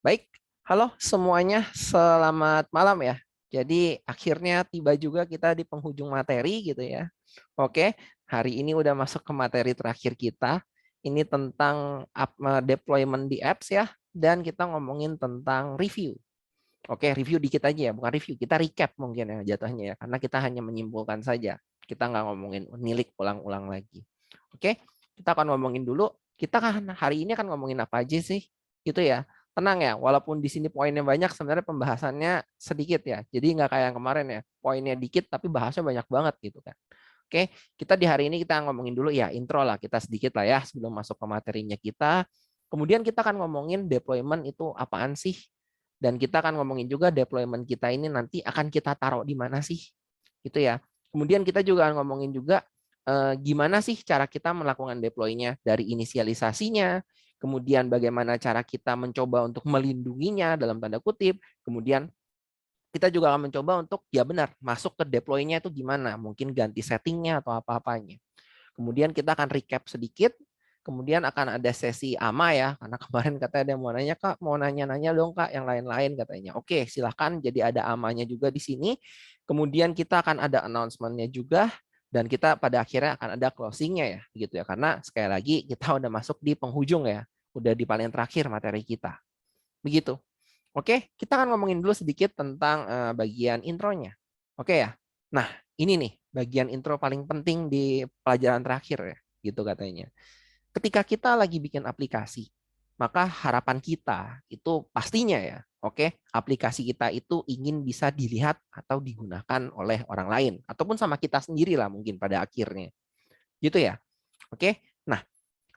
Baik, halo semuanya, selamat malam ya. Jadi akhirnya tiba juga kita di penghujung materi gitu ya. Oke, hari ini udah masuk ke materi terakhir kita. Ini tentang deployment di apps ya, dan kita ngomongin tentang review. Oke, review dikit aja ya, bukan review, kita recap mungkin ya jatuhnya ya, karena kita hanya menyimpulkan saja. Kita nggak ngomongin nilik ulang-ulang lagi. Oke, kita akan ngomongin dulu, kita kan hari ini akan ngomongin apa aja sih? Gitu ya. Tenang ya, walaupun di sini poinnya banyak, sebenarnya pembahasannya sedikit ya. Jadi nggak kayak yang kemarin ya, poinnya dikit tapi bahasnya banyak banget gitu kan. Oke, kita di hari ini kita ngomongin dulu ya, intro lah kita sedikit lah ya sebelum masuk ke materinya kita. Kemudian kita akan ngomongin deployment itu apaan sih? Dan kita akan ngomongin juga deployment kita ini nanti akan kita taruh di mana sih? Gitu ya. Kemudian kita juga akan ngomongin juga gimana sih cara kita melakukan deploy-nya dari inisialisasinya, kemudian bagaimana cara kita mencoba untuk melindunginya dalam tanda kutip, kemudian kita juga akan mencoba untuk ya benar masuk ke deploy-nya itu gimana, mungkin ganti settingnya atau apa-apanya. Kemudian kita akan recap sedikit, kemudian akan ada sesi AMA ya, karena kemarin katanya ada yang mau nanya, Kak, mau nanya-nanya dong Kak, yang lain-lain katanya. Oke, silahkan, jadi ada AMA-nya juga di sini. Kemudian kita akan ada announcement-nya juga, dan kita pada akhirnya akan ada closing-nya ya, gitu ya. Karena sekali lagi kita udah masuk di penghujung ya, udah di paling terakhir materi kita. Begitu. Oke, kita akan ngomongin dulu sedikit tentang bagian intronya. Oke ya. Nah, ini nih bagian intro paling penting di pelajaran terakhir ya, gitu katanya. Ketika kita lagi bikin aplikasi, maka harapan kita itu pastinya ya, oke, aplikasi kita itu ingin bisa dilihat atau digunakan oleh orang lain ataupun sama kita sendiri lah mungkin pada akhirnya. Gitu ya. Oke. Nah,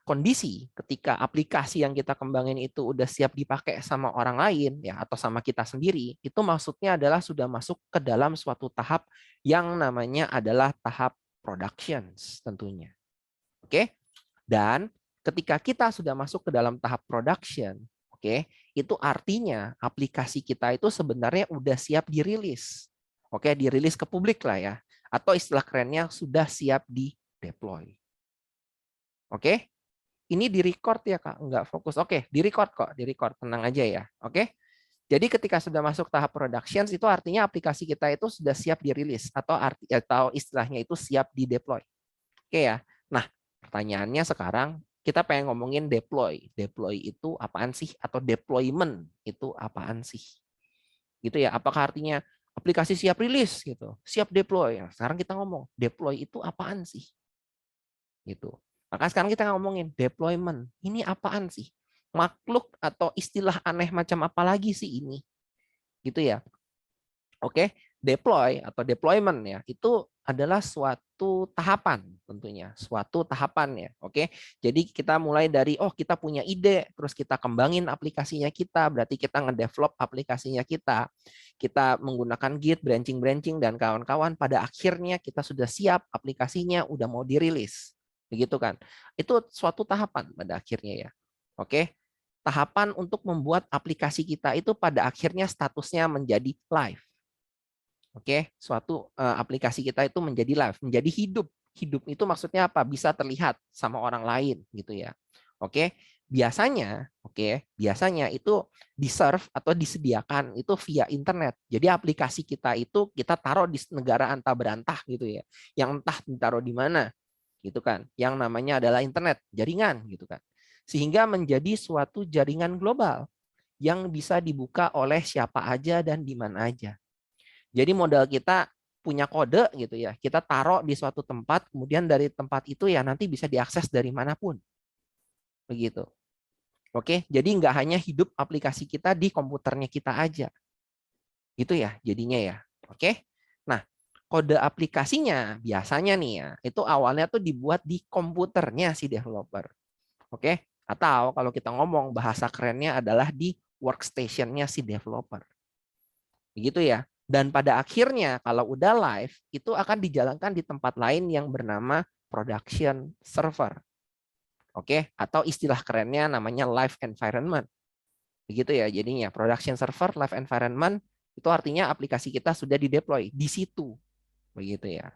kondisi ketika aplikasi yang kita kembangin itu udah siap dipakai sama orang lain ya atau sama kita sendiri, itu maksudnya adalah sudah masuk ke dalam suatu tahap yang namanya adalah tahap productions tentunya. Oke? Dan ketika kita sudah masuk ke dalam tahap production, oke, itu artinya aplikasi kita itu sebenarnya udah siap dirilis. Oke, dirilis ke publik lah ya. Atau istilah kerennya sudah siap di deploy. Oke? Ini di-record ya, Kak? Enggak fokus. Oke, di-record kok, di-record. Tenang aja ya. Oke? Jadi ketika sudah masuk tahap productions itu artinya aplikasi kita itu sudah siap dirilis atau istilahnya itu siap di-deploy. Oke ya. Nah, pertanyaannya sekarang kita pengen ngomongin deploy. Deploy itu apaan sih? Atau deployment itu apaan sih? Gitu ya. Apakah artinya aplikasi siap rilis gitu, siap deploy? Ya, sekarang kita ngomong deploy itu apaan sih? Gitu. Maka sekarang kita ngomongin deployment. Ini apaan sih? Makhluk atau istilah aneh macam apa lagi sih ini? Gitu ya. Oke, deploy atau deployment ya, itu adalah suatu tahapan tentunya, suatu tahapan ya. Oke. Jadi kita mulai dari kita punya ide, terus kita kembangin aplikasinya kita, berarti kita ngedevelop aplikasinya kita. Kita menggunakan Git, branching dan kawan-kawan, pada akhirnya kita sudah siap aplikasinya udah mau dirilis. Begitu kan? Itu suatu tahapan pada akhirnya ya. Oke. Tahapan untuk membuat aplikasi kita itu pada akhirnya statusnya menjadi live. Oke, suatu aplikasi kita itu menjadi live, menjadi hidup. Hidup itu maksudnya apa? Bisa terlihat sama orang lain gitu ya. Oke, biasanya itu di-serve atau disediakan itu via internet. Jadi aplikasi kita itu kita taruh di negara antah berantah gitu ya. Yang entah ditaruh di mana gitu kan. Yang namanya adalah internet, jaringan gitu kan. Sehingga menjadi suatu jaringan global yang bisa dibuka oleh siapa aja dan di mana aja. Jadi modal kita punya kode gitu ya, kita taruh di suatu tempat, kemudian dari tempat itu ya nanti bisa diakses dari manapun. Begitu. Oke, jadi nggak hanya hidup aplikasi kita di komputernya kita aja. Gitu ya jadinya ya. Oke. Nah, kode aplikasinya biasanya nih ya, itu awalnya tuh dibuat di komputernya si developer. Oke. Atau kalau kita ngomong bahasa kerennya adalah di workstation-nya si developer. Begitu ya. Dan pada akhirnya kalau udah live itu akan dijalankan di tempat lain yang bernama production server. Oke, atau istilah kerennya namanya live environment. Begitu ya jadinya production server live environment itu artinya aplikasi kita sudah dideploy di situ. Begitu ya.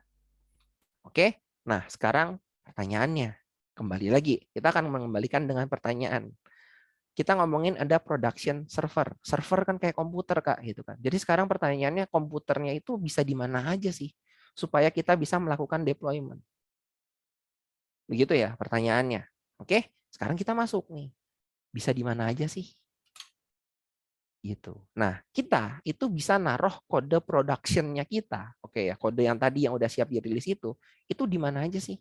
Oke. Nah, sekarang pertanyaannya kembali lagi. Kita akan mengembalikan dengan pertanyaan. kita ngomongin ada production server. Server kan kayak komputer, Kak, gitu kan. Jadi sekarang pertanyaannya komputernya itu bisa di mana aja sih supaya kita bisa melakukan deployment. Begitu ya pertanyaannya. Oke, sekarang kita masuk nih. Bisa di mana aja sih? Gitu. Nah, kita itu bisa naruh kode production-nya kita. Oke ya, kode yang tadi yang udah siap dirilis itu di mana aja sih?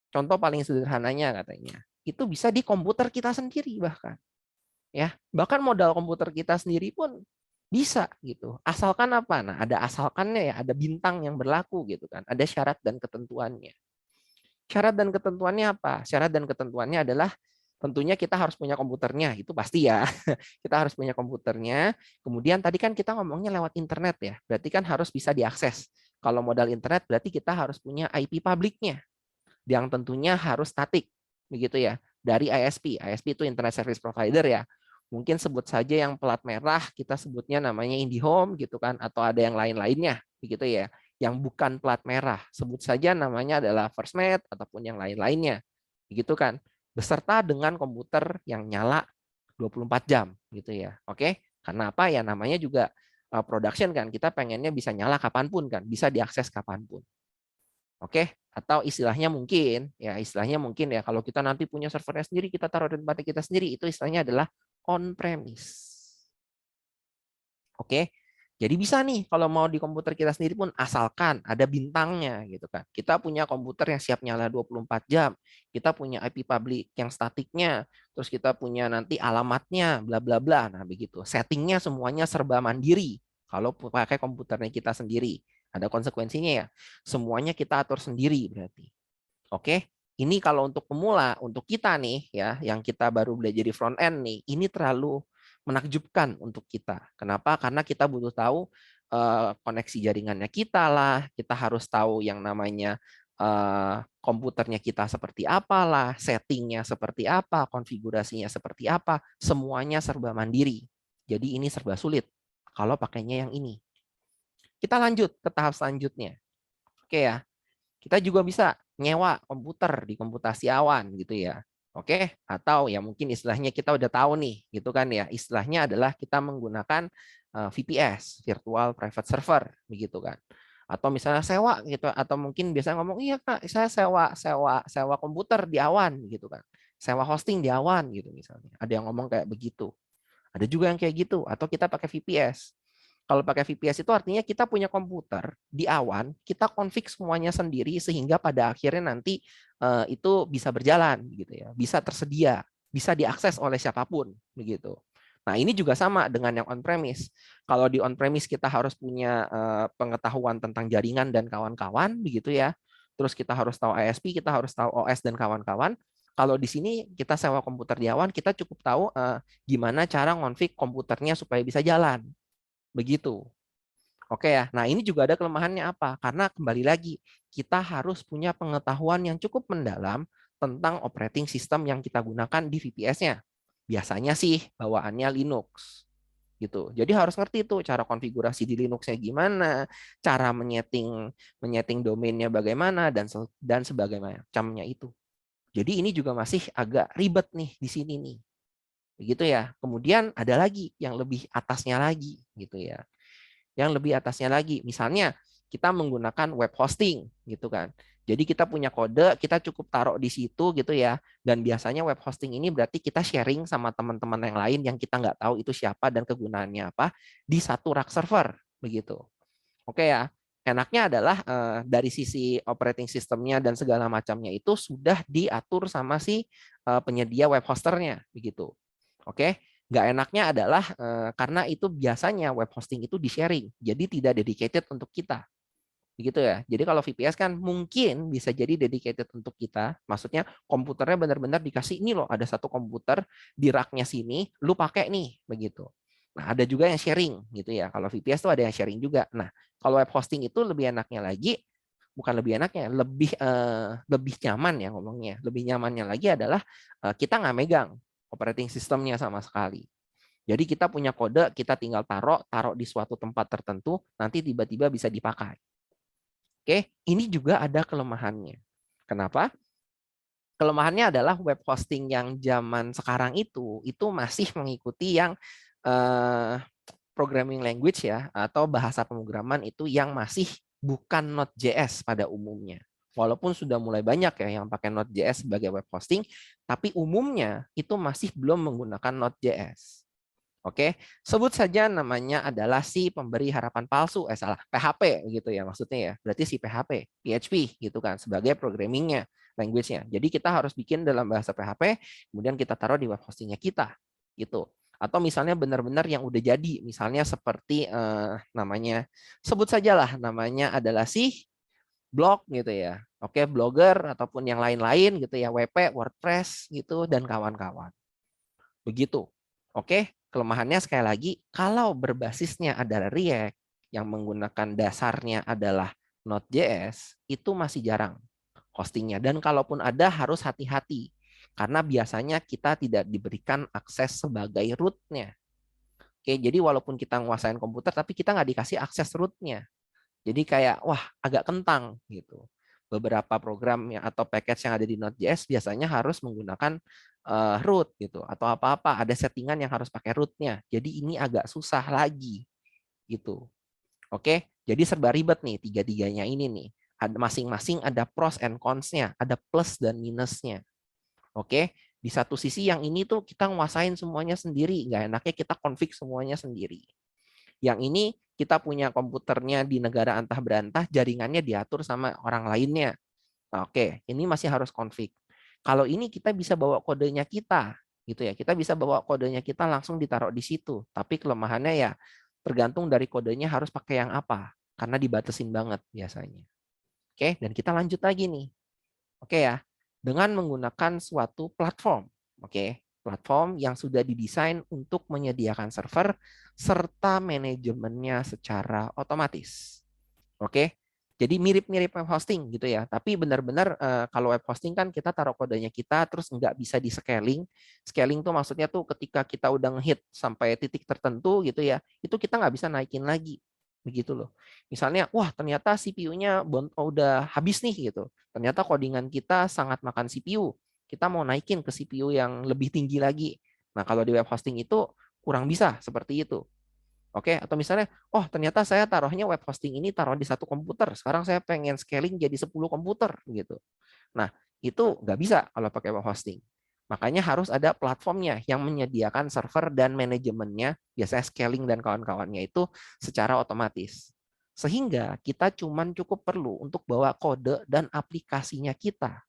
Contoh paling sederhananya katanya, itu bisa di komputer kita sendiri bahkan. Ya, bahkan modal komputer kita sendiri pun bisa gitu. Asalkan apa? Nah, ada asalkannya ya, ada bintang yang berlaku gitu kan. Ada syarat dan ketentuannya. Syarat dan ketentuannya apa? Syarat dan ketentuannya adalah tentunya kita harus punya komputernya, itu pasti ya. Kita harus punya komputernya. Kemudian tadi kan kita ngomongnya lewat internet ya, berarti kan harus bisa diakses. Kalau modal internet berarti kita harus punya IP publiknya, yang tentunya harus statik, begitu ya. Dari ISP, ISP itu Internet Service Provider ya. Mungkin sebut saja yang pelat merah, kita sebutnya namanya IndiHome gitu kan, atau ada yang lain-lainnya, begitu ya. Yang bukan plat merah, sebut saja namanya adalah FirstNet ataupun yang lain-lainnya, begitu kan. Beserta dengan komputer yang nyala 24 jam, gitu ya. Oke, karena apa ya? Namanya juga production kan, kita pengennya bisa nyala kapanpun kan, bisa diakses kapanpun. Oke, atau istilahnya mungkin ya kalau kita nanti punya servernya sendiri, kita taruh di tempat kita sendiri, itu istilahnya adalah on premise. Oke. Jadi bisa nih kalau mau di komputer kita sendiri pun asalkan ada bintangnya gitu kan. Kita punya komputer yang siap nyala 24 jam. Kita punya IP public yang statiknya, terus kita punya nanti alamatnya bla bla bla. Nah, begitu. Settingnya semuanya serba mandiri kalau pakai komputernya kita sendiri. Ada konsekuensinya ya. Semuanya kita atur sendiri berarti. Oke. Ini kalau untuk pemula, untuk kita nih ya, yang kita baru belajar di front end nih, ini terlalu menakjubkan untuk kita. Kenapa? Karena kita butuh tahu koneksi jaringannya kita lah, kita harus tahu yang namanya komputernya kita seperti apalah, settingnya seperti apa, konfigurasinya seperti apa, semuanya serba mandiri. Jadi ini serba sulit kalau pakainya yang ini. Kita lanjut ke tahap selanjutnya. Oke ya, kita juga bisa nyewa komputer di komputasi awan gitu ya. Oke, atau ya mungkin istilahnya kita udah tahu nih, gitu kan ya. Istilahnya adalah kita menggunakan VPS, Virtual Private Server, begitu kan. Atau misalnya sewa gitu, atau mungkin biasanya ngomong, iya Kak, saya sewa komputer di awan gitu kan. Sewa hosting di awan gitu misalnya. Ada yang ngomong kayak begitu. Ada juga yang kayak gitu, atau kita pakai VPS. Kalau pakai VPS itu artinya kita punya komputer di awan, kita config semuanya sendiri sehingga pada akhirnya nanti itu bisa berjalan gitu ya, bisa tersedia, bisa diakses oleh siapapun begitu. Nah, ini juga sama dengan yang on premise. Kalau di on premise kita harus punya pengetahuan tentang jaringan dan kawan-kawan begitu ya. Terus kita harus tahu ISP, kita harus tahu OS dan kawan-kawan. Kalau di sini kita sewa komputer di awan, kita cukup tahu gimana cara ngonfig komputernya supaya bisa jalan. Begitu. Oke ya. Nah, ini juga ada kelemahannya apa? Karena kembali lagi, kita harus punya pengetahuan yang cukup mendalam tentang operating system yang kita gunakan di VPS-nya. Biasanya sih bawaannya Linux. Gitu. Jadi harus ngerti tuh cara konfigurasi di Linux-nya gimana, cara menyeting domainnya bagaimana dan sebagainya macamnya itu. Jadi ini juga masih agak ribet nih di sini nih. Begitu ya. Kemudian ada lagi yang lebih atasnya lagi gitu ya. Yang lebih atasnya lagi, misalnya kita menggunakan web hosting gitu kan. Jadi kita punya kode, kita cukup taruh di situ gitu ya. Dan biasanya web hosting ini berarti kita sharing sama teman-teman yang lain yang kita nggak tahu itu siapa dan kegunaannya apa di satu rak server begitu. Oke ya. Enaknya adalah dari sisi operating systemnya dan segala macamnya itu sudah diatur sama si penyedia web hosternya begitu. Oke, nggak enaknya adalah karena itu biasanya web hosting itu di-sharing, jadi tidak dedicated untuk kita. Begitu ya. Jadi kalau VPS kan mungkin bisa jadi dedicated untuk kita, maksudnya komputernya benar-benar dikasih ini loh, ada satu komputer di rak-nya sini, lu pakai nih, begitu. Nah, ada juga yang sharing gitu ya. Kalau VPS tuh ada yang sharing juga. Nah, kalau web hosting itu lebih enaknya lagi, bukan lebih enaknya, lebih nyaman ya ngomongnya. Lebih nyamannya lagi adalah kita nggak megang operating systemnya sama sekali. Jadi kita punya kode, kita tinggal taruh di suatu tempat tertentu, nanti tiba-tiba bisa dipakai. Oke, ini juga ada kelemahannya. Kenapa? Kelemahannya adalah web hosting yang zaman sekarang itu masih mengikuti yang programming language ya, atau bahasa pemrograman itu yang masih bukan Node.js pada umumnya. Walaupun sudah mulai banyak ya yang pakai Node.js sebagai web hosting, tapi umumnya itu masih belum menggunakan Node.js. Oke, sebut saja namanya adalah si pemberi harapan palsu, salah, PHP gitu ya maksudnya ya. Berarti si PHP, PHP gitu kan sebagai programmingnya, language-nya. Jadi kita harus bikin dalam bahasa PHP, kemudian kita taruh di web hostingnya kita gitu. Atau misalnya benar-benar yang udah jadi, misalnya seperti namanya, sebut sajalah namanya adalah si blog gitu ya. Oke, blogger ataupun yang lain-lain gitu ya, WP, WordPress gitu dan kawan-kawan. Begitu. Oke, kelemahannya sekali lagi, kalau berbasisnya adalah React, yang menggunakan dasarnya adalah Node.js, itu masih jarang hostingnya. Dan kalaupun ada, harus hati-hati. Karena biasanya kita tidak diberikan akses sebagai root-nya. Oke, jadi walaupun kita nguasain komputer, tapi kita nggak dikasih akses root-nya. Jadi kayak, wah agak kentang gitu. Beberapa program yang atau package yang ada di Node.js biasanya harus menggunakan root gitu atau apa-apa ada settingan yang harus pakai rootnya. Jadi ini agak susah lagi gitu. Oke, jadi serba ribet nih tiga-tiganya ini nih. Ada masing-masing ada pros and cons-nya, ada plus dan minusnya. Oke, di satu sisi yang ini tuh kita nguasain semuanya sendiri, nggak enaknya kita config semuanya sendiri. Yang ini kita punya komputernya di negara antah berantah, jaringannya diatur sama orang lainnya. Nah, oke, ini masih harus config. Kalau ini kita bisa bawa kodenya kita, gitu ya. Kita bisa bawa kodenya kita langsung ditaruh di situ. Tapi kelemahannya ya tergantung dari kodenya harus pakai yang apa, karena dibatasin banget biasanya. Oke, dan kita lanjut lagi nih. Oke ya, dengan menggunakan suatu platform. Oke, platform yang sudah didesain untuk menyediakan server serta manajemennya secara otomatis. Oke, jadi mirip-mirip web hosting gitu ya. Tapi benar-benar kalau web hosting kan kita taruh kodenya kita terus nggak bisa di scaling. Scaling tuh maksudnya tuh ketika kita udah ngehit sampai titik tertentu gitu ya, itu kita nggak bisa naikin lagi. Begitu loh. Misalnya, wah ternyata CPU-nya udah habis nih gitu. Ternyata codingan kita sangat makan CPU. Kita mau naikin ke CPU yang lebih tinggi lagi. Nah, kalau di web hosting itu kurang bisa seperti itu. Oke, atau misalnya, oh ternyata saya taruhnya web hosting ini taruh di satu komputer. Sekarang saya pengen scaling jadi 10 komputer gitu. Nah, itu nggak bisa kalau pakai web hosting. Makanya harus ada platformnya yang menyediakan server dan manajemennya, biasanya scaling dan kawan-kawannya itu secara otomatis. Sehingga kita cuman cukup perlu untuk bawa kode dan aplikasinya kita.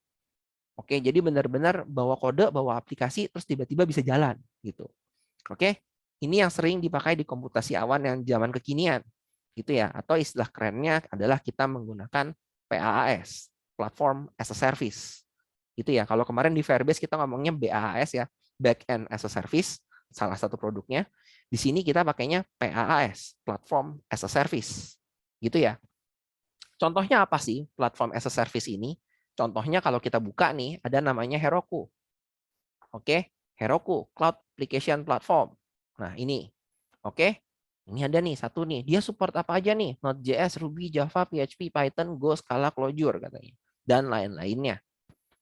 Oke, jadi benar-benar bawa kode, bawa aplikasi, terus tiba-tiba bisa jalan gitu. Oke, ini yang sering dipakai di komputasi awan yang zaman kekinian, gitu ya. Atau istilah kerennya adalah kita menggunakan PaaS, Platform as a Service, gitu ya. Kalau kemarin di Firebase kita ngomongnya BaaS ya, Backend as a Service, salah satu produknya. Di sini kita pakainya PaaS, Platform as a Service, gitu ya. Contohnya apa sih Platform as a Service ini? Contohnya kalau kita buka nih, ada namanya Heroku. Oke, Heroku Cloud Application Platform. Nah, ini. Oke. Ini ada nih satu nih. Dia support apa aja nih? Node.js, Ruby, Java, PHP, Python, Go, Scala, Clojure katanya. Dan lain-lainnya.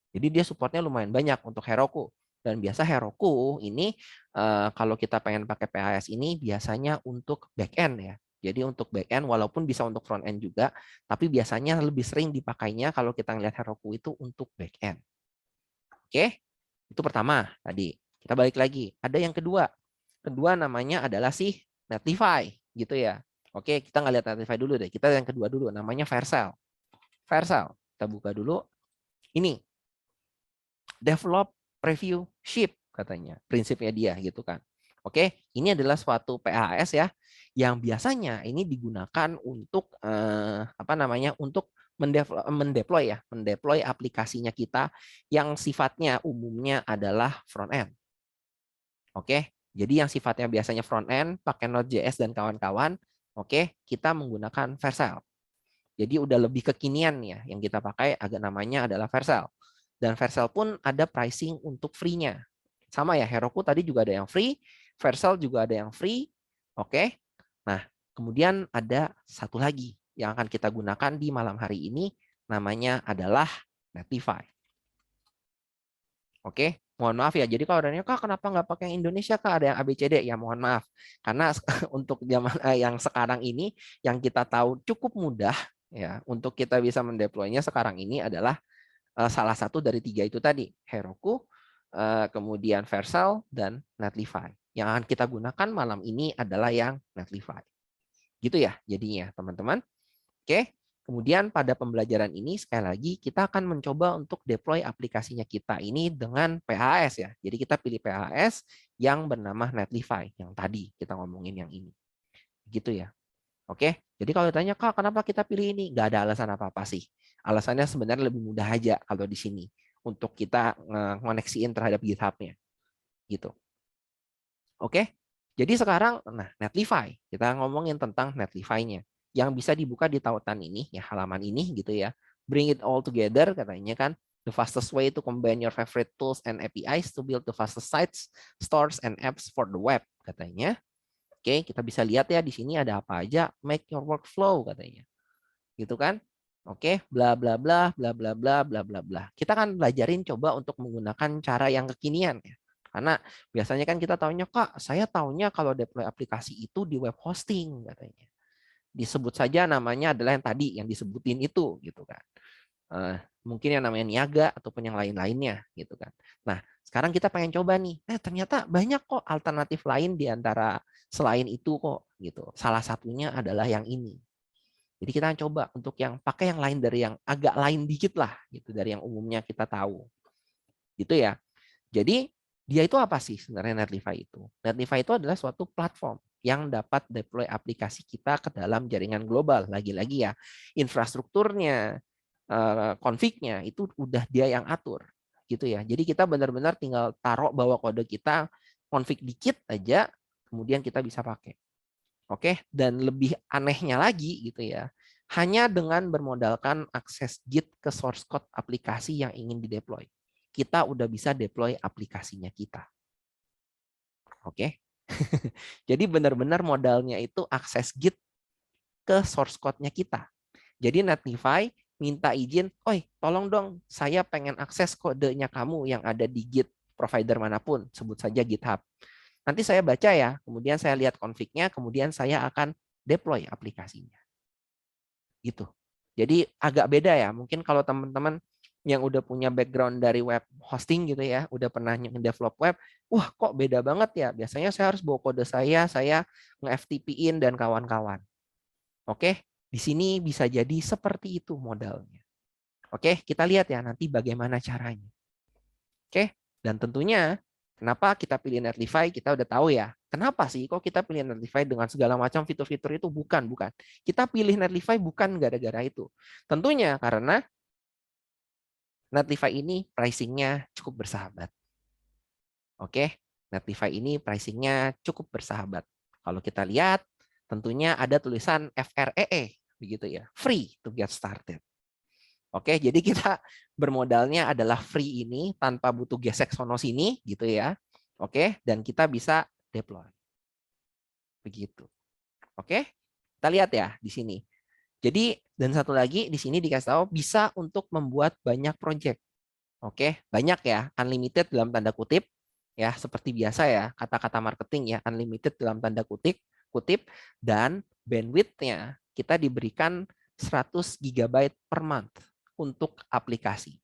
Jadi dia supportnya lumayan banyak untuk Heroku. Dan biasa Heroku ini kalau kita pengen pakai PaaS ini biasanya untuk backend ya. Jadi untuk backend walaupun bisa untuk front end juga, tapi biasanya lebih sering dipakainya kalau kita ngelihat Heroku itu untuk backend. Oke, itu pertama tadi. Kita balik lagi. Ada yang kedua. Kedua namanya adalah si Netlify gitu ya. Oke, kita nggak lihat Netlify dulu deh. Kita yang kedua dulu namanya Vercel. Vercel. Kita buka dulu. Ini develop, preview, ship katanya. Prinsipnya dia gitu kan. Oke, ini adalah suatu PaaS ya yang biasanya ini digunakan untuk apa namanya? Untuk mendeploy aplikasinya kita yang sifatnya umumnya adalah front end. Oke, jadi yang sifatnya biasanya front end pakai Node.js dan kawan-kawan, oke, kita menggunakan Vercel. Jadi udah lebih kekinian ya, yang kita pakai agak namanya adalah Vercel. Dan Vercel pun ada pricing untuk free-nya. Sama ya, Heroku tadi juga ada yang free, Vercel juga ada yang free. Oke. Nah, kemudian ada satu lagi yang akan kita gunakan di malam hari ini, namanya adalah Netlify. Oke, mohon maaf ya. Jadi kalau ada yang, Kak, kenapa nggak pakai yang Indonesia, Kak? Ada yang ABCD. Ya mohon maaf. Karena untuk zaman yang sekarang ini, yang kita tahu cukup mudah ya untuk kita bisa mendeploynya sekarang ini adalah salah satu dari tiga itu tadi, Heroku, kemudian Vercel, dan Netlify. Yang akan kita gunakan malam ini adalah yang Netlify. Gitu ya jadinya, teman-teman. Oke. Kemudian pada pembelajaran ini sekali lagi kita akan mencoba untuk deploy aplikasinya kita ini dengan PHS ya. Jadi kita pilih PHS yang bernama Netlify yang tadi kita ngomongin yang ini. Gitu ya. Oke. Jadi kalau ditanya, Kak, kenapa kita pilih ini? Nggak ada alasan apa-apa sih. Alasannya sebenarnya lebih mudah aja kalau di sini untuk kita ngoneksiin terhadap GitHub-nya. Gitu. Oke. Jadi sekarang nah Netlify, kita ngomongin tentang Netlify-nya yang bisa dibuka di tautan ini ya, halaman ini gitu ya. Bring it all together katanya kan, the fastest way to combine your favorite tools and APIs to build the fastest sites, stores and apps for the web katanya. Oke, kita bisa lihat ya di sini ada apa aja, make your workflow katanya. Gitu kan? Oke, bla bla bla bla bla bla bla bla bla. Kita kan belajarin coba untuk menggunakan cara yang kekinian ya. Karena biasanya kan kita taunya, Kak, saya taunya kalau deploy aplikasi itu di web hosting katanya. Disebut saja namanya adalah yang tadi yang disebutin itu gitu kan. Mungkin yang namanya Niaga ataupun yang lain-lainnya gitu kan. Nah, sekarang kita pengen coba nih. Ternyata banyak kok alternatif lain di antara selain itu kok gitu. Salah satunya adalah yang ini. Jadi kita coba untuk yang pakai yang lain dari yang agak lain dikit lah gitu dari yang umumnya kita tahu. Gitu ya. Jadi dia itu apa sih sebenarnya Netlify itu? Netlify itu adalah suatu platform yang dapat deploy aplikasi kita ke dalam jaringan global. Lagi-lagi ya, infrastrukturnya, config-nya itu udah dia yang atur. Gitu ya. Jadi kita benar-benar tinggal taruh bawa kode kita, config dikit aja, kemudian kita bisa pakai. Oke, dan lebih anehnya lagi gitu ya, hanya dengan bermodalkan akses Git ke source code aplikasi yang ingin dideploy, kita udah bisa deploy aplikasinya kita. Oke, jadi benar-benar modalnya itu akses Git ke source code-nya kita. Jadi Netlify minta izin, oi tolong dong saya pengen akses kodenya kamu yang ada di Git provider manapun, sebut saja GitHub. Nanti saya baca ya, kemudian saya lihat config-nya, kemudian saya akan deploy aplikasinya. Gitu. Jadi agak beda ya. Mungkin kalau teman-teman yang udah punya background dari web hosting gitu ya, udah pernah nge-develop web, wah kok beda banget ya. Biasanya saya harus bawa kode saya nge-FTP-in dan kawan-kawan. Oke, di sini bisa jadi seperti itu modalnya. Oke, kita lihat ya nanti bagaimana caranya. Oke, dan tentunya kenapa kita pilih Netlify kita udah tahu ya. Kenapa sih kok kita pilih Netlify dengan segala macam fitur-fitur itu? Bukan. Kita pilih Netlify bukan gara-gara itu. Tentunya karena Netlify ini pricing-nya cukup bersahabat. Oke, Netlify ini pricing-nya cukup bersahabat. Kalau kita lihat tentunya ada tulisan FREE begitu ya, free to get started. Oke, jadi kita bermodalnya adalah free ini tanpa butuh gesek sono sini gitu ya. Oke, dan kita bisa deploy. Begitu. Oke. Kita lihat ya di sini. Jadi dan satu lagi di sini dikasih tahu bisa untuk membuat banyak project. Oke, banyak ya, unlimited dalam tanda kutip ya, seperti biasa ya, kata-kata marketing ya, unlimited dalam tanda kutip dan bandwidth-nya kita diberikan 100 GB per month untuk aplikasi.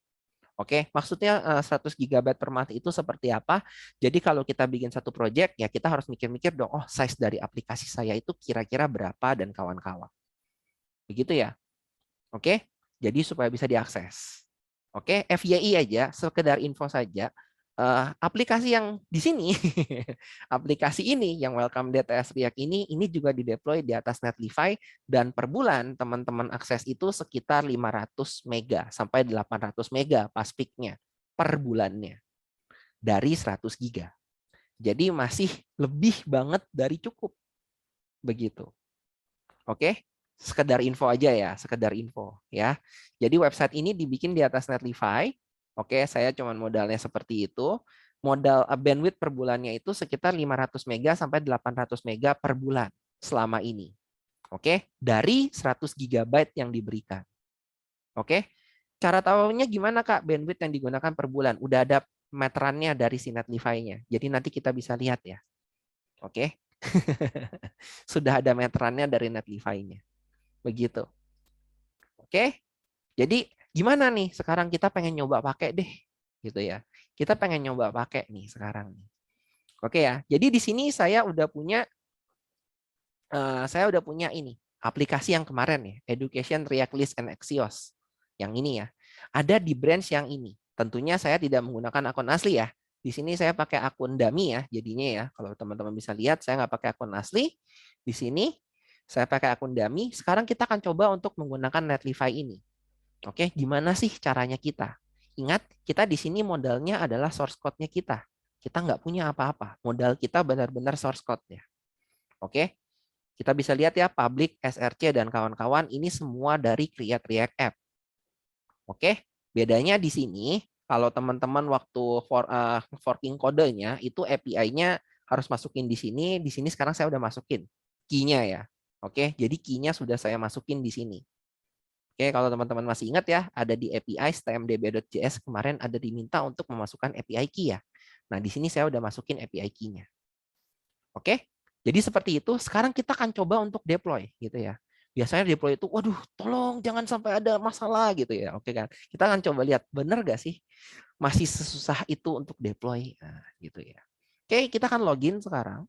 Oke, maksudnya 100 GB per month itu seperti apa? Jadi kalau kita bikin satu project, ya kita harus mikir-mikir dong, oh size dari aplikasi saya itu kira-kira berapa dan kawan-kawan. Begitu ya? Oke, jadi supaya bisa diakses. Oke, FYI aja, sekedar info saja. Aplikasi yang di sini, aplikasi ini yang Welcome DTS React ini juga dideploy di atas Netlify dan per bulan teman-teman akses itu sekitar 500 mega sampai 800 mega pas peak-nya per bulannya dari 100 giga. Jadi masih lebih banget dari cukup. Begitu. Oke, sekedar info aja ya, sekedar info ya. Jadi website ini dibikin di atas Netlify. Oke, saya cuma modalnya seperti itu. Modal bandwidth per bulannya itu sekitar 500 mega sampai 800 mega per bulan selama ini. Oke, dari 100 GB yang diberikan. Oke. Cara tahunya gimana Kak bandwidth yang digunakan per bulan? Udah ada meterannya dari si Netlify-nya. Jadi nanti kita bisa lihat ya. Oke. Sudah ada meterannya dari Netlify-nya. Begitu. Oke. Jadi gimana nih? Sekarang kita pengen nyoba pakai deh. Gitu ya. Kita pengen nyoba pakai nih sekarang. Oke ya. Jadi di sini saya udah punya ini aplikasi yang kemarin ya, Education React List and Axios. Yang ini ya. Ada di branch yang ini. Tentunya saya tidak menggunakan akun asli ya. Di sini saya pakai akun dummy ya, jadinya ya. Kalau teman-teman bisa lihat, saya nggak pakai akun asli. Di sini saya pakai akun dummy. Sekarang kita akan coba untuk menggunakan Netlify ini. Oke, gimana sih caranya kita? Ingat, kita di sini modalnya adalah source code-nya kita. Kita nggak punya apa-apa. Modal kita benar-benar source code-nya. Oke, kita bisa lihat ya, public, SRC, dan kawan-kawan, ini semua dari Create React App. Oke, bedanya di sini, kalau teman-teman waktu forking kodenya, itu API-nya harus masukin di sini sekarang saya udah masukin key-nya ya. Oke, jadi key-nya sudah saya masukin di sini. Oke, kalau teman-teman masih ingat ya, ada di API stmdb.js kemarin ada diminta untuk memasukkan API key ya. Nah, di sini saya udah masukin API key-nya. Oke, jadi seperti itu. Sekarang kita akan coba untuk deploy gitu ya. Biasanya deploy itu, waduh, tolong jangan sampai ada masalah gitu ya. Oke kan? Kita akan coba lihat benar gak sih masih sesusah itu untuk deploy, nah, gitu ya. Oke, kita akan login sekarang.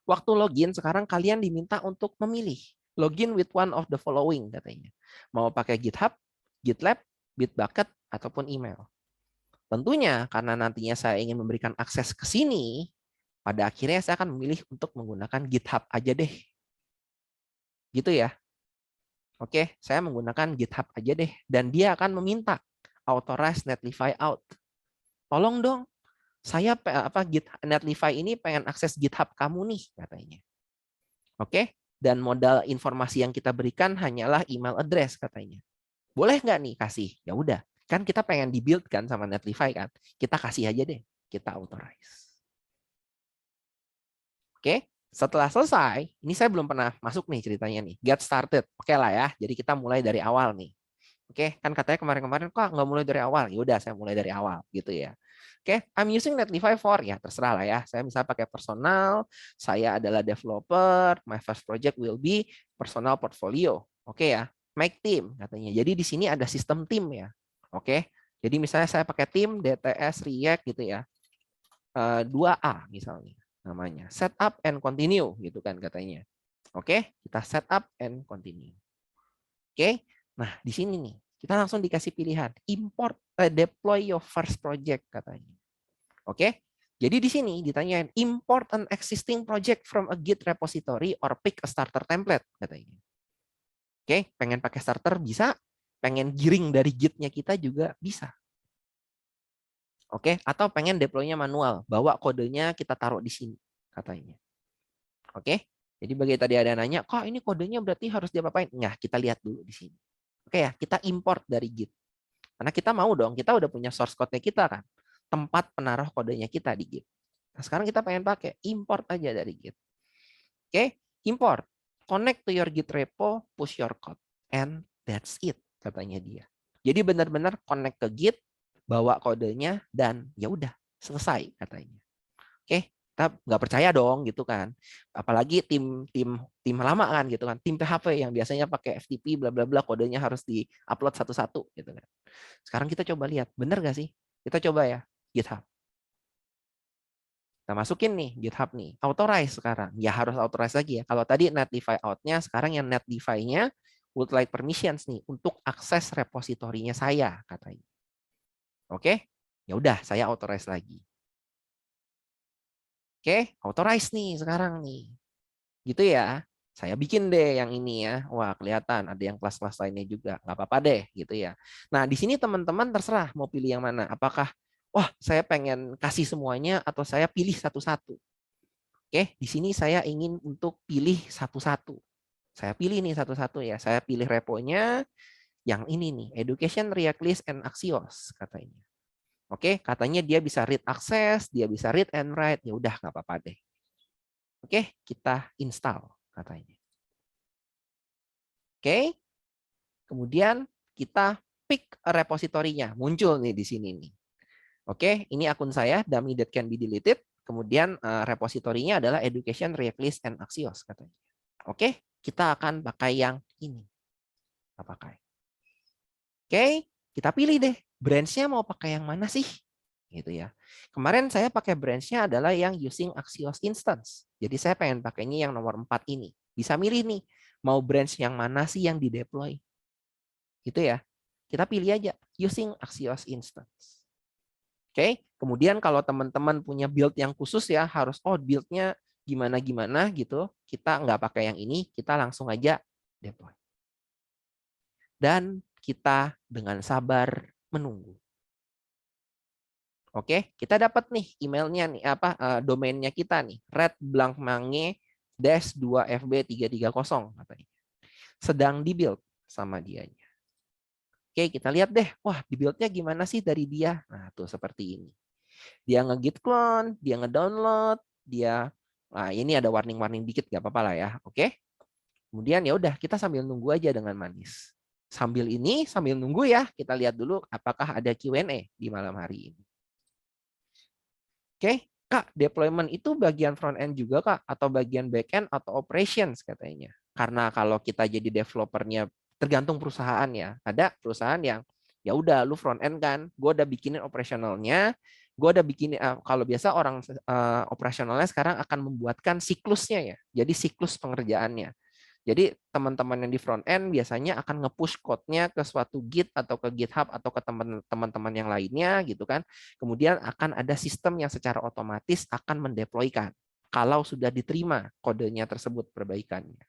Waktu login sekarang kalian diminta untuk memilih login with one of the following katanya. Mau pakai GitHub, GitLab, Bitbucket ataupun email. Tentunya karena nantinya saya ingin memberikan akses ke sini, pada akhirnya saya akan memilih untuk menggunakan GitHub aja deh. Gitu ya. Oke, saya menggunakan GitHub aja deh dan dia akan meminta authorize Netlify out. Tolong dong, saya Netlify ini pengen akses GitHub kamu nih katanya. Oke, dan modal informasi yang kita berikan hanyalah email address katanya. Boleh nggak nih kasih? Ya udah, kan kita pengen di-build kan sama Netlify kan. Kita kasih aja deh, kita authorize. Oke, setelah selesai, ini saya belum pernah masuk nih ceritanya nih. Get started, oke lah ya. Jadi kita mulai dari awal nih. Oke, kan katanya kemarin-kemarin kok nggak mulai dari awal. Ya udah, saya mulai dari awal gitu ya. Oke, I'm using Netlify for ya terserah lah ya. Saya misalnya pakai personal, saya adalah developer, my first project will be personal portfolio. Oke ya, make team katanya. Jadi di sini ada sistem tim ya. Oke, jadi misalnya saya pakai tim DTS React gitu ya. 2A misalnya namanya. Setup and continue gitu kan katanya. Oke, kita setup and continue. Oke, nah di sini nih kita langsung dikasih pilihan import deploy your first project katanya. Oke, jadi di sini ditanyain import an existing project from a Git repository or pick a starter template katanya. Oke, pengen pakai starter bisa, pengen giring dari Git-nya kita juga bisa. Oke, atau pengen deploy-nya manual, bawa kodenya kita taruh di sini katanya. Oke, jadi bagi tadi ada nanya, kok ini kodenya berarti harus diapa-apain? Nah, kita lihat dulu di sini. Oke ya, kita import dari Git. Karena kita mau dong, kita udah punya source code-nya kita kan. Tempat penaruh kodenya kita di Git. Nah, sekarang kita pengen pakai, import aja dari Git. Oke, import. Connect to your Git repo, push your code. And that's it, katanya dia. Jadi benar-benar connect ke Git, bawa kodenya, dan ya udah selesai katanya. Oke, kita nggak percaya dong gitu kan. Apalagi tim lama kan gitu kan, tim PHP yang biasanya pakai FTP bla bla bla, kodenya harus di-upload satu-satu gitu kan. Sekarang kita coba lihat, bener nggak sih? Kita coba ya, GitHub. Kita masukin nih GitHub nih, authorize sekarang. Ya harus authorize lagi ya. Kalau tadi Netlify out-nya, sekarang yang Netlify-nya would like permissions nih untuk akses repositorinya saya katanya. Oke, ya udah saya authorize lagi. Oke, authorize nih sekarang nih. Gitu ya. Saya bikin deh yang ini ya. Wah, kelihatan ada yang kelas-kelas lainnya juga. Nggak apa-apa deh gitu ya. Nah, di sini teman-teman terserah mau pilih yang mana. Apakah, wah, saya pengen kasih semuanya atau saya pilih satu-satu. Oke, di sini saya ingin untuk pilih satu-satu. Saya pilih nih satu-satu ya. Saya pilih reponya yang ini nih, Education React List and Axios katanya. Oke, katanya dia bisa read access, dia bisa read and write. Ya udah nggak apa-apa deh. Oke, kita install katanya. Oke, kemudian kita pick repositorinya. Muncul nih di sini nih. Oke, ini akun saya, dummy that can be deleted. Kemudian repositorinya adalah education, React List, and Axios katanya. Oke, kita akan pakai yang ini. Kita pakai. Oke, kita pilih deh. Branch-nya mau pakai yang mana sih? Gitu ya. Kemarin saya pakai branch-nya adalah yang using Axios Instance. Jadi saya pengen pakainya yang nomor 4 ini. Bisa milih nih, mau branch yang mana sih yang di-deploy. Gitu ya. Kita pilih aja, using Axios Instance. Oke, kemudian kalau teman-teman punya build yang khusus ya, harus build-nya gimana-gimana gitu, kita nggak pakai yang ini, kita langsung aja deploy. Dan kita dengan sabar menunggu. Oke, kita dapat nih emailnya nih, domainnya kita nih, redblankmange-2fb330 katanya. Sedang di-build sama dianya. Oke, kita lihat deh, wah di-build-nya gimana sih dari dia? Nah, tuh seperti ini. Dia nge-git clone, dia nge-download, dia ini ada warning-warning dikit gak apa-apa lah ya. Oke. Kemudian ya udah kita sambil nunggu aja dengan manis. Sambil nunggu ya, kita lihat dulu apakah ada Q&A di malam hari ini. Oke, Kak, deployment itu bagian front end juga Kak atau bagian back end atau operations katanya. Karena kalau kita jadi developernya tergantung perusahaan ya. Ada perusahaan yang ya udah lu front end kan, gue udah bikinin operasionalnya, gue udah bikin kalau biasa orang operasionalnya sekarang akan membuatkan siklusnya ya. Jadi siklus pengerjaannya. Jadi teman-teman yang di front end biasanya akan nge-push code-nya ke suatu Git atau ke GitHub atau ke teman-teman yang lainnya gitu kan. Kemudian akan ada sistem yang secara otomatis akan mendeploykan kalau sudah diterima kodenya tersebut perbaikannya.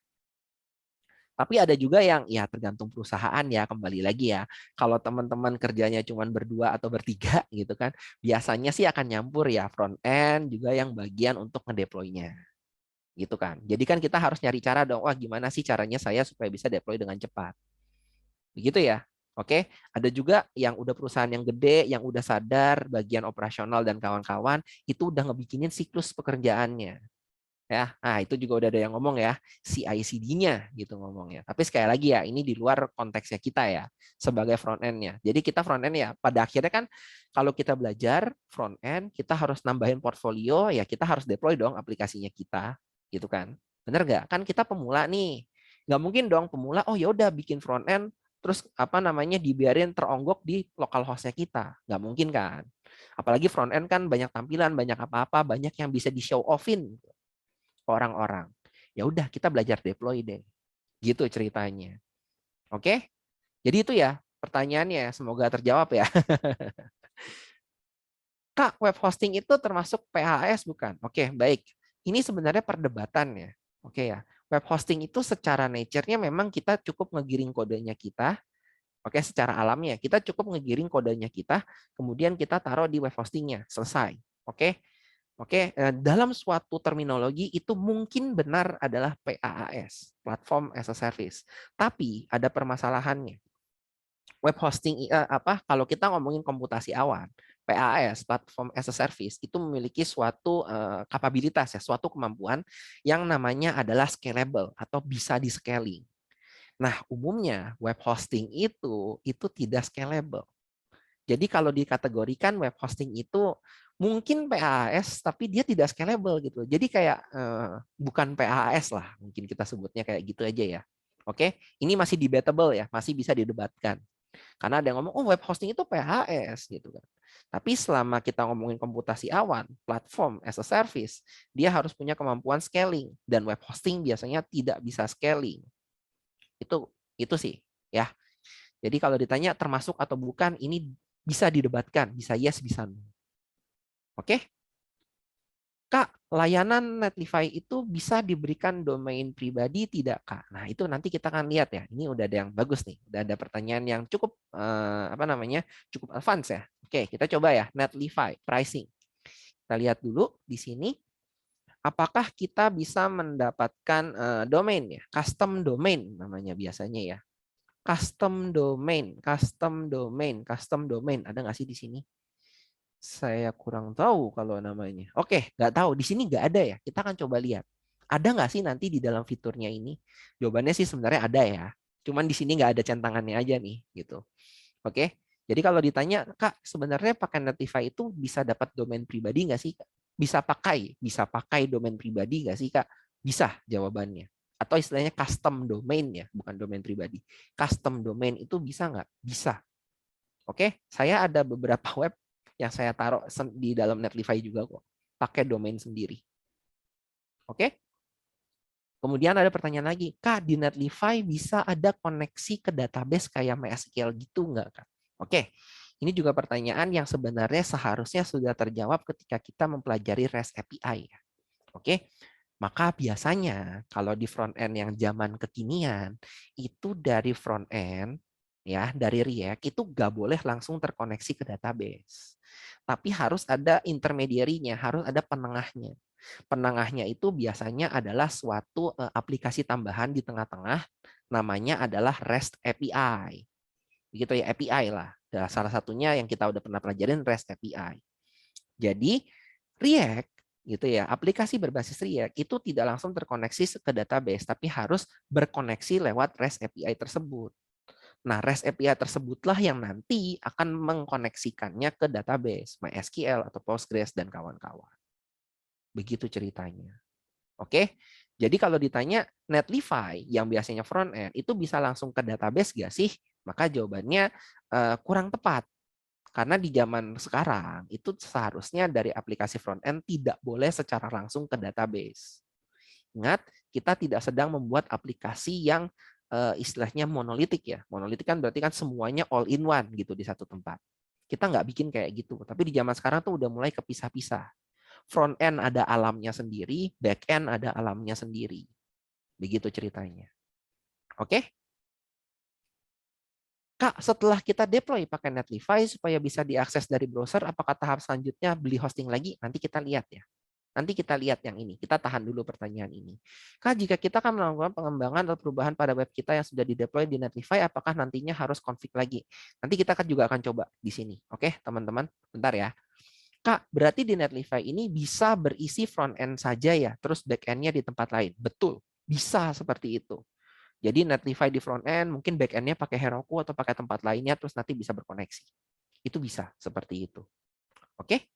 Tapi ada juga yang ya tergantung perusahaan ya, kembali lagi ya. Kalau teman-teman kerjanya cuma berdua atau bertiga gitu kan, biasanya sih akan nyampur ya front end juga yang bagian untuk ngedeploy-nya. Gitu kan. Jadi kan kita harus nyari cara dong, wah gimana sih caranya saya supaya bisa deploy dengan cepat. Begitu ya. Oke, ada juga yang udah perusahaan yang gede, yang udah sadar bagian operasional dan kawan-kawan itu udah ngebikinin siklus pekerjaannya. Ya, nah itu juga udah ada yang ngomong ya, CI/CD-nya gitu ngomongnya. Tapi sekali lagi ya, ini di luar konteksnya kita ya sebagai front end-nya. Jadi kita front end ya, pada akhirnya kan kalau kita belajar front end, kita harus nambahin portfolio, ya kita harus deploy dong aplikasinya kita, gitu kan. Bener nggak? Kan kita pemula nih, nggak mungkin dong pemula, oh ya udah bikin front end, terus apa namanya dibiarin teronggok di lokal hostnya kita, nggak mungkin kan. Apalagi front end kan banyak tampilan, banyak apa-apa, banyak yang bisa di show offin orang-orang. Ya udah kita belajar deploy deh. Gitu ceritanya. Oke? Jadi itu ya pertanyaannya, semoga terjawab ya. Kak, web hosting itu termasuk PHS bukan? Oke, baik. Ini sebenarnya perdebatan ya. Oke ya. Web hosting itu secara nature-nya memang kita cukup ngegiring kodenya kita. Oke, secara alamnya kita cukup ngegiring kodenya kita, kemudian kita taruh di web hostingnya, selesai. Oke, Oke, dalam suatu terminologi itu mungkin benar adalah PaaS, Platform as a Service. Tapi ada permasalahannya. Web hosting kalau kita ngomongin komputasi awan, PaaS, Platform as a Service itu memiliki suatu kapabilitas ya, suatu kemampuan yang namanya adalah scalable atau bisa di-scaling. Nah, umumnya web hosting itu tidak scalable. Jadi kalau dikategorikan web hosting itu mungkin PaaS tapi dia tidak scalable gitu. Jadi kayak bukan PaaS lah, mungkin kita sebutnya kayak gitu aja ya. Oke, ini masih debatable ya, masih bisa didebatkan. Karena ada yang ngomong, oh web hosting itu PaaS gitu kan. Tapi selama kita ngomongin komputasi awan, platform as a service, dia harus punya kemampuan scaling dan web hosting biasanya tidak bisa scaling. Itu sih ya. Jadi kalau ditanya termasuk atau bukan, ini bisa didebatkan, bisa yes, bisa no. Oke? Kak, layanan Netlify itu bisa diberikan domain pribadi tidak, Kak? Nah, itu nanti kita akan lihat ya. Ini udah ada yang bagus nih. Udah ada pertanyaan yang cukup cukup advance ya. Oke, kita coba ya Netlify pricing. Kita lihat dulu di sini apakah kita bisa mendapatkan domain ya, custom domain namanya biasanya ya. Custom domain, custom domain, custom domain. Ada nggak sih di sini? Saya kurang tahu kalau namanya. Oke, nggak tahu. Di sini nggak ada ya. Kita akan coba lihat. Ada nggak sih nanti di dalam fiturnya ini? Jawabannya sih sebenarnya ada ya. Cuman di sini nggak ada centangannya aja nih, gitu. Oke. Jadi kalau ditanya, Kak, sebenarnya pakai Netlify itu bisa dapat domain pribadi nggak sih, Kak? Bisa pakai domain pribadi nggak sih, Kak? Bisa jawabannya. Atau istilahnya custom domain ya, bukan domain pribadi. Custom domain itu bisa nggak? Bisa. Oke, saya ada beberapa web yang saya taruh di dalam Netlify juga kok. Pakai domain sendiri. Oke? Kemudian ada pertanyaan lagi, Kak, di Netlify bisa ada koneksi ke database kayak MySQL gitu nggak, Kak? Oke, ini juga pertanyaan yang sebenarnya seharusnya sudah terjawab ketika kita mempelajari REST API. Oke, maka biasanya kalau di front end yang zaman kekinian, itu dari front end, ya dari React, itu nggak boleh langsung terkoneksi ke database. Tapi harus ada intermediary-nya, harus ada penengahnya. Penengahnya itu biasanya adalah suatu aplikasi tambahan di tengah-tengah, namanya adalah REST API. Begitu ya, API lah. Salah satunya yang kita udah pernah pelajarin REST API. Jadi React gitu ya, aplikasi berbasis React itu tidak langsung terkoneksi ke database, tapi harus berkoneksi lewat REST API tersebut. Nah, REST API tersebutlah yang nanti akan mengkoneksikannya ke database, MySQL atau Postgres dan kawan-kawan. Begitu ceritanya. Oke, jadi kalau ditanya Netlify yang biasanya front end itu bisa langsung ke database nggak sih? Maka jawabannya kurang tepat. Karena di zaman sekarang itu seharusnya dari aplikasi front end tidak boleh secara langsung ke database. Ingat, kita tidak sedang membuat aplikasi yang istilahnya monolitik ya. Monolitik kan berarti kan semuanya all in one gitu di satu tempat. Kita nggak bikin kayak gitu. Tapi di zaman sekarang tuh udah mulai kepisah-pisah. Front end ada alamnya sendiri, back end ada alamnya sendiri. Begitu ceritanya. Oke? Kak, setelah kita deploy pakai Netlify supaya bisa diakses dari browser, apakah tahap selanjutnya beli hosting lagi? Nanti kita lihat ya. Nanti kita lihat yang ini. Kita tahan dulu pertanyaan ini. Kak, jika kita akan melakukan pengembangan atau perubahan pada web kita yang sudah dideploy di Netlify, apakah nantinya harus config lagi? Nanti kita juga akan coba di sini. Oke, teman-teman? Bentar ya. Kak, berarti di Netlify ini bisa berisi front end saja ya, terus back end-nya di tempat lain. Betul, bisa seperti itu. Jadi Netlify di front end, mungkin back end-nya pakai Heroku atau pakai tempat lainnya, terus nanti bisa berkoneksi. Itu bisa seperti itu. Oke?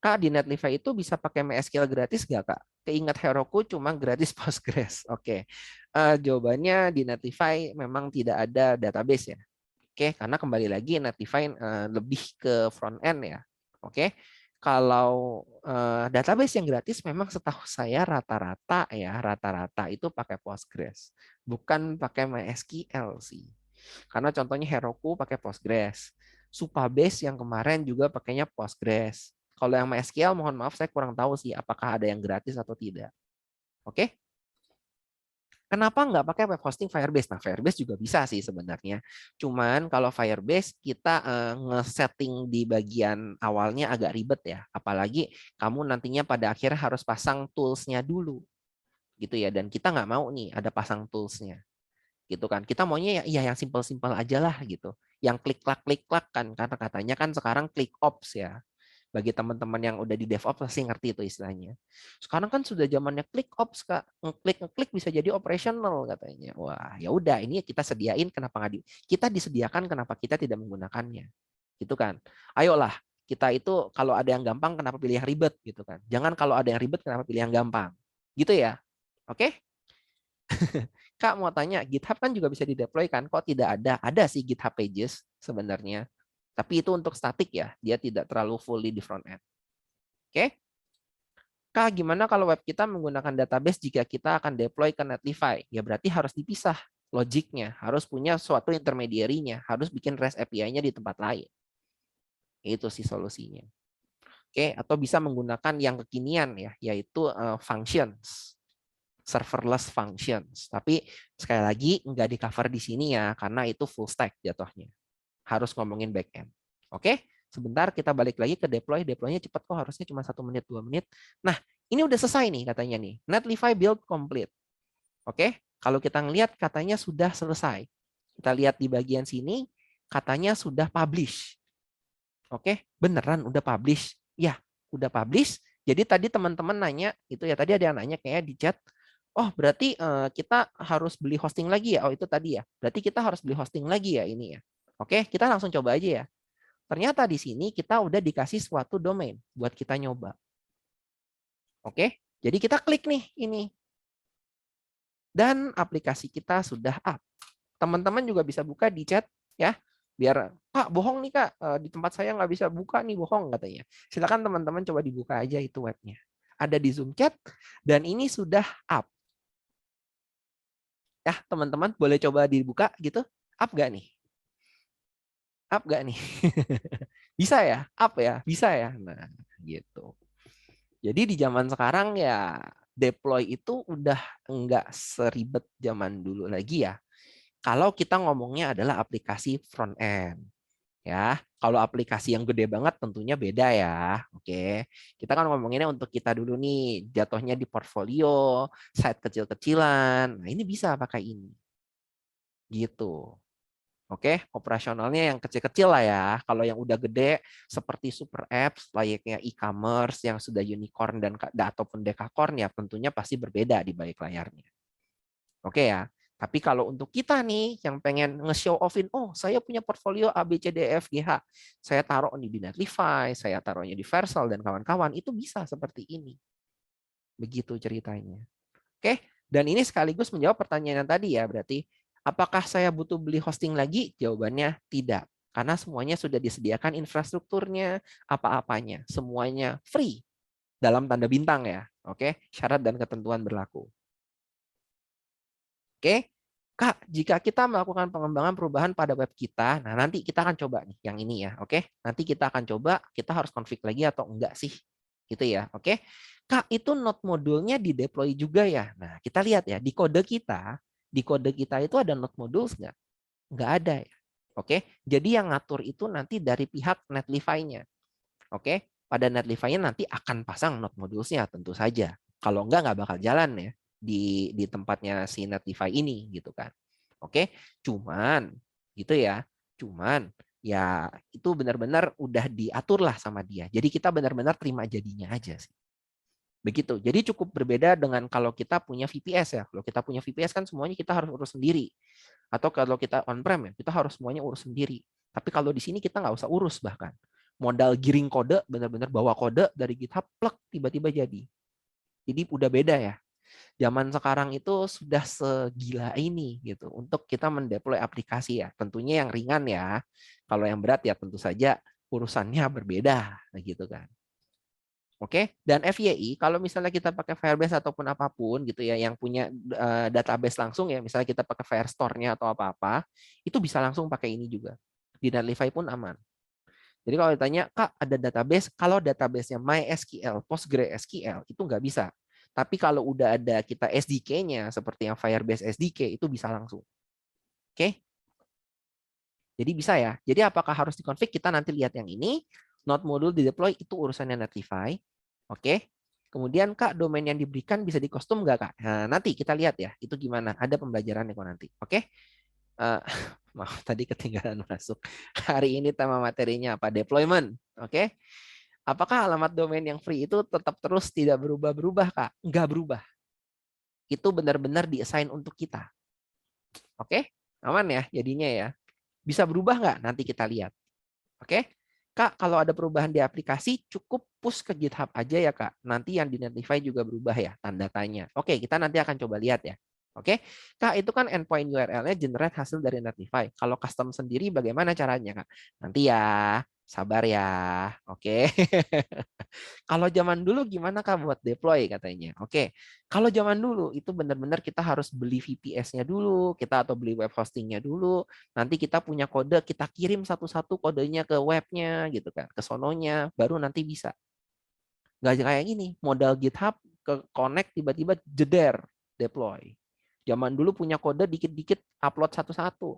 Kak, di Netlify itu bisa pakai MySQL gratis nggak, Kak? Keingat Heroku cuma gratis Postgres. Oke. Jawabannya di Netlify memang tidak ada database ya. Oke, karena kembali lagi Netlify lebih ke front end ya. Oke, kalau database yang gratis memang setahu saya rata-rata itu pakai Postgres, bukan pakai MySQL sih. Karena contohnya Heroku pakai Postgres, Supabase yang kemarin juga pakainya Postgres. Kalau yang MySQL mohon maaf saya kurang tahu sih apakah ada yang gratis atau tidak. Oke? Kenapa nggak pakai web hosting Firebase? Nah, Firebase juga bisa sih sebenarnya. Cuman kalau Firebase kita nge-setting di bagian awalnya agak ribet ya. Apalagi kamu nantinya pada akhirnya harus pasang tools-nya dulu. Gitu ya. Dan kita nggak mau nih ada pasang tools-nya. Gitu kan. Kita maunya ya yang simple-simple aja lah gitu. Yang klik-klak kan. Karena katanya kan sekarang click ops ya. Bagi teman-teman yang udah di DevOps pasti ngerti itu istilahnya. Sekarang kan sudah zamannya click ops, Kak. Ngeklik bisa jadi operational katanya. Wah, ya udah ini kita sediain kenapa nggak kita disediakan kenapa kita tidak menggunakannya. Gitu kan. Ayolah, kita itu kalau ada yang gampang kenapa pilih yang ribet gitu kan. Jangan kalau ada yang ribet kenapa pilih yang gampang. Gitu ya. Oke? Kak mau tanya, GitHub kan juga bisa dideploy kan? Kok tidak ada? Ada sih GitHub Pages sebenarnya. Tapi itu untuk statik ya, dia tidak terlalu fully di front end. Oke? Kak, gimana kalau web kita menggunakan database jika kita akan deploy ke Netlify? Ya berarti harus dipisah logiknya, harus punya suatu intermediary-nya, harus bikin REST API-nya di tempat lain. Itu sih solusinya. Oke, atau bisa menggunakan yang kekinian ya, yaitu functions, serverless functions. Tapi sekali lagi nggak di cover di sini ya, karena itu full stack jatuhnya. Harus ngomongin backend. Oke, sebentar kita balik lagi ke deploy. Deploy-nya cepat kok, harusnya cuma 1 menit 2 menit. Nah, ini udah selesai nih katanya nih. Netlify build complete. Oke, kalau kita ngelihat katanya sudah selesai. Kita lihat di bagian sini katanya sudah publish. Oke, beneran udah publish? Ya, udah publish. Jadi tadi teman-teman nanya itu ya, tadi ada yang nanya kayak di chat. Oh, berarti kita harus beli hosting lagi ya? Oh, itu tadi ya. Berarti kita harus beli hosting lagi ya ini ya. Oke, kita langsung coba aja ya. Ternyata di sini kita udah dikasih suatu domain buat kita nyoba. Oke, jadi kita klik nih ini. Dan aplikasi kita sudah up. Teman-teman juga bisa buka di chat ya. Biar, Kak, bohong nih Kak, di tempat saya nggak bisa buka nih, bohong katanya. Silakan teman-teman coba dibuka aja itu webnya. Ada di Zoom chat dan ini sudah up. Ya, teman-teman boleh coba dibuka gitu. Up nggak nih? Up nggak nih? Bisa ya? Up ya? Bisa ya? Nah, gitu. Jadi di zaman sekarang ya deploy itu udah nggak seribet zaman dulu lagi ya. Kalau kita ngomongnya adalah aplikasi front end. Ya, kalau aplikasi yang gede banget tentunya beda ya. Oke. Kita kan ngomonginnya untuk kita dulu nih, jatuhnya di portfolio, site kecil-kecilan. Nah, ini bisa pakai ini. Gitu. Oke, operasionalnya yang kecil-kecil lah ya. Kalau yang udah gede seperti super apps layaknya e-commerce yang sudah unicorn dan ataupun dekakorn ya tentunya pasti berbeda di balik layarnya. Oke ya. Tapi kalau untuk kita nih yang pengen nge-show offin, oh saya punya portfolio A, B, C, D, E, F, G, H. Saya taruh di Netlify, saya taruhnya di Vercel dan kawan-kawan. Itu bisa seperti ini. Begitu ceritanya. Oke, dan ini sekaligus menjawab pertanyaan yang tadi ya, berarti apakah saya butuh beli hosting lagi? Jawabannya tidak. Karena semuanya sudah disediakan infrastrukturnya, apa-apanya. Semuanya free dalam tanda bintang ya. Oke, syarat dan ketentuan berlaku. Oke, Kak, jika kita melakukan pengembangan perubahan pada web kita, nah nanti kita akan coba nih yang ini ya, oke? Nanti kita akan coba, kita harus config lagi atau enggak sih, gitu ya, oke? Kak, itu node modulnya di deploy juga ya. Nah, kita lihat ya di kode kita itu ada node modules nggak? Nggak ada ya, oke? Jadi yang ngatur itu nanti dari pihak Netlify-nya, oke? Pada Netlify-nya nanti akan pasang node modulesnya tentu saja. Kalau nggak bakal jalan ya di tempatnya si Netlify ini gitu kan. Oke, cuman gitu ya. Cuman ya itu benar-benar udah diatur lah sama dia. Jadi kita benar-benar terima jadinya aja sih. Begitu. Jadi cukup berbeda dengan kalau kita punya VPS ya. Kalau kita punya VPS kan semuanya kita harus urus sendiri. Atau kalau kita on-prem ya, kita harus semuanya urus sendiri. Tapi kalau di sini kita nggak usah urus bahkan. Modal giring kode, benar-benar bawa kode dari GitHub, plek, tiba-tiba jadi. Jadi udah beda ya. Zaman sekarang itu sudah segila ini gitu untuk kita mendeploy aplikasi ya. Tentunya yang ringan ya. Kalau yang berat ya tentu saja urusannya berbeda gitu kan. Oke, dan FYI kalau misalnya kita pakai Firebase ataupun apapun gitu ya yang punya database langsung ya, misalnya kita pakai Firestore-nya atau apa-apa, itu bisa langsung pakai ini juga. Di Netlify pun aman. Jadi kalau ditanya, Kak, ada database, kalau database-nya MySQL, PostgreSQL, itu nggak bisa. Tapi kalau udah ada kita SDK-nya, seperti yang Firebase SDK, itu bisa langsung. Oke? Jadi bisa ya. Jadi apakah harus dikonfig? Kita nanti lihat yang ini. Node module di deploy itu urusannya Netlify. Oke? Kemudian, Kak, domain yang diberikan bisa di-custom nggak, Kak? Nah, nanti kita lihat ya. Itu gimana. Ada pembelajarannya kok nanti. Oke? Maaf, tadi ketinggalan masuk. Hari ini tema materinya apa? Deployment. Oke? Apakah alamat domain yang free itu tetap terus tidak berubah-berubah, Kak? Nggak berubah. Itu benar-benar di-assign untuk kita. Oke? Aman ya jadinya ya. Bisa berubah nggak? Nanti kita lihat. Oke? Kak, kalau ada perubahan di aplikasi, cukup push ke GitHub aja ya, Kak. Nanti yang di Netlify juga berubah ya, tanda tanya. Oke, kita nanti akan coba lihat ya. Oke, Kak, itu kan endpoint URL-nya generate hasil dari Netlify. Kalau custom sendiri bagaimana caranya, Kak? Nanti ya, sabar ya. Oke. Kalau zaman dulu gimana Kak buat deploy katanya. Oke. Kalau zaman dulu itu benar-benar kita harus beli VPS-nya dulu, kita atau beli web hosting-nya dulu. Nanti kita punya kode, kita kirim satu-satu kodenya ke webnya gitu kan, ke sononya, baru nanti bisa. Nggak kayak gini, modal GitHub ke connect tiba-tiba jeder deploy. Zaman dulu punya kode dikit-dikit upload satu-satu.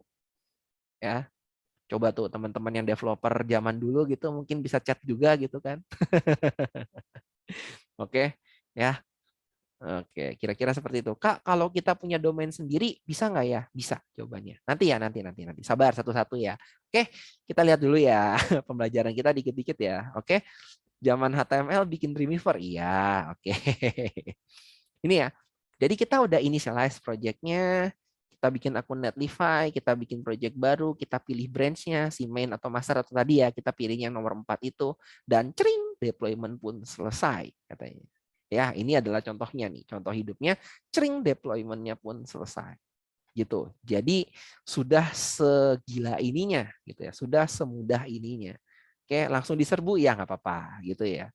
Ya, coba tuh teman-teman yang developer zaman dulu gitu mungkin bisa chat juga gitu kan. Oke, ya. Oke, kira-kira seperti itu. Kak, kalau kita punya domain sendiri bisa nggak ya? Bisa jawabannya. Nanti ya, nanti. Sabar satu-satu ya. Oke, kita lihat dulu ya pembelajaran kita dikit-dikit ya. Oke, zaman HTML bikin Dreamweaver, iya. Oke, ini ya. Jadi kita udah initialize project-nya, kita kita bikin akun Netlify, kita bikin project baru, kita pilih branch-nya, si main atau master atau tadi ya, kita pilih yang nomor 4 itu, dan cering, deployment pun selesai katanya. Ya, ini adalah contohnya nih, contoh hidupnya, cering, deployment-nya pun selesai. Gitu. Jadi sudah segila ininya gitu ya, sudah semudah ininya. Oke, langsung diserbu ya nggak apa-apa gitu ya.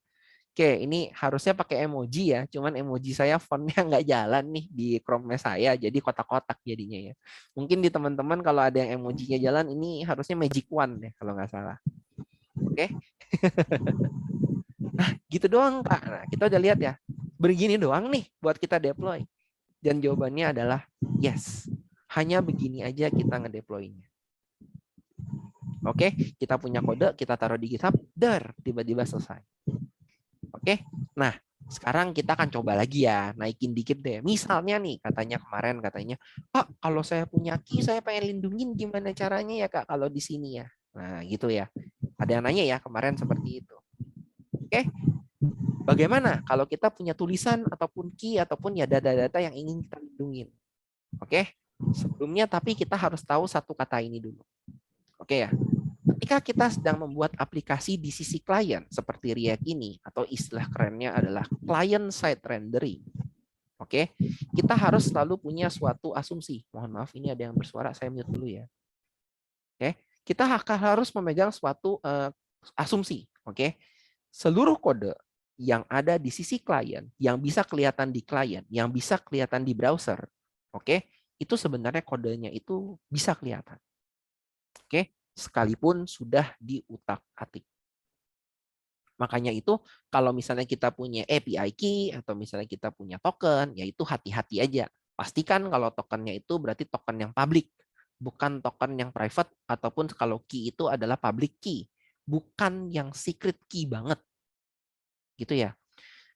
Oke, ini harusnya pakai emoji ya, cuman emoji saya fontnya nggak jalan nih di Chrome saya, jadi kotak-kotak jadinya ya. Mungkin di teman-teman kalau ada yang emojinya jalan, ini harusnya Magic One deh kalau nggak salah. Oke, nah gitu doang Kak. Nah, kita udah lihat ya, begini doang nih buat kita deploy. Dan jawabannya adalah yes, hanya begini aja kita ngedeploynya. Oke, kita punya kode, kita taruh di GitHub, tiba-tiba selesai. Oke, nah sekarang kita akan coba lagi ya, naikin dikit deh. Misalnya nih, katanya, Pak, kalau saya punya key, saya pengen lindungin gimana caranya ya Kak, kalau di sini ya. Nah gitu ya. Ada yang nanya ya kemarin seperti itu. Oke, bagaimana kalau kita punya tulisan ataupun key ataupun ya data-data yang ingin kita lindungin? Oke, sebelumnya tapi kita harus tahu satu kata ini dulu. Oke ya. Ketika kita sedang membuat aplikasi di sisi klien seperti React ini, atau istilah kerennya adalah client side rendering. Oke, kita harus selalu punya suatu asumsi. Mohon maaf, ini ada yang bersuara, saya mute dulu ya. Oke, kita harus memegang suatu asumsi. Oke, seluruh kode yang ada di sisi klien, yang bisa kelihatan di klien, yang bisa kelihatan di browser, oke, itu sebenarnya kodenya itu bisa kelihatan. Oke, sekalipun sudah diutak-atik. Makanya itu kalau misalnya kita punya API key atau misalnya kita punya token, yaitu hati-hati aja. Pastikan kalau tokennya itu berarti token yang public, bukan token yang private, ataupun kalau key itu adalah public key, bukan yang secret key banget. Gitu ya.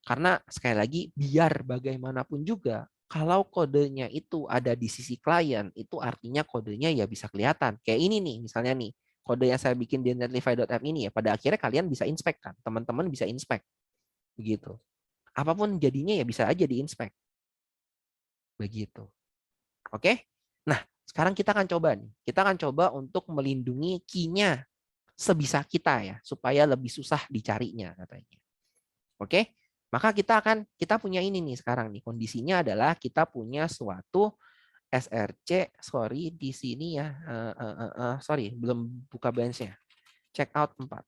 Karena sekali lagi biar bagaimanapun juga kalau kodenya itu ada di sisi klien, itu artinya kodenya ya bisa kelihatan. Kayak ini nih, misalnya nih, kode yang saya bikin di netlify.app ini ya, pada akhirnya kalian bisa inspect kan, teman-teman bisa inspect. Begitu. Apapun jadinya ya bisa aja diinspect. Begitu. Oke? Nah, sekarang kita akan coba nih. Kita akan coba untuk melindungi key-nya sebisa kita ya, supaya lebih susah dicarinya katanya. Oke? Maka kita punya ini nih sekarang nih. Kondisinya adalah kita punya suatu SRC, sorry di sini ya. Sorry, belum buka branch-nya. Checkout 4.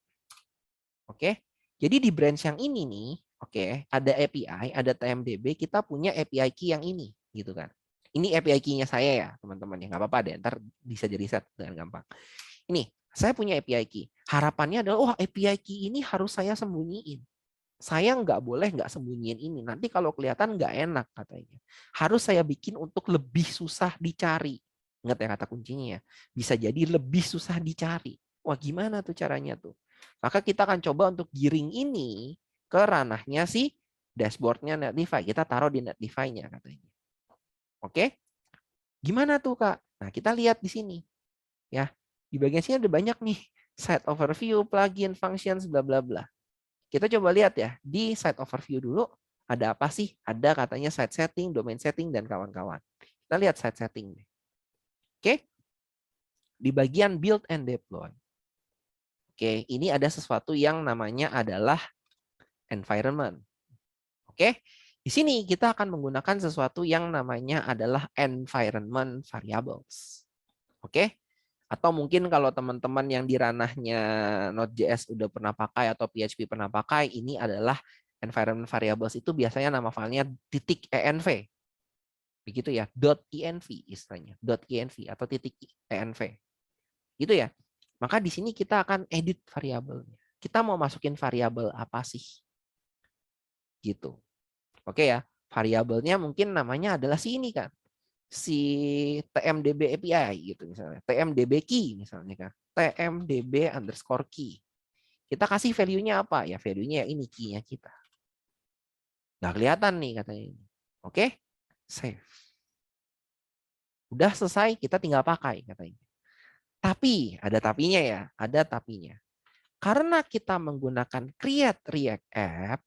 Oke. Jadi di branch yang ini nih, oke, ada API, ada TMDB, kita punya API key yang ini, gitu kan. Ini API key-nya saya ya, teman-teman ya. Nggak apa-apa deh, ntar bisa di-reset dengan gampang. Ini, saya punya API key. Harapannya adalah, wah API key ini harus saya sembunyiin. Saya nggak boleh nggak sembunyiin ini. Nanti kalau kelihatan nggak enak katanya. Harus saya bikin untuk lebih susah dicari. Ingat ya kata kuncinya ya. Bisa jadi lebih susah dicari. Wah gimana tuh caranya tuh? Maka kita akan coba untuk giring ini ke ranahnya si dashboardnya Netlify. Kita taruh di Netlify-nya katanya. Oke? Gimana tuh Kak? Nah kita lihat di sini. Ya, di bagian sini ada banyak nih. Site overview, plugin, functions, bla bla bla. Kita coba lihat ya, di site overview dulu, ada apa sih? Ada katanya site setting, domain setting, dan kawan-kawan. Kita lihat site setting. Oke, di bagian build and deploy. Oke, ini ada sesuatu yang namanya adalah environment. Oke, di sini kita akan menggunakan sesuatu yang namanya adalah environment variables. Oke, atau mungkin kalau teman-teman yang di ranahnya Node.js udah pernah pakai atau PHP pernah pakai, ini adalah environment variables itu biasanya nama filenya .env. Begitu ya, .env istilahnya, .env atau .env. Gitu ya. Maka di sini kita akan edit variabelnya. Kita mau masukin variabel apa sih? Gitu. Oke ya, variabelnya mungkin namanya adalah si ini kan. Si TMDB API gitu misalnya, TMDB key misalnya kan, TMDB underscore key. Kita kasih value-nya apa? Ya value-nya ya ini key-nya kita. Nggak kelihatan nih katanya ini. Oke, save. Udah selesai, kita tinggal pakai katanya. Tapi, ada tapinya ya, ada tapinya. Karena kita menggunakan create React App,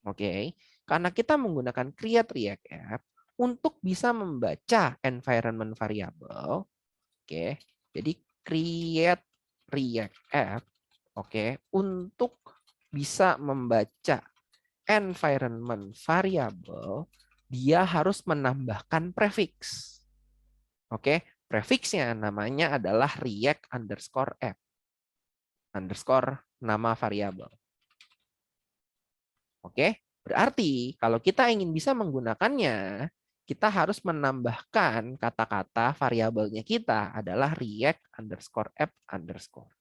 oke, karena kita menggunakan create React App, untuk bisa membaca environment variable, oke. Jadi create React app, oke, untuk bisa membaca environment variable, dia harus menambahkan prefix. Oke, prefixnya namanya adalah React underscore app underscore nama variabel. Oke, berarti kalau kita ingin bisa menggunakannya, kita harus menambahkan kata-kata variabelnya kita adalah React underscore app underscore.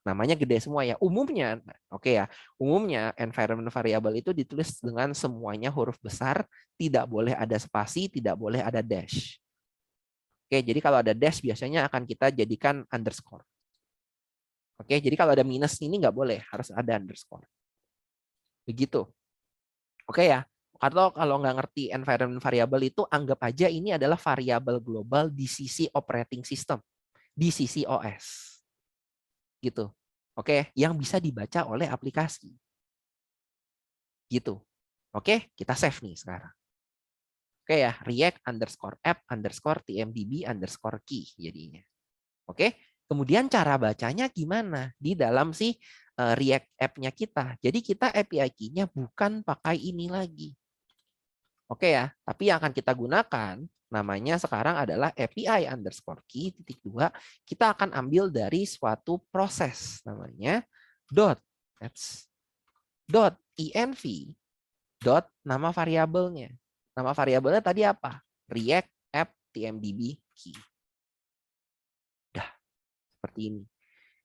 Namanya gede semua ya. Umumnya, oke ya, umumnya environment variable itu ditulis dengan semuanya huruf besar, tidak boleh ada spasi, tidak boleh ada dash. Oke, jadi kalau ada dash biasanya akan kita jadikan underscore. Oke, jadi kalau ada minus ini nggak boleh, harus ada underscore. Begitu. Oke ya. Atau kalau nggak ngerti environment variable itu, anggap aja ini adalah variabel global di sisi operating system, di sisi OS. Gitu. Oke, yang bisa dibaca oleh aplikasi. Gitu. Oke, kita save nih sekarang. Oke ya, React underscore app underscore tmdb underscore key jadinya. Oke, kemudian cara bacanya gimana di dalam si React app-nya kita. Jadi kita API key-nya bukan pakai ini lagi. Oke ya, tapi yang akan kita gunakan namanya sekarang adalah API underscore key titik 2. Kita akan ambil dari suatu proses namanya .env nama variabelnya. Nama variabelnya tadi apa? React app tmdb key. Dah, seperti ini.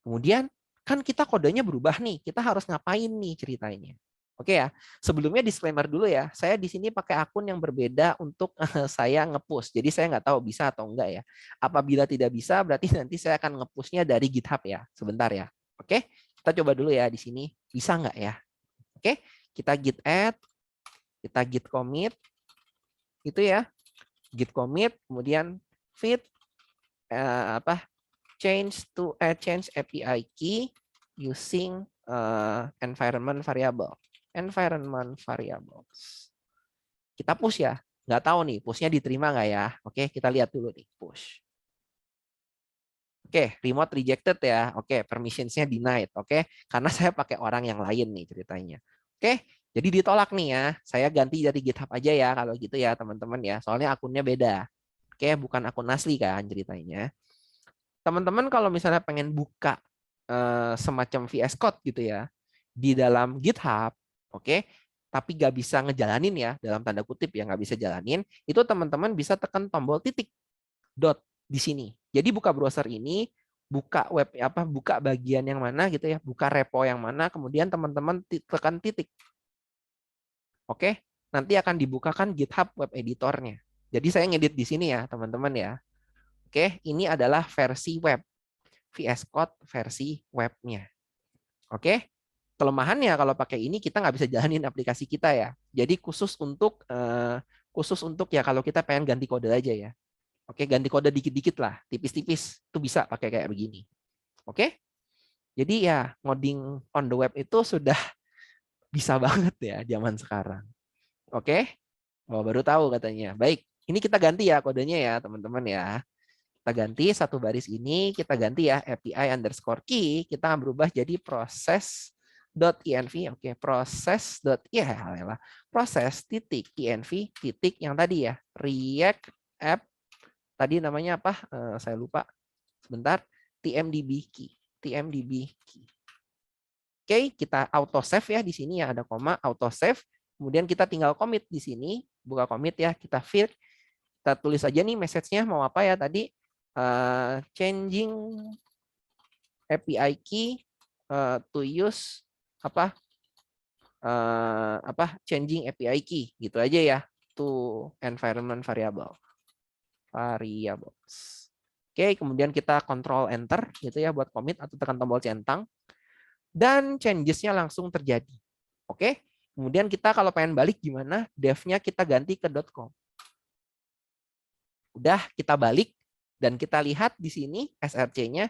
Kemudian kan kita kodenya berubah nih. Kita harus ngapain nih ceritanya? Oke ya, sebelumnya disclaimer dulu ya. Saya di sini pakai akun yang berbeda untuk saya nge-push. Jadi saya nggak tahu bisa atau enggak ya. Apabila tidak bisa, berarti nanti saya akan nge-pushnya dari GitHub ya. Sebentar ya. Oke, kita coba dulu ya di sini. Bisa nggak ya? Oke, kita git add, kita git commit, itu ya. Git commit, kemudian fit change API key using environment variable. Environment variables. Kita push ya. Nggak tahu nih, pushnya diterima nggak ya? Oke, kita lihat dulu nih, push. Oke, remote rejected ya. Oke, permissionsnya denied. Oke, karena saya pakai orang yang lain nih ceritanya. Oke, jadi ditolak nih ya. Saya ganti dari GitHub aja ya kalau gitu ya teman-teman ya. Soalnya akunnya beda. Oke, bukan akun asli kan ceritanya. Teman-teman kalau misalnya pengen buka semacam VS Code gitu ya di dalam GitHub, oke, tapi nggak bisa ngejalanin ya dalam tanda kutip ya nggak bisa jalanin, itu teman-teman bisa tekan tombol titik dot di sini. Jadi buka browser ini, buka web buka bagian yang mana gitu ya, buka repo yang mana, kemudian teman-teman tekan titik, oke, nanti akan dibukakan GitHub web editornya. Jadi saya ngedit di sini ya teman-teman ya. Oke, ini adalah versi web. VS Code versi webnya. Oke, kelemahannya kalau pakai ini kita nggak bisa jalanin aplikasi kita ya. Jadi khusus untuk ya kalau kita pengen ganti kode aja ya. Oke, ganti kode dikit-dikit lah, tipis-tipis itu bisa pakai kayak begini. Oke, jadi ya ngoding on the web itu sudah bisa banget ya zaman sekarang. Oke, oh, baru tahu katanya. Baik, ini kita ganti ya kodenya ya teman-teman ya. Kita ganti satu baris ini, kita ganti ya API underscore key, kita berubah jadi proses.env, oke, proses titik env titik yang tadi ya, React app, tadi namanya apa? Saya lupa, sebentar, tmdb key. Oke, kita auto save ya di sini ya, ada koma, auto save, kemudian kita tinggal commit di sini, buka commit ya, kita fill, kita tulis aja nih message-nya mau apa ya tadi. Changing API key to use changing API key gitu aja ya to environment variables. Oke, kemudian kita control enter gitu ya buat commit atau tekan tombol centang dan changes-nya langsung terjadi. Oke, kemudian kita kalau pengen balik gimana? Dev-nya kita ganti ke .com. Udah kita balik. Dan kita lihat di sini SRC-nya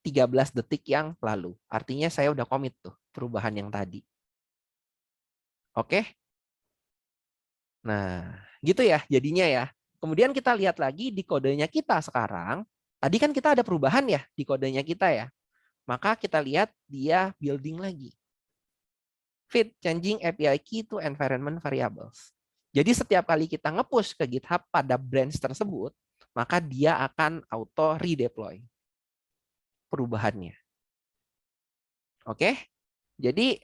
13 detik yang lalu. Artinya saya udah komit tuh perubahan yang tadi. Oke. Nah, Gitu ya jadinya ya. Kemudian kita lihat lagi di kodenya kita sekarang. Tadi kan kita ada perubahan ya di kodenya kita ya. Maka kita lihat dia building lagi. Fit changing API key to environment variables. Jadi setiap kali kita nge-push ke GitHub pada branch tersebut, maka dia akan auto redeploy perubahannya. Oke? Jadi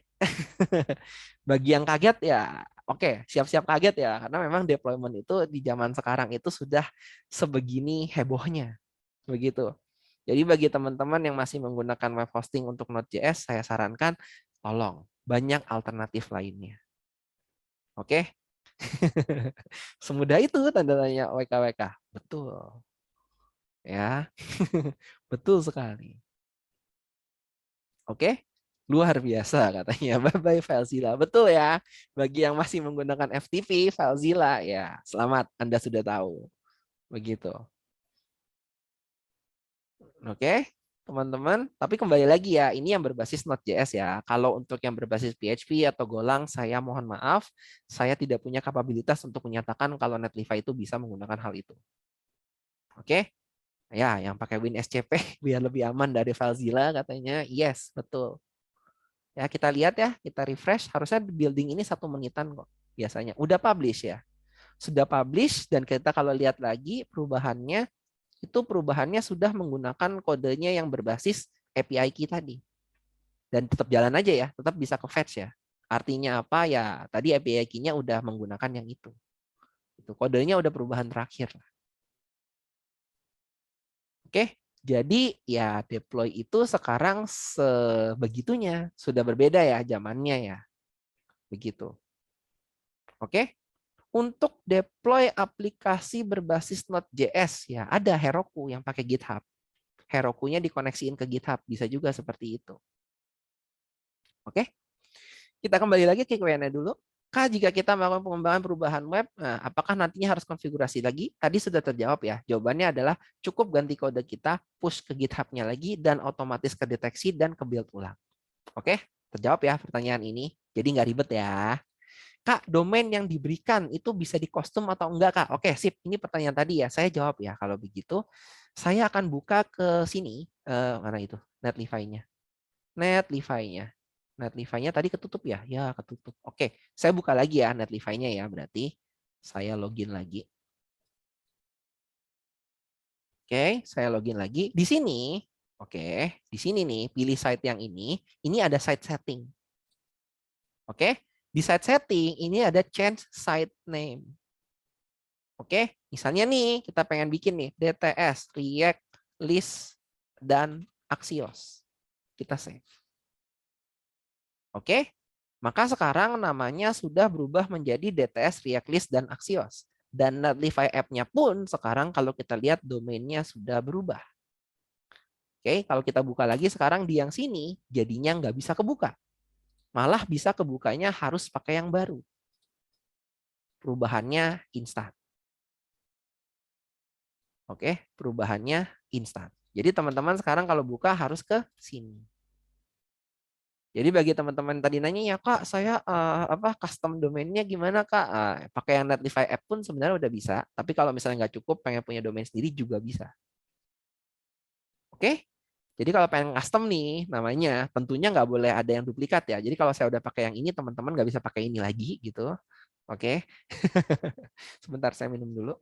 bagi yang kaget ya, oke, siap-siap kaget ya, karena memang deployment itu di zaman sekarang itu sudah sebegini hebohnya, begitu. Jadi bagi teman-teman yang masih menggunakan web hosting untuk Node.js, saya sarankan tolong banyak alternatif lainnya. Oke? Semudah itu tanda tanya WKWK. Betul. Ya. Betul sekali. Oke? Luar biasa katanya. Bye-bye FileZilla. Betul ya. Bagi yang masih menggunakan FTP, FileZilla ya. Selamat, Anda sudah tahu. Begitu. Oke, teman-teman. Tapi kembali lagi ya, ini yang berbasis Node.js ya. Kalau untuk yang berbasis PHP atau Golang, saya mohon maaf, saya tidak punya kapabilitas untuk menyatakan kalau Netlify itu bisa menggunakan hal itu. Oke, ya, yang pakai WinSCP biar lebih aman dari FileZilla katanya. Yes, betul. Ya, kita lihat ya, kita refresh. Harusnya building ini 1 menitan kok biasanya. Udah publish ya. Sudah publish dan kita kalau lihat lagi perubahannya, itu perubahannya sudah menggunakan kodenya yang berbasis API key tadi. Dan tetap jalan aja ya, tetap bisa ke fetch ya. Artinya apa ya? Tadi API key-nya udah menggunakan yang itu. Itu kodenya udah perubahan terakhir. Oke, jadi ya deploy itu sekarang sebegitunya, sudah berbeda ya zamannya ya. Begitu. Oke. Untuk deploy aplikasi berbasis Node.js ya ada Heroku yang pakai GitHub. Heroku-nya dikoneksiin ke GitHub, bisa juga seperti itu. Oke, kita kembali lagi ke Q&A dulu. Kak, jika kita melakukan pengembangan perubahan web, nah, apakah nantinya harus konfigurasi lagi? Tadi sudah terjawab ya. Jawabannya adalah cukup ganti kode kita, push ke GitHub-nya lagi, dan otomatis kedeteksi dan ke build ulang. Oke, terjawab ya pertanyaan ini. Jadi nggak ribet ya. Kak, domain yang diberikan itu bisa di custom atau enggak, Kak? Oke, sip. Ini pertanyaan tadi ya. Saya jawab ya. Kalau begitu, saya akan buka ke sini. Mana itu? Netlify-nya. Netlify-nya. Netlify-nya tadi ketutup ya? Ya, ketutup. Oke, saya buka lagi ya Netlify-nya ya. Berarti saya login lagi. Oke, saya login lagi. Di sini, oke, di sini nih, pilih site yang ini ada site setting. Oke, di site setting ini ada change site name. Oke, misalnya nih kita pengen bikin nih DTS, React, List, dan Axios. Kita save. Oke, maka sekarang namanya sudah berubah menjadi DTS, React List, dan Axios. Dan Netlify app-nya pun sekarang kalau kita lihat domainnya sudah berubah. Oke, kalau kita buka lagi sekarang di yang sini jadinya nggak bisa kebuka. Malah bisa kebukanya harus pakai yang baru. Perubahannya instan. Oke, perubahannya instan. Jadi teman-teman sekarang kalau buka harus ke sini. Jadi bagi teman-teman tadi nanya ya Kak, saya custom domainnya gimana Kak? Pakai yang Netlify app pun sebenarnya udah bisa. Tapi kalau misalnya nggak cukup, pengen punya domain sendiri juga bisa. Oke? Jadi kalau pengen custom nih namanya, tentunya nggak boleh ada yang duplikat ya. Jadi kalau saya udah pakai yang ini, teman-teman nggak bisa pakai ini lagi gitu. Oke? Sebentar saya minum dulu.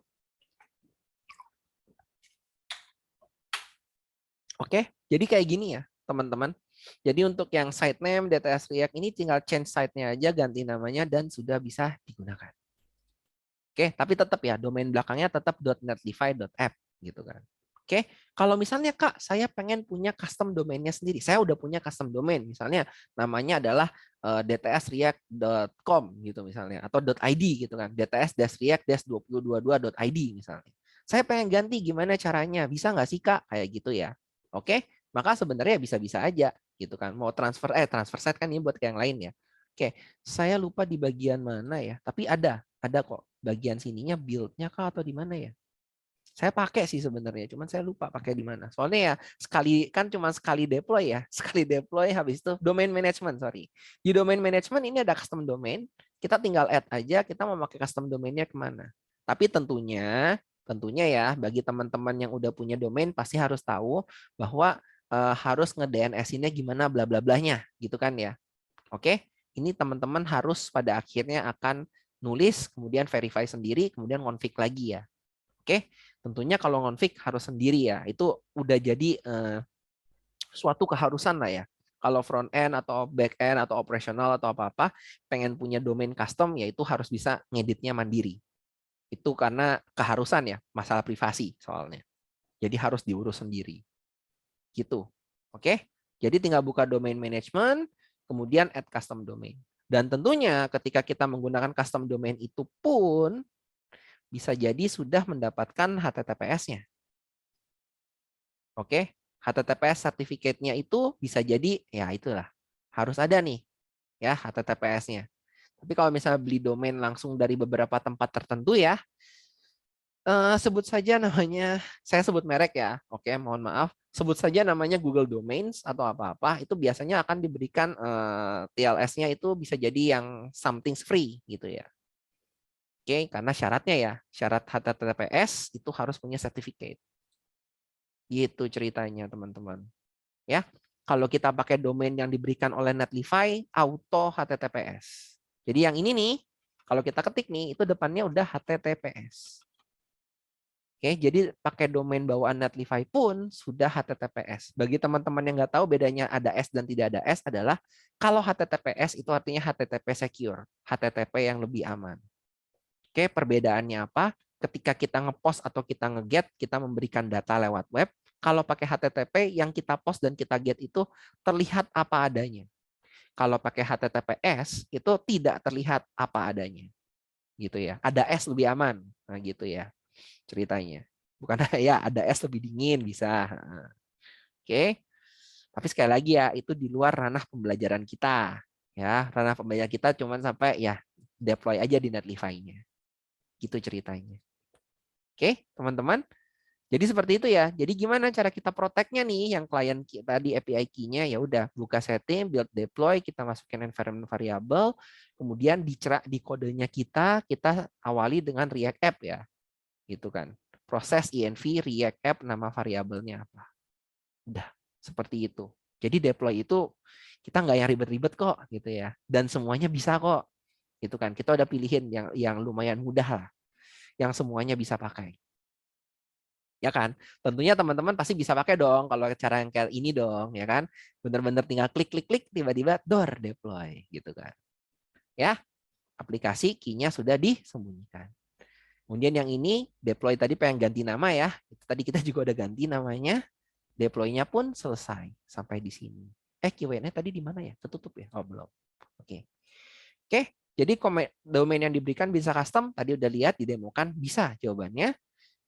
Oke, jadi kayak gini ya teman-teman. Jadi untuk yang site name DTS React ini tinggal change site-nya aja, ganti namanya dan sudah bisa digunakan. Oke, tapi tetap ya domain belakangnya tetap .netlify.app gitu kan. Oke, kalau misalnya Kak, saya pengen punya custom domainnya sendiri. Saya udah punya custom domain, misalnya namanya adalah dtsreact.com gitu misalnya atau .id gitu kan. dts-react-2022.id misalnya. Saya pengen ganti gimana caranya? Bisa nggak sih Kak? Kayak gitu ya. Oke, maka sebenarnya bisa-bisa aja gitu kan. Mau transfer set kan ini buat kayak yang lain ya. Oke, saya lupa di bagian mana ya, tapi ada kok bagian sininya build-nya kah atau di mana ya? Saya pakai sih sebenarnya, cuman saya lupa pakai di mana. Soalnya ya sekali kan cuma sekali deploy ya, sekali deploy habis itu domain management, sorry. Di domain management ini ada custom domain, kita tinggal add aja, kita mau pakai custom domainnya kemana. Tapi tentunya ya bagi teman-teman yang udah punya domain pasti harus tahu bahwa harus nge-DNS-innya gimana bla bla blanya gitu kan ya. Oke, ini teman-teman harus pada akhirnya akan nulis, kemudian verify sendiri, kemudian config lagi ya. Oke, tentunya kalau config harus sendiri ya. Itu udah jadi suatu keharusan lah ya. Kalau front end atau back end atau operasional atau apa-apa, pengen punya domain custom, ya itu harus bisa ngeditnya mandiri. Itu karena keharusan ya, masalah privasi soalnya. Jadi harus diurus sendiri. Gitu. Oke? Jadi tinggal buka domain management, kemudian add custom domain. Dan tentunya ketika kita menggunakan custom domain itu pun bisa jadi sudah mendapatkan HTTPS-nya. Oke? HTTPS sertifikatnya itu bisa jadi ya itulah. Harus ada nih ya HTTPS-nya. Tapi kalau misalnya beli domain langsung dari beberapa tempat tertentu ya, sebut saja namanya, saya sebut merek ya, oke, mohon maaf, sebut saja namanya Google Domains atau apa-apa, itu biasanya akan diberikan TLS-nya itu bisa jadi yang something free gitu ya. Oke, karena syaratnya ya, syarat HTTPS itu harus punya sertifikat. Gitu ceritanya teman-teman. Ya, kalau kita pakai domain yang diberikan oleh Netlify, auto HTTPS. Jadi yang ini nih, kalau kita ketik nih, itu depannya udah HTTPS. Oke, jadi pakai domain bawaan Netlify pun sudah HTTPS. Bagi teman-teman yang nggak tahu bedanya ada S dan tidak ada S adalah kalau HTTPS itu artinya HTTP secure, HTTP yang lebih aman. Oke, perbedaannya apa? Ketika kita ngepost atau kita ngeget, kita memberikan data lewat web. Kalau pakai HTTP, yang kita post dan kita get itu terlihat apa adanya. Kalau pakai HTTPS, itu tidak terlihat apa adanya. Gitu ya. Ada S lebih aman. Nah, gitu ya ceritanya. Bukan ya ada es lebih dingin bisa. Oke. Tapi sekali lagi ya itu di luar ranah pembelajaran kita. Ya, ranah pembelajaran kita cuman sampai ya deploy aja di Netlify-nya. Gitu ceritanya. Oke, teman-teman. Jadi seperti itu ya. Jadi gimana cara kita protect-nya nih yang klien kita di API key-nya ya udah buka setting, build deploy, kita masukin environment variable, kemudian di kodenya kita awali dengan React App ya. Gitu kan. Proses env React App nama variabelnya apa. Udah seperti itu. Jadi deploy itu kita nggak yang ribet-ribet kok gitu ya. Dan semuanya bisa kok. Gitu kan. Kita udah pilihin yang lumayan mudah lah. Yang semuanya bisa pakai. Ya kan? Tentunya teman-teman pasti bisa pakai dong kalau cara yang kayak ini dong, ya kan? Bener-bener tinggal klik-klik-klik tiba-tiba door deploy gitu kan. Ya, aplikasi key-nya sudah disembunyikan. Kemudian yang ini deploy tadi pengen ganti nama ya. Itu tadi kita juga udah ganti namanya. Deploy-nya pun selesai sampai di sini. Q&A tadi di mana ya? Tertutup ya? Oh, belum. Oke. Oke, jadi domain yang diberikan bisa custom. Tadi udah lihat didemokan bisa jawabannya.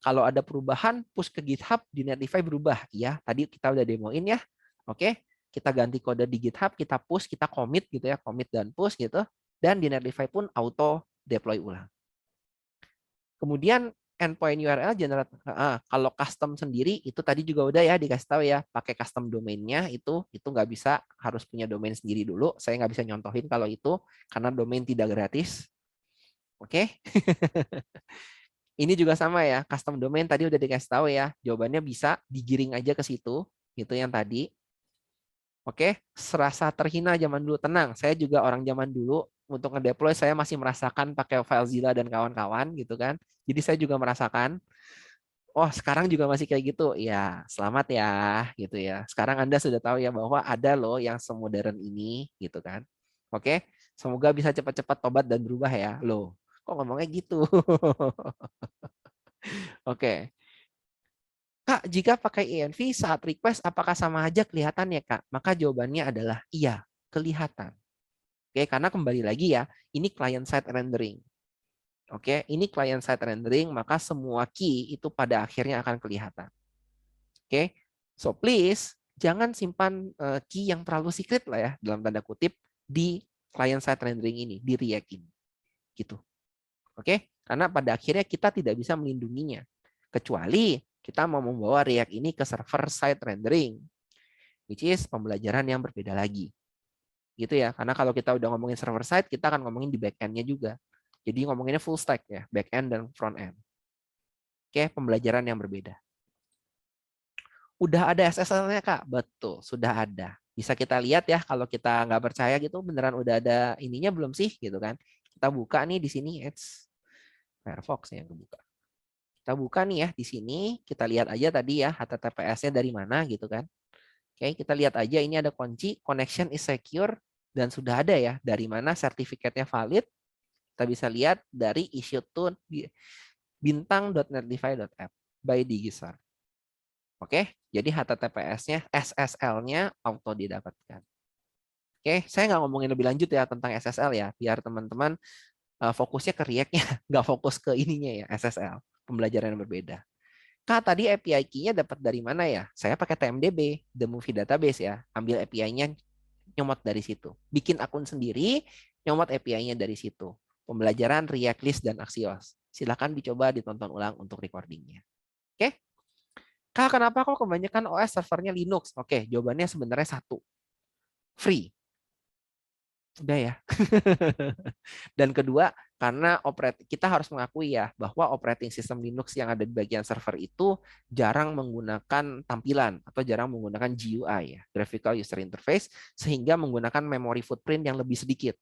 Kalau ada perubahan, push ke GitHub di Netlify berubah. Iya, tadi kita udah demoin ya. Oke, kita ganti kode di GitHub, kita push, kita commit gitu ya, commit dan push gitu. Dan di Netlify pun auto deploy ulang. Kemudian endpoint URL generate kalau custom sendiri itu tadi juga udah ya dikasih tahu ya pakai custom domainnya itu nggak bisa harus punya domain sendiri dulu. Saya nggak bisa nyontohin kalau itu karena domain tidak gratis. Oke. Ini juga sama ya custom domain tadi udah dikasih tahu ya jawabannya bisa digiring aja ke situ itu yang tadi. Oke, serasa terhina zaman dulu tenang. Saya juga orang zaman dulu untuk ngedeploy saya masih merasakan pakai FileZilla dan kawan-kawan gitu kan. Jadi saya juga merasakan oh sekarang juga masih kayak gitu. Ya, selamat ya gitu ya. Sekarang Anda sudah tahu ya bahwa ada loh yang semodern ini gitu kan. Oke, semoga bisa cepat-cepat tobat dan berubah ya. Loh, kok ngomongnya gitu? Oke. Kak, jika pakai env saat request apakah sama aja kelihatan ya, Kak? Maka jawabannya adalah iya, kelihatan. Oke, karena kembali lagi ya, ini client side rendering. Oke, ini client side rendering, maka semua key itu pada akhirnya akan kelihatan. Oke, so please jangan simpan key yang terlalu secret lah ya dalam tanda kutip di client side rendering ini, di React ini. Gitu. Oke, karena pada akhirnya kita tidak bisa melindunginya kecuali kita mau membawa React ini ke server side rendering, which is pembelajaran yang berbeda lagi. Gitu ya, karena kalau kita udah ngomongin server side, kita akan ngomongin di backend-nya juga. Jadi ngomonginnya full stack ya, back end dan front end. Oke, pembelajaran yang berbeda. Udah ada SSL-nya Kak? Betul, sudah ada. Bisa kita lihat ya, kalau kita nggak percaya gitu, beneran udah ada ininya belum sih gitu kan. Kita buka nih di sini, Firefox yang kebuka. Kita buka nih ya di sini, kita lihat aja tadi ya HTTPS-nya dari mana gitu kan. Oke, kita lihat aja ini ada kunci connection is secure dan sudah ada ya dari mana sertifikatnya valid. Kita bisa lihat dari issued to bintang.netlify.app by Digisar. Oke, jadi HTTPS-nya, SSL-nya auto didapatkan. Oke, saya nggak ngomongin lebih lanjut ya tentang SSL ya, biar teman-teman fokusnya ke React-nya, nggak fokus ke ininya ya, SSL. Pembelajaran yang berbeda. Kak, tadi API key-nya dapat dari mana ya? Saya pakai TMDB, The Movie Database ya. Ambil API-nya, nyomot dari situ. Bikin akun sendiri, nyomot API-nya dari situ. Pembelajaran React List dan Axios. Silakan dicoba ditonton ulang untuk recordingnya. Oke? Kak, kenapa kok kebanyakan OS servernya Linux? Oke, jawabannya sebenarnya satu. Free. Udah ya. Dan kedua, karena kita harus mengakui ya bahwa operating system Linux yang ada di bagian server itu jarang menggunakan tampilan atau jarang menggunakan GUI ya, graphical user interface, sehingga menggunakan memory footprint yang lebih sedikit.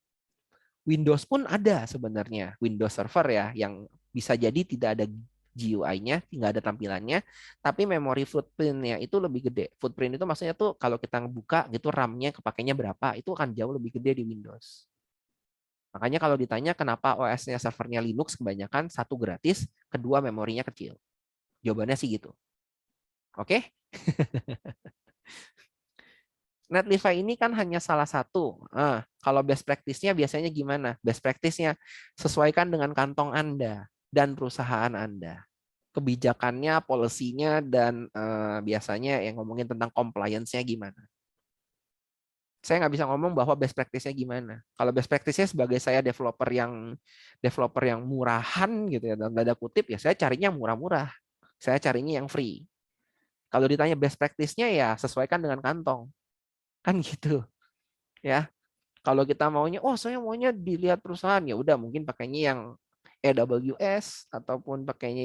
Windows pun ada sebenarnya, Windows Server ya, yang bisa jadi tidak ada GUI-nya, tidak ada tampilannya, tapi memory footprint-nya itu lebih gede. Footprint itu maksudnya tuh kalau kita buka gitu RAM-nya kepakainya berapa, itu akan jauh lebih gede di Windows. Makanya kalau ditanya kenapa OS-nya servernya Linux kebanyakan, satu gratis, kedua memorinya kecil. Jawabannya sih gitu. Oke? Netlify ini kan hanya salah satu. Kalau best practice-nya biasanya gimana? Best practice-nya sesuaikan dengan kantong Anda dan perusahaan Anda. Kebijakannya, policy-nya, dan biasanya yang ngomongin tentang compliance-nya gimana. Saya nggak bisa ngomong bahwa best practice-nya gimana. Kalau best practice-nya sebagai saya developer yang murahan gitu ya, dalam tanda kutip, ya saya carinya yang murah-murah. Saya carinya yang free. Kalau ditanya best practice-nya ya sesuaikan dengan kantong. Kan gitu. Ya. Kalau kita maunya, oh saya maunya dilihat perusahaan, ya udah mungkin pakainya yang AWS ataupun pakainya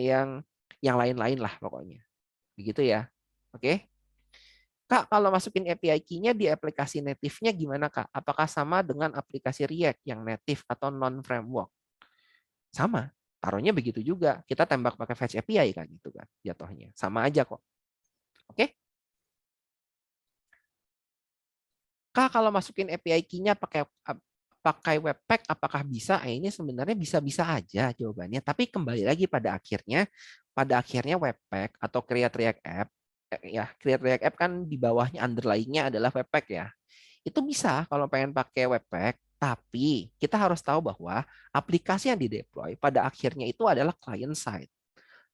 yang lain-lain lah pokoknya. Begitu ya. Oke. Kak, kalau masukin API key-nya di aplikasi native-nya gimana, Kak? Apakah sama dengan aplikasi React yang native atau non-framework? Sama. Taruhnya begitu juga. Kita tembak pakai fetch API kan gitu kan jatuhnya. Sama aja kok. Oke? Kak, kalau masukin API key-nya pakai Webpack apakah bisa? Ini sebenarnya bisa-bisa aja jawabannya. Tapi kembali lagi pada akhirnya Webpack atau Create React App, ya Create React App kan di bawahnya underlying-nya adalah Webpack ya. Itu bisa kalau pengen pakai Webpack, tapi kita harus tahu bahwa aplikasi yang dideploy pada akhirnya itu adalah client side.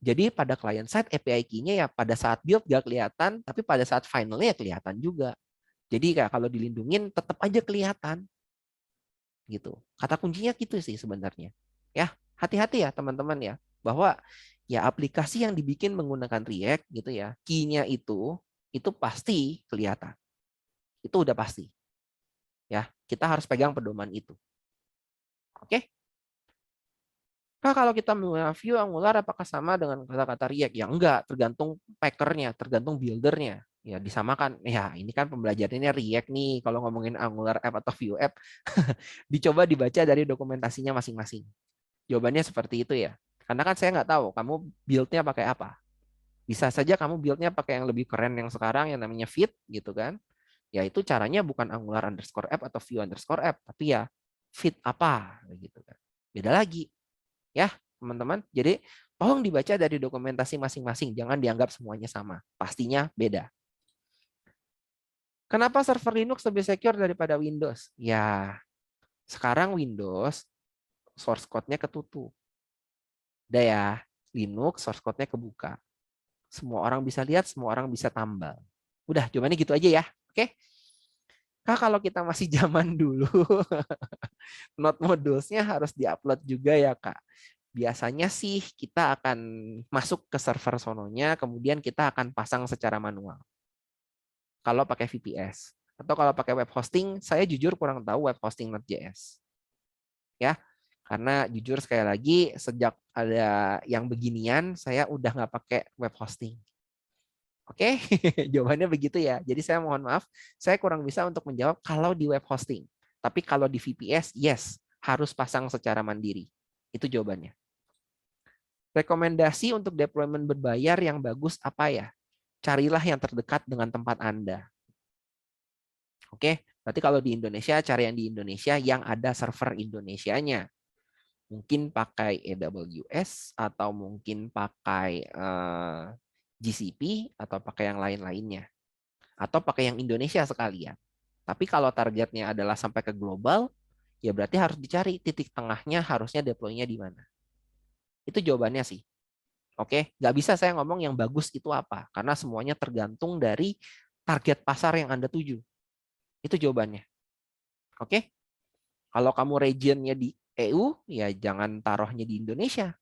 Jadi pada client side API key-nya ya pada saat build gak kelihatan, tapi pada saat finalnya ya kelihatan juga. Jadi kalau dilindungin tetap aja kelihatan gitu. Kata kuncinya gitu sih sebenarnya. Ya, hati-hati ya teman-teman ya bahwa ya aplikasi yang dibikin menggunakan React gitu ya, key-nya itu pasti kelihatan. Itu udah pasti. Ya, kita harus pegang pedoman itu. Oke? Nah, kalau kita view Angular apakah sama dengan kata-kata React? Ya enggak, tergantung packernya, tergantung buildernya. Ya disamakan. Ya ini kan pembelajarannya React nih. Kalau ngomongin Angular app atau Vue app, dicoba dibaca dari dokumentasinya masing-masing. Jawabannya seperti itu ya. Karena kan saya nggak tahu kamu build-nya pakai apa. Bisa saja kamu build-nya pakai yang lebih keren yang sekarang yang namanya Vite gitu kan. Ya itu caranya bukan Angular underscore app atau Vue underscore app, tapi ya Vite apa gitu kan. Beda lagi. Ya, teman-teman. Jadi, tolong dibaca dari dokumentasi masing-masing. Jangan dianggap semuanya sama. Pastinya beda. Kenapa server Linux lebih secure daripada Windows? Ya, sekarang Windows source code-nya ketutup. Udah ya, Linux source code-nya kebuka. Semua orang bisa lihat, semua orang bisa tambal. Udah, jawabannya gitu aja ya. Oke? Kak, kalau kita masih zaman dulu, node modules-nya harus diupload juga ya, Kak. Biasanya sih kita akan masuk ke server sononya, kemudian kita akan pasang secara manual. Kalau pakai VPS. Atau kalau pakai web hosting, saya jujur kurang tahu web hosting Node.js. Ya, Karena jujur sekali lagi, sejak ada yang beginian, saya udah nggak pakai web hosting. Oke, jawabannya begitu ya. Jadi saya mohon maaf, saya kurang bisa untuk menjawab kalau di web hosting. Tapi kalau di VPS, yes, harus pasang secara mandiri. Itu jawabannya. Rekomendasi untuk deployment berbayar yang bagus apa ya? Carilah yang terdekat dengan tempat Anda. Oke, berarti kalau di Indonesia, cari yang di Indonesia yang ada server Indonesianya. Mungkin pakai AWS atau mungkin pakai GCP atau pakai yang lain-lainnya. Atau pakai yang Indonesia sekalian. Tapi kalau targetnya adalah sampai ke global, ya berarti harus dicari titik tengahnya harusnya deploy-nya di mana. Itu jawabannya sih. Oke, nggak bisa saya ngomong yang bagus itu apa, karena semuanya tergantung dari target pasar yang Anda tuju. Itu jawabannya. Oke, kalau kamu regionnya di EU, ya jangan taruhnya di Indonesia.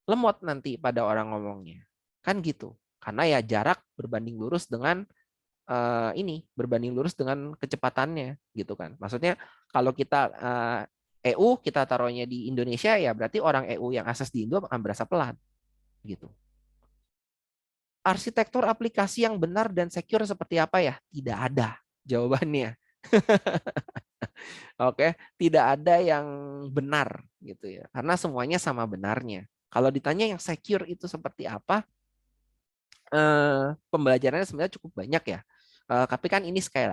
Lemot nanti pada orang ngomongnya. Kan gitu. Karena ya jarak berbanding lurus dengan berbanding lurus dengan kecepatannya gitu kan. Maksudnya kalau kita EU kita taruhnya di Indonesia ya berarti orang EU yang akses di Indo akan berasa pelan gitu. Arsitektur aplikasi yang benar dan secure seperti apa ya? Tidak ada jawabannya. Oke, tidak ada yang benar gitu ya. Karena semuanya sama benarnya. Kalau ditanya yang secure itu seperti apa? Pembelajarannya sebenarnya cukup banyak ya. Tapi kan ini sekali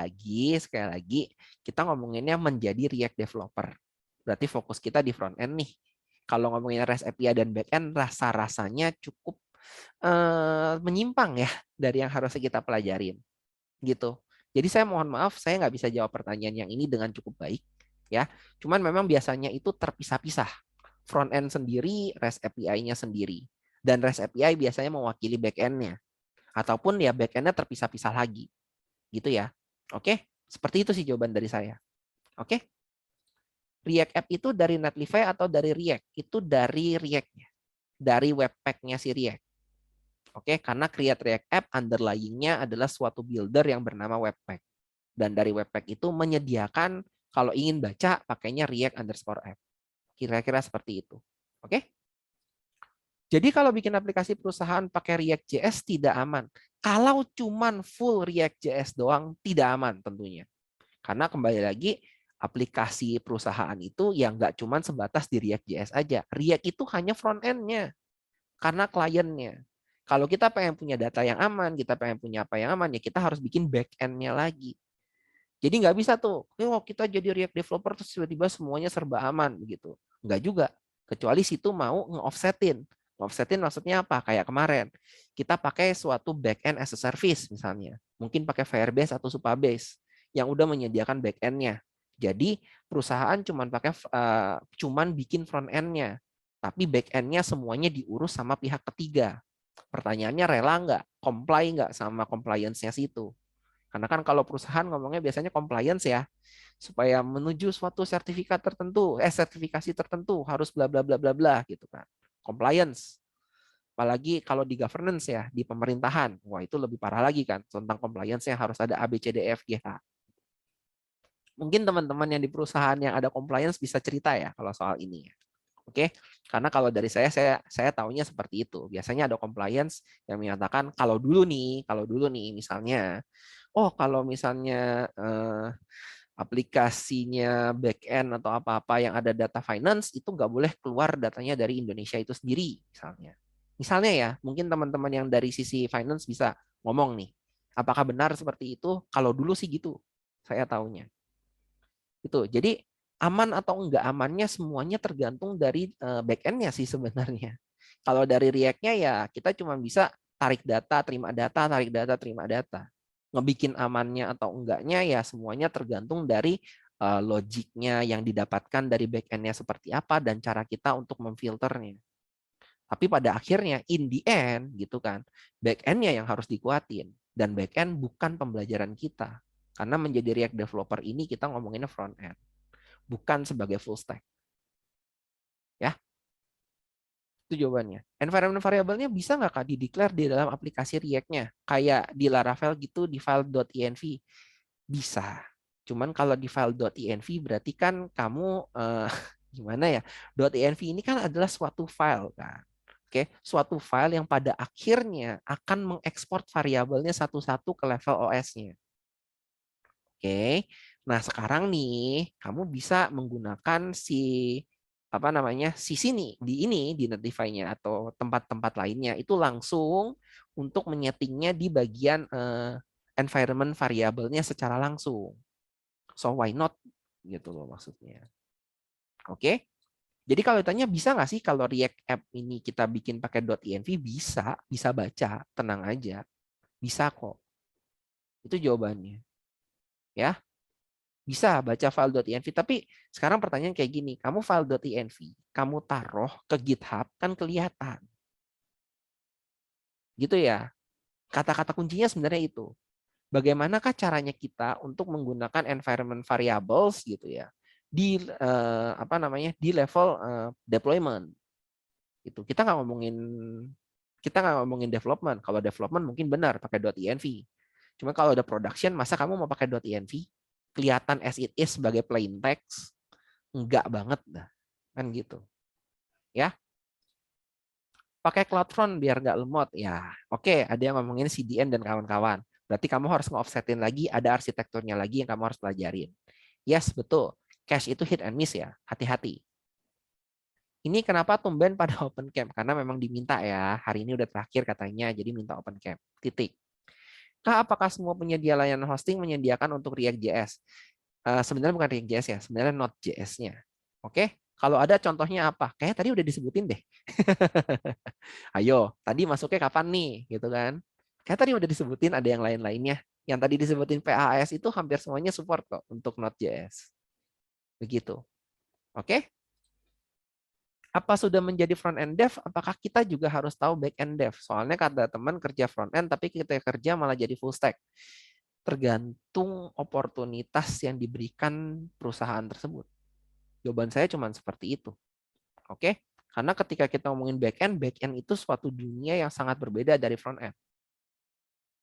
lagi kita ngomonginnya menjadi React developer. Berarti fokus kita di front end nih. Kalau ngomongin REST API dan back end, rasa-rasanya cukup menyimpang ya dari yang harusnya kita pelajarin. Gitu. Jadi saya mohon maaf, saya nggak bisa jawab pertanyaan yang ini dengan cukup baik. Ya, cuman memang biasanya itu terpisah-pisah. Front end sendiri, REST API-nya sendiri. Dan REST API biasanya mewakili back end-nya ataupun ya backend-nya terpisah-pisah lagi gitu ya. Oke, seperti itu sih jawaban dari saya. Oke, React App itu dari Netlify atau dari React? Itu dari React-nya, dari webpack-nya si React. Oke, karena create React App underlying-nya adalah suatu builder yang bernama webpack, dan dari webpack itu menyediakan kalau ingin baca pakainya React_app. Kira-kira seperti itu. Oke. Jadi kalau bikin aplikasi perusahaan pakai React.js tidak aman. Kalau cuman full React.js doang tidak aman tentunya. Karena kembali lagi aplikasi perusahaan itu yang nggak cuman sebatas di React.js aja. React itu hanya front end-nya karena kliennya. Kalau kita pengen punya data yang aman, kita pengen punya apa yang aman, ya kita harus bikin back end-nya lagi. Jadi nggak bisa tuh, oh kita jadi React developer terus tiba-tiba semuanya serba aman begitu. Nggak juga. Kecuali situ mau nge-offsetin. Offsetin maksudnya apa? Kayak kemarin. Kita pakai suatu backend as a service misalnya. Mungkin pakai Firebase atau Supabase yang udah menyediakan backend-nya. Jadi perusahaan cuman bikin front end-nya. Tapi backend-nya semuanya diurus sama pihak ketiga. Pertanyaannya rela nggak? Comply nggak sama compliance-nya situ? Karena kan kalau perusahaan ngomongnya biasanya compliance ya. Supaya menuju suatu sertifikasi tertentu harus bla bla bla bla bla gitu kan. Compliance. Apalagi kalau di governance ya, di pemerintahan. Wah, itu lebih parah lagi kan. Tentang compliance-nya harus ada A, B, C, D, E, F, G, H. Mungkin teman-teman yang di perusahaan yang ada compliance bisa cerita ya kalau soal ini. Oke, karena kalau dari saya tahunya seperti itu. Biasanya ada compliance yang menyatakan kalau dulu nih misalnya, oh kalau misalnya aplikasinya back-end atau apa-apa yang ada data finance itu nggak boleh keluar datanya dari Indonesia itu sendiri misalnya. Misalnya ya, mungkin teman-teman yang dari sisi finance bisa ngomong nih, apakah benar seperti itu? Kalau dulu sih gitu, saya tahunya. Itu. Jadi aman atau enggak amannya semuanya tergantung dari back-end-nya sih sebenarnya. Kalau dari React-nya ya kita cuma bisa tarik data, terima data, tarik data, terima data. Ngebikin amannya atau enggaknya ya semuanya tergantung dari logiknya yang didapatkan dari back-end-nya seperti apa dan cara kita untuk memfilternya. Tapi pada akhirnya in the end gitu kan, back-end-nya yang harus dikuatin dan back-end bukan pembelajaran kita. Karena menjadi React developer ini kita ngomonginnya front end, bukan sebagai full stack. Ya, itu jawabannya. Environment variable-nya bisa nggak Kak di-declare di dalam aplikasi React-nya? Kayak di Laravel gitu di file.env. Bisa. Cuman kalau di file.env berarti kan kamu Gimana ya? .env ini kan adalah suatu file kan. Oke, suatu file yang pada akhirnya akan mengekspor variabelnya satu-satu ke level OS-nya. Oke. Nah, sekarang nih kamu bisa menggunakan apa namanya? Si sini di Notify-nya atau tempat-tempat lainnya itu langsung untuk menyetingnya di bagian environment variabelnya secara langsung. So why not gitu loh maksudnya. Oke. Jadi kalau ditanya bisa nggak sih kalau React App ini kita bikin pakai .env? Bisa baca, tenang aja. Bisa kok. Itu jawabannya. Ya, bisa baca file.env. Tapi sekarang pertanyaan kayak gini, kamu file.env, kamu taruh ke GitHub, kan kelihatan. Gitu ya. Kata-kata kuncinya sebenarnya itu. Bagaimanakah caranya kita untuk menggunakan environment variables gitu ya di apa namanya di level deployment itu kita nggak ngomongin development. Kalau development mungkin benar pakai .env. Cuma kalau ada production, masa kamu mau pakai .env? Kelihatan as it is sebagai plain text? Enggak banget dah. Kan gitu. Ya, pakai CloudFront biar nggak lemot. Ya, oke, ada yang ngomongin CDN dan kawan-kawan. Berarti kamu harus nge-offsetin lagi, ada arsitekturnya lagi yang kamu harus pelajarin. Yes, betul. Cache itu hit and miss ya. Hati-hati. Ini kenapa tumben pada OpenCamp? Karena memang diminta ya. Hari ini udah terakhir katanya, jadi minta OpenCamp. Titik. Apakah semua penyedia layanan hosting menyediakan untuk React.js? Sebenarnya bukan React.js ya, sebenarnya Node.js-nya. Oke, kalau ada contohnya apa? Kayaknya tadi udah disebutin deh. Ayo, tadi masuknya kapan nih, gitu kan? Kayak tadi udah disebutin ada yang lain-lainnya. Yang tadi disebutin PAS itu hampir semuanya support kok untuk Node.js. Begitu. Oke? Apa sudah menjadi front end dev? Apakah kita juga harus tahu back end dev? Soalnya kata teman kerja front end, tapi kita kerja malah jadi full stack. Tergantung oportunitas yang diberikan perusahaan tersebut. Jawaban saya cuma seperti itu. Oke? Karena ketika kita ngomongin back end itu suatu dunia yang sangat berbeda dari front end.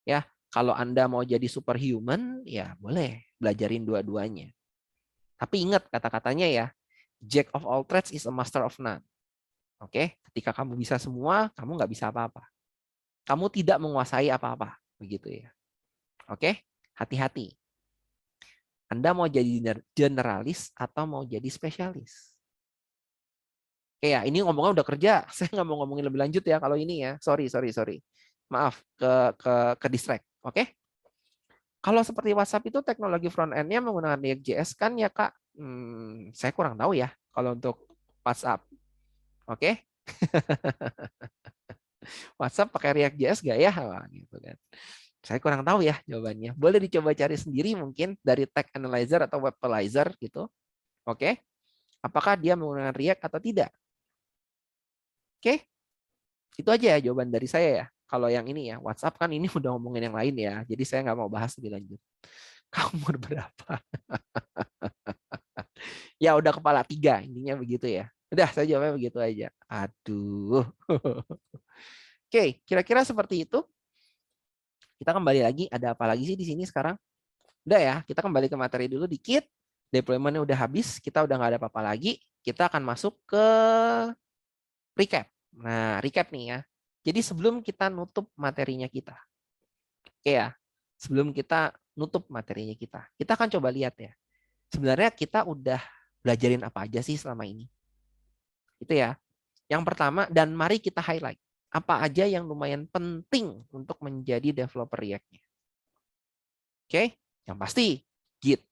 Ya, kalau Anda mau jadi superhuman, ya boleh belajarin dua-duanya. Tapi ingat kata-katanya ya, Jack of all trades is a master of none. Oke, ketika kamu bisa semua, kamu nggak bisa apa-apa. Kamu tidak menguasai apa-apa, begitu ya. Oke, hati-hati. Anda mau jadi generalis atau mau jadi spesialis? Oke ya, ini ngomongnya udah kerja. Saya nggak mau ngomongin lebih lanjut ya kalau ini ya. Sorry. Maaf, ke distract. Oke? Kalau seperti WhatsApp itu teknologi front end-nya menggunakan React.js kan ya Kak? Saya kurang tahu ya kalau untuk WhatsApp. Oke? WhatsApp pakai React.js nggak ya? Wah, gitu kan. Saya kurang tahu ya jawabannya. Boleh dicoba cari sendiri mungkin dari Tag Analyzer atau Webalizer gitu. Oke? Apakah dia menggunakan React atau tidak? Oke? Itu aja ya jawaban dari saya ya. Kalau yang ini ya, WhatsApp kan ini udah ngomongin yang lain ya. Jadi saya nggak mau bahas lebih lanjut. Kamu umur berapa? Ya udah kepala 3, intinya begitu ya. Udah, saya jawabnya begitu aja. Aduh. Oke, kira-kira seperti itu. Kita kembali lagi, ada apa lagi sih di sini sekarang? Udah ya, kita kembali ke materi dulu dikit. Deployment-nya udah habis, kita udah nggak ada apa-apa lagi. Kita akan masuk ke recap. Nah, recap nih ya. Jadi sebelum kita nutup materinya kita. Oke ya, sebelum kita nutup materinya kita akan coba lihat ya. Sebenarnya kita udah belajarin apa aja sih selama ini. Itu ya. Yang pertama, dan mari kita highlight. Apa aja yang lumayan penting untuk menjadi developer React-nya. Oke, yang pasti Git.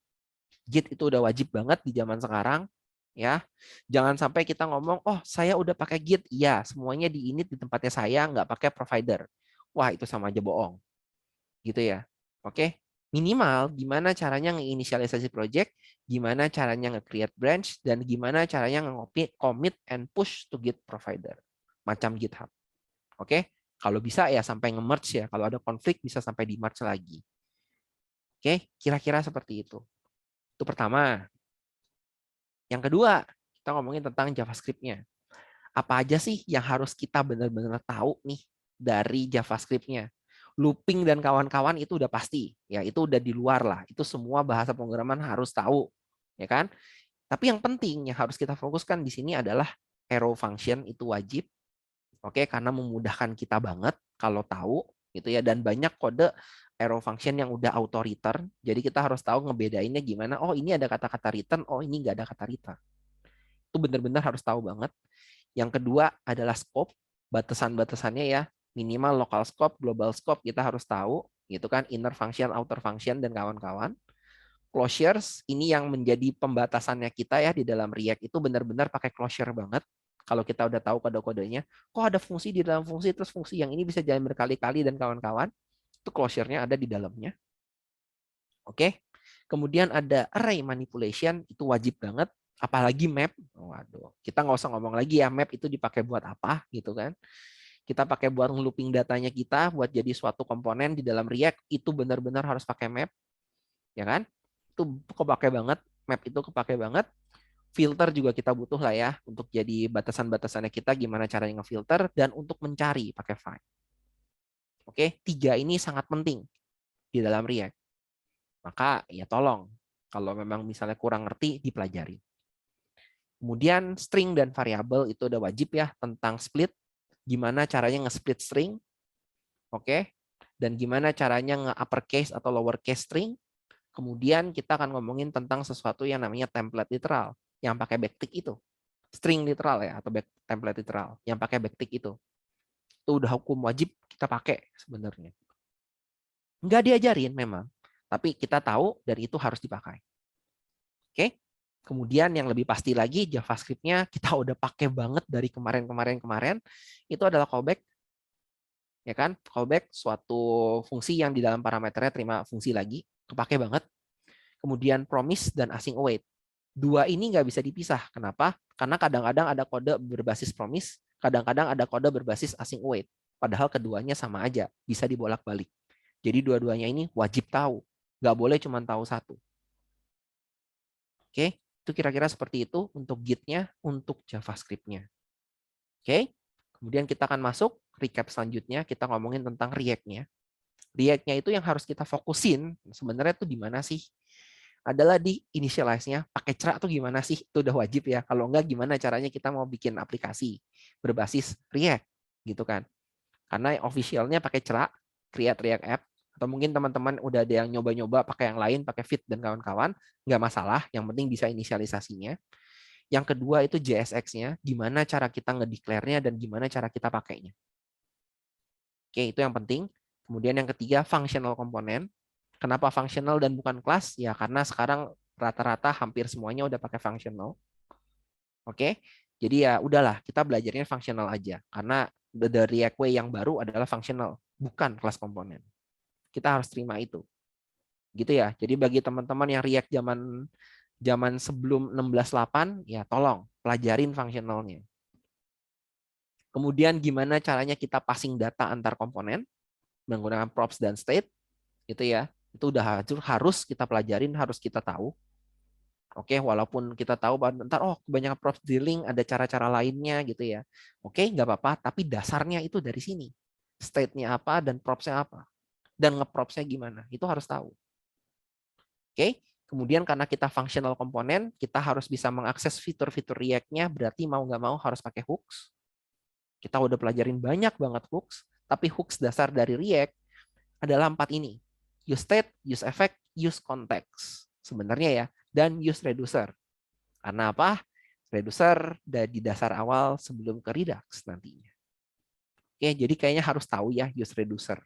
Git itu udah wajib banget di zaman sekarang. Ya, jangan sampai kita ngomong, oh saya udah pakai Git. Iya, semuanya di init di tempatnya saya, nggak pakai provider. Wah, itu sama aja bohong. Gitu ya. Oke, minimal gimana caranya nge-inisialisasi project, gimana caranya nge-create branch, dan gimana caranya nge-commit and push to Git provider. Macam GitHub. Oke, kalau bisa ya sampai nge-merge ya. Kalau ada konflik bisa sampai di-merge lagi. Oke, kira-kira seperti itu. Itu pertama. Yang kedua, kita ngomongin tentang JavaScript-nya. Apa aja sih yang harus kita benar-benar tahu nih dari JavaScript-nya? Looping dan kawan-kawan itu udah pasti, ya itu udah di luar lah. Itu semua bahasa pemrograman harus tahu, ya kan? Tapi yang penting yang harus kita fokuskan di sini adalah arrow function itu wajib. Oke, karena memudahkan kita banget kalau tahu gitu ya, dan banyak kode arrow function yang udah auto return. Jadi kita harus tahu ngebedainnya gimana. Oh, ini ada kata-kata return, oh ini nggak ada kata return. Itu benar-benar harus tahu banget. Yang kedua adalah scope, batasan-batasannya ya, minimal local scope, global scope kita harus tahu, gitu kan, inner function, outer function dan kawan-kawan. Closures ini yang menjadi pembatasannya kita ya di dalam React itu benar-benar pakai closure banget. Kalau kita udah tahu kode-kodenya, kok ada fungsi di dalam fungsi, terus fungsi yang ini bisa jalan berkali-kali dan kawan-kawan, itu closure-nya ada di dalamnya. Oke. Kemudian ada array manipulation, itu wajib banget. Apalagi map. Waduh, kita nggak usah ngomong lagi ya, map itu dipakai buat apa gitu kan. Kita pakai buat nge-looping datanya kita, buat jadi suatu komponen di dalam React, itu benar-benar harus pakai map. Ya kan? Itu kepake banget, map itu kepake banget. Filter juga kita butuh lah ya, untuk jadi batasan-batasannya kita, gimana caranya ngefilter, dan untuk mencari pakai find. Oke, 3 ini sangat penting di dalam React. Maka ya tolong, kalau memang misalnya kurang ngerti, dipelajari. Kemudian string dan variabel itu udah wajib ya, tentang split. Gimana caranya nge-split string. Oke. Dan gimana caranya nge-uppercase atau lowercase string. Kemudian kita akan ngomongin tentang sesuatu yang namanya template literal. Yang pakai backtick itu. String literal ya, atau template literal. Yang pakai backtick itu. Itu udah hukum wajib kita pakai sebenarnya. Nggak diajarin memang. Tapi kita tahu dan itu harus dipakai. Oke. Kemudian yang lebih pasti lagi, JavaScript-nya kita udah pakai banget dari kemarin. Itu adalah callback. Ya kan? Callback suatu fungsi yang di dalam parameternya terima fungsi lagi. Kepake banget. Kemudian promise dan async await. Dua ini nggak bisa dipisah. Kenapa? Karena kadang-kadang ada kode berbasis promise, kadang-kadang ada kode berbasis async await. Padahal keduanya sama aja, bisa dibolak-balik. Jadi dua-duanya ini wajib tahu. Nggak boleh cuma tahu satu. Oke, itu kira-kira seperti itu untuk Git-nya, untuk JavaScript-nya. Oke, kemudian kita akan masuk recap selanjutnya, kita ngomongin tentang React-nya. React-nya itu yang harus kita fokusin, sebenarnya itu di mana sih? Adalah di initialize-nya, pakai cerak tuh gimana sih? Itu udah wajib ya. Kalau enggak, gimana caranya kita mau bikin aplikasi berbasis React, gitu kan? Karena official-nya pakai cerak, create React App, atau mungkin teman-teman udah ada yang nyoba-nyoba pakai yang lain, pakai Vite dan kawan-kawan, nggak masalah, yang penting bisa inisialisasinya. Yang kedua itu JSX-nya, gimana cara kita ngedeclare-nya dan gimana cara kita pakainya. Oke, itu yang penting. Kemudian yang ketiga, functional component. Kenapa functional dan bukan kelas? Ya karena sekarang rata-rata hampir semuanya udah pakai functional. Oke, jadi ya udahlah, kita belajarnya functional aja. Karena the React way yang baru adalah functional, bukan kelas komponen. Kita harus terima itu. Gitu ya. Jadi bagi teman-teman yang React zaman sebelum 16.8, ya tolong pelajarin functionalnya. Kemudian gimana caranya kita passing data antar komponen menggunakan props dan state, itu ya. Itu udah harus kita pelajarin, harus kita tahu. Oke, walaupun kita tahu bahwa ntar kebanyakan props drilling ada cara-cara lainnya gitu ya. Oke, nggak apa-apa, tapi dasarnya itu dari sini. State-nya apa dan props-nya apa. Dan nge-props-nya gimana, itu harus tahu. Oke, kemudian karena kita functional komponen, kita harus bisa mengakses fitur-fitur React-nya, berarti mau nggak mau harus pakai hooks. Kita udah pelajarin banyak banget hooks, tapi hooks dasar dari React adalah 4 ini. Use state, use effect, use context. Sebenarnya ya, dan use reducer. Karena apa? Reducer di dasar awal sebelum ke Redux nantinya. Oke, jadi kayaknya harus tahu ya use reducer.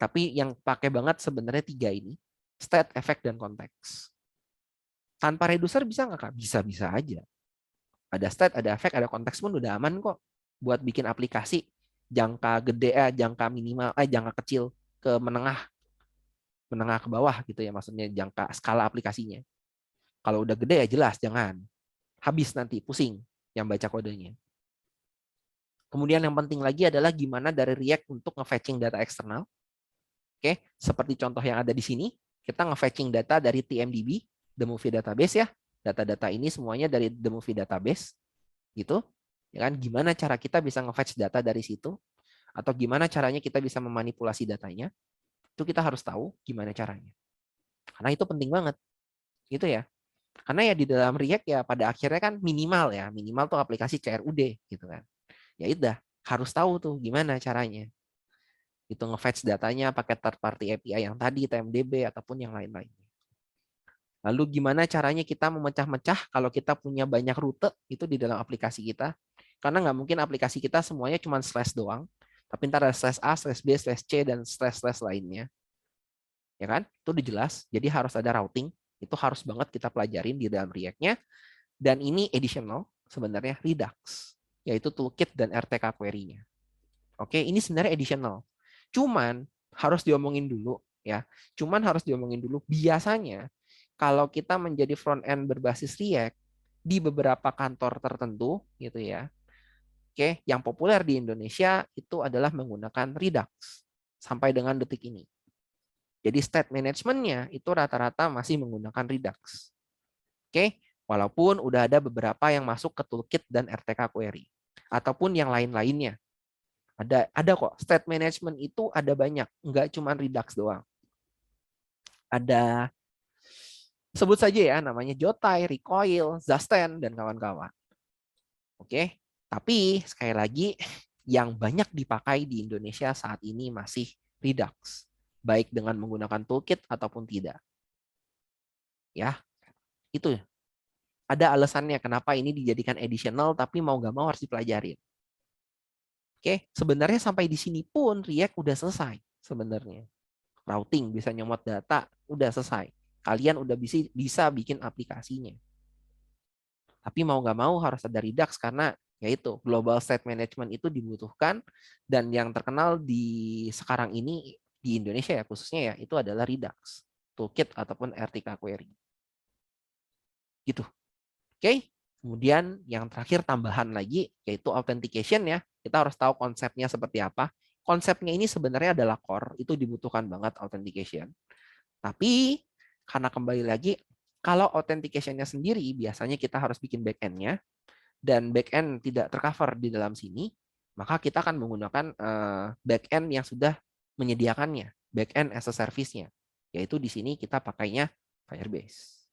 Tapi yang pakai banget sebenarnya 3 ini. State, effect, dan context. Tanpa reducer bisa nggak, Kak? Bisa-bisa aja. Ada state, ada effect, ada context pun udah aman kok. Buat bikin aplikasi jangka gede, jangka minimal, jangka kecil ke menengah ke bawah gitu ya, maksudnya jangka skala aplikasinya. Kalau udah gede ya jelas jangan. Habis nanti pusing yang baca kodenya. Kemudian yang penting lagi adalah gimana dari React untuk nge-fetching data eksternal. Oke, seperti contoh yang ada di sini, kita nge-fetching data dari TMDB, The Movie Database ya. Data-data ini semuanya dari The Movie Database. Gitu. Ya kan? Gimana cara kita bisa nge-fetch data dari situ? Atau gimana caranya kita bisa memanipulasi datanya? Itu kita harus tahu gimana caranya. Karena itu penting banget. Gitu ya. Karena ya di dalam React ya pada akhirnya kan minimal tuh aplikasi CRUD gitu kan. Ya udah, harus tahu tuh gimana caranya. Itu nge-fetch datanya pakai third party API yang tadi, TMDB ataupun yang lain-lain. Lalu gimana caranya kita memecah-mecah kalau kita punya banyak rute itu di dalam aplikasi kita. Karena nggak mungkin aplikasi kita semuanya cuma slash doang. Tapi ntar ada slash A, slash B, slash C, dan slash lainnya. Ya kan? Itu udah jelas. Jadi harus ada routing. Itu harus banget kita pelajarin di dalam React-nya. Dan ini additional sebenarnya Redux. Yaitu toolkit dan RTK query-nya. Oke, ini sebenarnya additional. Cuman harus diomongin dulu ya. Cuman harus diomongin dulu. Biasanya kalau kita menjadi front end berbasis React di beberapa kantor tertentu gitu ya. Oke, yang populer di Indonesia itu adalah menggunakan Redux sampai dengan detik ini. Jadi state management-nya itu rata-rata masih menggunakan Redux. Oke, walaupun udah ada beberapa yang masuk ke toolkit dan RTK query ataupun yang lain-lainnya. Ada kok, state management itu ada banyak, nggak cuma Redux doang. Ada, sebut saja ya, namanya Jotai, Recoil, Zasten, dan kawan-kawan. Oke, tapi sekali lagi, yang banyak dipakai di Indonesia saat ini masih Redux, baik dengan menggunakan toolkit ataupun tidak. Ya, itu ada alasannya kenapa ini dijadikan additional, tapi mau nggak mau harus dipelajarin. Oke, sebenarnya sampai di sini pun React udah selesai sebenarnya. Routing, bisa nyomot data, udah selesai. Kalian udah bisa bikin aplikasinya. Tapi mau nggak mau harus ada Redux karena yaitu global state management itu dibutuhkan dan yang terkenal di sekarang ini di Indonesia ya khususnya ya itu adalah Redux, toolkit ataupun RTK query. Gitu. Oke. Kemudian yang terakhir tambahan lagi yaitu authentication ya. Kita harus tahu konsepnya seperti apa. Konsepnya ini sebenarnya adalah core, itu dibutuhkan banget authentication. Tapi karena kembali lagi kalau authentication-nya sendiri biasanya kita harus bikin backend-nya dan backend tidak tercover di dalam sini, maka kita akan menggunakan backend yang sudah menyediakannya, backend as a service-nya. Yaitu di sini kita pakainya Firebase.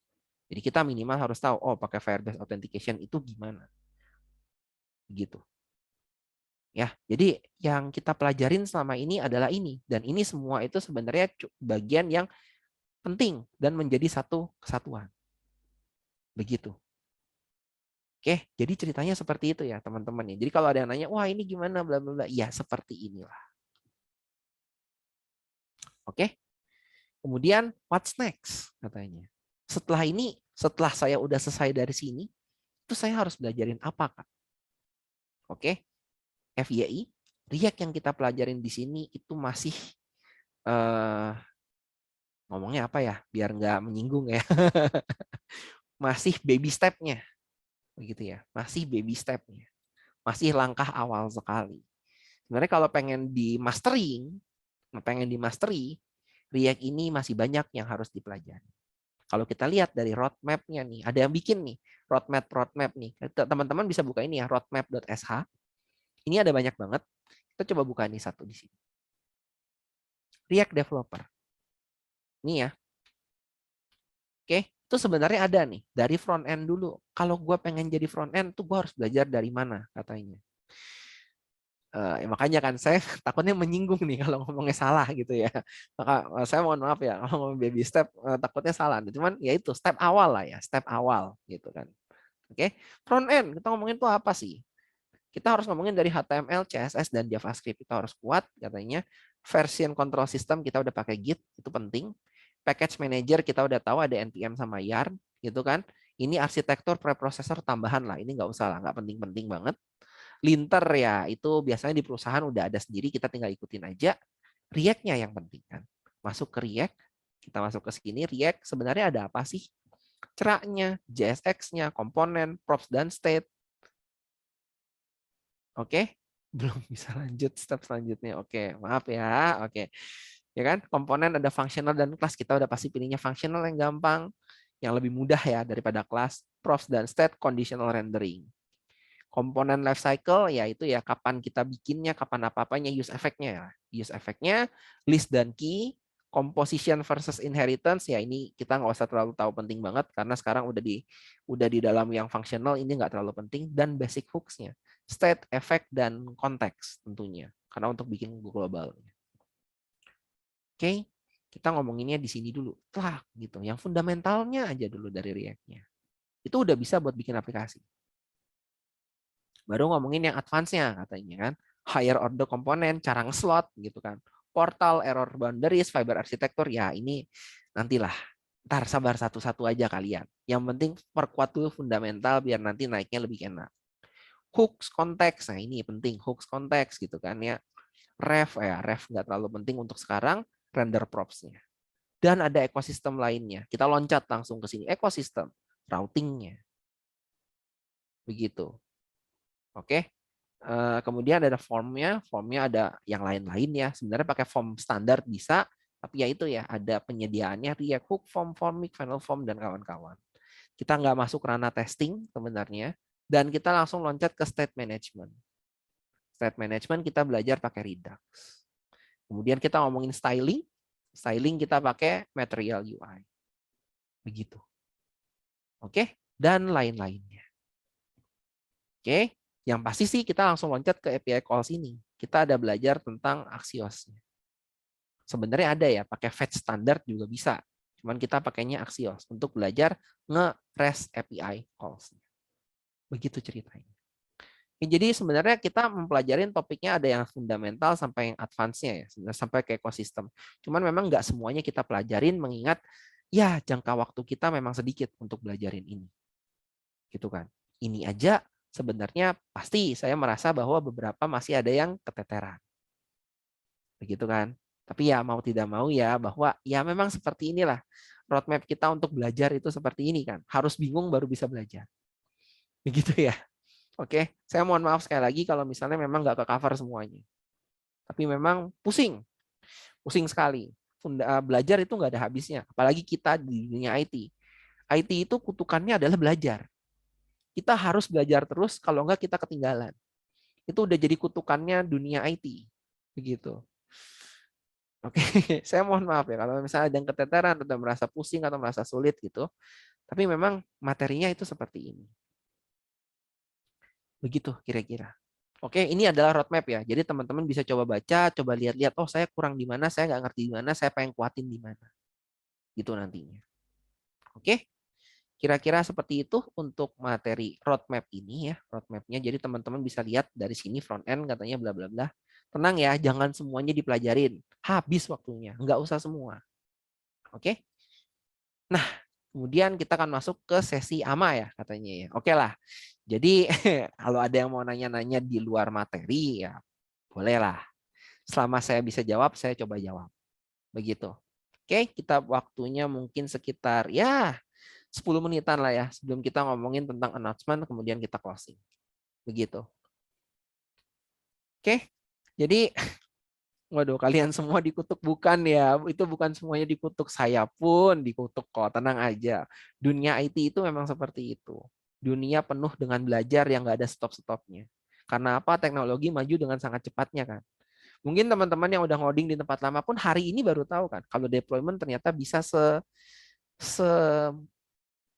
Jadi kita minimal harus tahu, oh pakai Firebase Authentication itu gimana. Gitu. Ya, jadi yang kita pelajarin selama ini adalah ini. Dan ini semua itu sebenarnya bagian yang penting dan menjadi satu kesatuan. Begitu. Oke, jadi ceritanya seperti itu ya teman-teman. Jadi kalau ada yang nanya, wah ini gimana, bla bla bla, ya seperti inilah. Oke, kemudian what's next katanya. Setelah ini, setelah saya udah selesai dari sini, itu saya harus belajarin apa Kak? Oke, FYI, React yang kita pelajarin di sini itu masih ngomongnya apa ya, biar nggak menyinggung ya. Masih baby step-nya, begitu ya. Masih baby step-nya. Masih langkah awal sekali. Sebenarnya kalau pengen di mastery, React ini masih banyak yang harus dipelajari. Kalau kita lihat dari roadmap-nya nih, ada yang bikin nih roadmap nih. Teman-teman bisa buka ini ya, roadmap.sh. Ini ada banyak banget. Kita coba buka nih satu di sini. React Developer. Ini ya. Oke, itu sebenarnya ada nih dari front end dulu. Kalau gue pengen jadi front end tuh gue harus belajar dari mana katanya. Makanya kan saya takutnya menyinggung nih kalau ngomongnya salah gitu ya. Maka saya mohon maaf ya kalau ngomong baby step takutnya salah. Cuman ya itu step awal lah ya, step awal gitu kan. Oke, front end kita ngomongin tuh apa sih? Kita harus ngomongin dari HTML, CSS dan JavaScript. Kita harus kuat katanya. Version control system kita udah pakai Git, itu penting. Package manager kita udah tahu ada npm sama yarn gitu kan. Ini arsitektur preprocessor tambahan lah, ini nggak usah lah, nggak penting-penting banget. Linter ya itu biasanya di perusahaan udah ada sendiri, kita tinggal ikutin aja. React-nya yang penting kan. Masuk ke React, kita masuk ke sini React sebenarnya ada apa sih? Ceraknya, JSX-nya, komponen, props dan state. Oke, belum bisa lanjut step selanjutnya. Oke, maaf ya. Oke. Ya kan? Komponen ada functional dan kelas, kita udah pasti pilihnya functional yang gampang, yang lebih mudah ya daripada kelas. Props dan state conditional rendering. Komponen life cycle yaitu ya kapan kita bikinnya, kapan apa-apanya, use effect-nya ya. Use effect-nya, list dan key, Composition versus inheritance, ya ini kita nggak usah terlalu tahu penting banget karena sekarang udah di dalam yang fungsional, ini nggak terlalu penting. Dan basic hooks-nya, state, effect, dan konteks tentunya karena untuk bikin global. Oke, kita ngomonginnya di sini dulu. Gitu. Yang fundamentalnya aja dulu dari React-nya. Itu udah bisa buat bikin aplikasi. Baru ngomongin yang advance-nya katanya kan. Higher order komponen, cara nge-slot gitu kan. Portal, error boundaries, fiber architecture, ya ini nantilah. Ntar sabar satu-satu aja kalian. Yang penting perkuat dulu fundamental biar nanti naiknya lebih enak. Hooks konteks, nah ini penting. Hooks konteks gitu kan ya. Ref nggak terlalu penting untuk sekarang. Render props-nya. Dan ada ekosistem lainnya. Kita loncat langsung ke sini. Ekosistem, routing-nya. Begitu. Oke. Kemudian ada formnya ada yang lain-lain ya. Sebenarnya pakai form standar bisa, tapi ya itu ya ada penyediaannya React Hook, Formik, Final Form dan kawan-kawan. Kita nggak masuk ranah testing sebenarnya, dan kita langsung loncat ke state management. State management kita belajar pakai Redux. Kemudian kita ngomongin styling. Styling kita pakai Material UI. Begitu. Oke, dan lain-lainnya. Oke. Yang pasti sih kita langsung loncat ke API calls ini. Kita ada belajar tentang Axios. Sebenarnya ada ya, pakai fetch standard juga bisa. Cuman kita pakainya Axios untuk belajar nge-REST API calls. Begitu ceritanya. Jadi sebenarnya kita mempelajarin topiknya ada yang fundamental sampai yang advance-nya ya, sampai ke ekosistem. Cuman memang nggak semuanya kita pelajarin mengingat ya jangka waktu kita memang sedikit untuk belajarin ini. Gitu kan. Ini aja sebenarnya pasti saya merasa bahwa beberapa masih ada yang keteteran. Begitu kan. Tapi ya mau tidak mau ya bahwa ya memang seperti inilah roadmap kita untuk belajar itu seperti ini kan. Harus bingung baru bisa belajar. Begitu ya. Oke, saya mohon maaf sekali lagi kalau misalnya memang nggak ke-cover semuanya. Tapi memang pusing. Pusing sekali. Belajar itu nggak ada habisnya. Apalagi kita di dunia IT. IT itu kutukannya adalah belajar. Kita harus belajar terus, kalau nggak kita ketinggalan. Itu udah jadi kutukannya dunia IT. Begitu. Oke, saya mohon maaf ya kalau misalnya ada yang keteteran atau merasa pusing atau merasa sulit gitu. Tapi memang materinya itu seperti ini. Begitu kira-kira. Oke, ini adalah roadmap ya. Jadi teman-teman bisa coba baca, coba lihat-lihat. Oh, saya kurang di mana, saya nggak ngerti di mana, saya pengen kuatin di mana. Gitu nantinya. Oke, kira-kira seperti itu untuk materi roadmap ini ya. Roadmapnya. Jadi teman-teman bisa lihat dari sini front end katanya bla bla bla. Tenang ya, jangan semuanya dipelajarin. Habis waktunya, nggak usah semua. Oke. Nah, kemudian kita akan masuk ke sesi AMA ya katanya ya. Oke lah. Jadi kalau ada yang mau nanya-nanya di luar materi ya bolehlah. Selama saya bisa jawab, saya coba jawab. Begitu. Oke, kita waktunya mungkin sekitar ya 10 menitan lah ya sebelum kita ngomongin tentang announcement kemudian kita closing. Begitu. Oke. Jadi waduh, kalian semua dikutuk bukan ya? Itu bukan semuanya dikutuk, saya pun dikutuk kok. Tenang aja. Dunia IT itu memang seperti itu. Dunia penuh dengan belajar yang nggak ada stop-stopnya. Karena apa? Teknologi maju dengan sangat cepatnya kan. Mungkin teman-teman yang udah ngoding di tempat lama pun hari ini baru tahu kan, kalau deployment ternyata bisa se